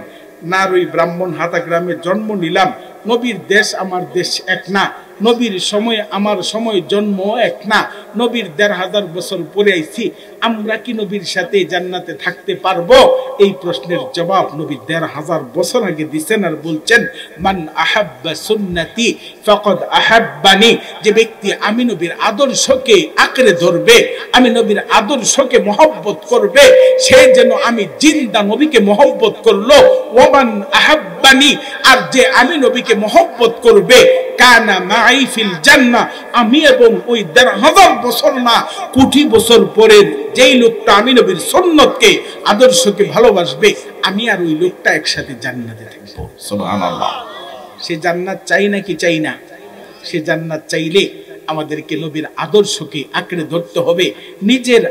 নারই ব্রাহ্মণ হাতা গ্রামে জন্ম নিলাম, নবীর দেশ আমার দেশ এক না, নবীর সময় আমার সময় জন্ম এক না, নবীর ১,৫০০ বছর পরে আইছি, আমরা কি নবীর সাথে জান্নাতে থাকতে পারবো? এই প্রশ্নের জবাব নবী ১,৫০০ বছর আগে দিচ্ছেন আর বলছেন, মান আহাব্বা সুন্নতি ফাকাদ আহাব্বানি। যে ব্যক্তি আমি নবীর আদর্শকে আঁকড়ে ধরবে, আমি নবীর আদর্শকে মহব্বত করবে, সে যেন আমি জিন্দা নবীকে মহব্বত করলো। ওমান আহাব্বানি, আর যে আমি নবীকে মহব্বত করবে, কানা মাই ফিল জান্নাহ, আমি এবং ওই ১,৫০০ বছর না, কোটি বছর পরে যেই লোকটা আমি নবীর সুন্নতকে আদর্শকে ভালোবাসবে, আমি আর ওই লোকটা একসাথে জান্নাতে থাকবো। সুবহানাল্লাহ। সে জান্নাত চাই নাকি চাই না? সে জান্নাত চাইলে আমাদেরকে নবীর আদর্শকে আঁকড়ে ধরতে হবে, নিজের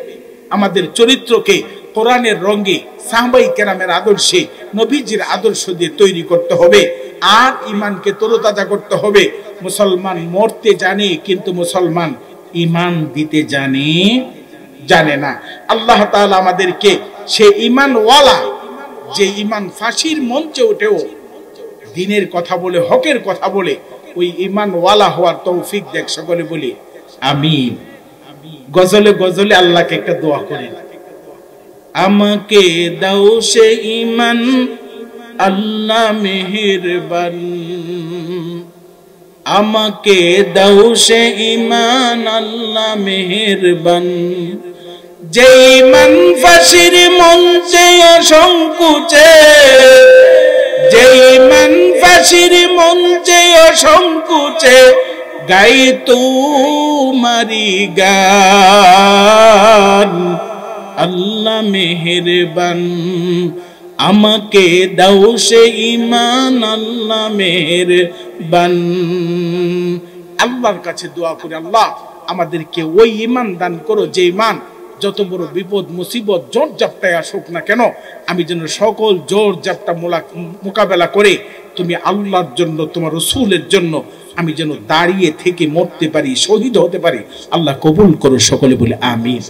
আমাদের চরিত্রকে কোরআনের রঙে সাহাবায়ে কেরামের আদর্শে নবীজির আদর্শ দিয়ে তৈরি করতে হবে, আর ইমানকে তরতাজা করতে হবে। মুসলমান মরতে জানে, কিন্তু মুসলমান ইমান দিতে জানে না। আল্লাহ তাআলা আমাদেরকে সে ইমানওয়ালা, যে ইমান ফাঁসির মঞ্চে উঠেও দ্বীনের কথা বলে, হকের কথা বলে, ওই ইমানওয়ালা হওয়ার তৌফিক দেখ। সকলে বলি আমিন। গজলে গজলে আল্লাহকে একটা দোয়া করেন, আমাকে দাও সে ইমান আল্লাহ মেহেরবান, আমাকে দাও সে ইমান আল্লাহ মেহেরবান, যে ইমান ফাঁসির মঞ্চে অসংকুচে, যে ইমান ফাঁসির মঞ্চে অসংকুচে গাই তোমারি গান, আল্লাহ মেহেরবান, আমাকে দাও সে ইমান আল্লাহ মেহেরবান। আল্লাহর কাছে দোয়া করি, আল্লাহ আমাদেরকে ওই ইমান দান করো, যে ইমান যত বড় বিপদ মুসিবত জোর জাপটায় আসুক না কেন, আমি যেন সকল জোর জাপটা মোকাবেলা করে তুমি আল্লাহর জন্য, তোমার রাসূলের জন্য আমি যেন দাঁড়িয়ে থেকে মরতে পারি, শহীদ হতে পারি। আল্লাহ কবুল করো। সকলে বলে আমিন।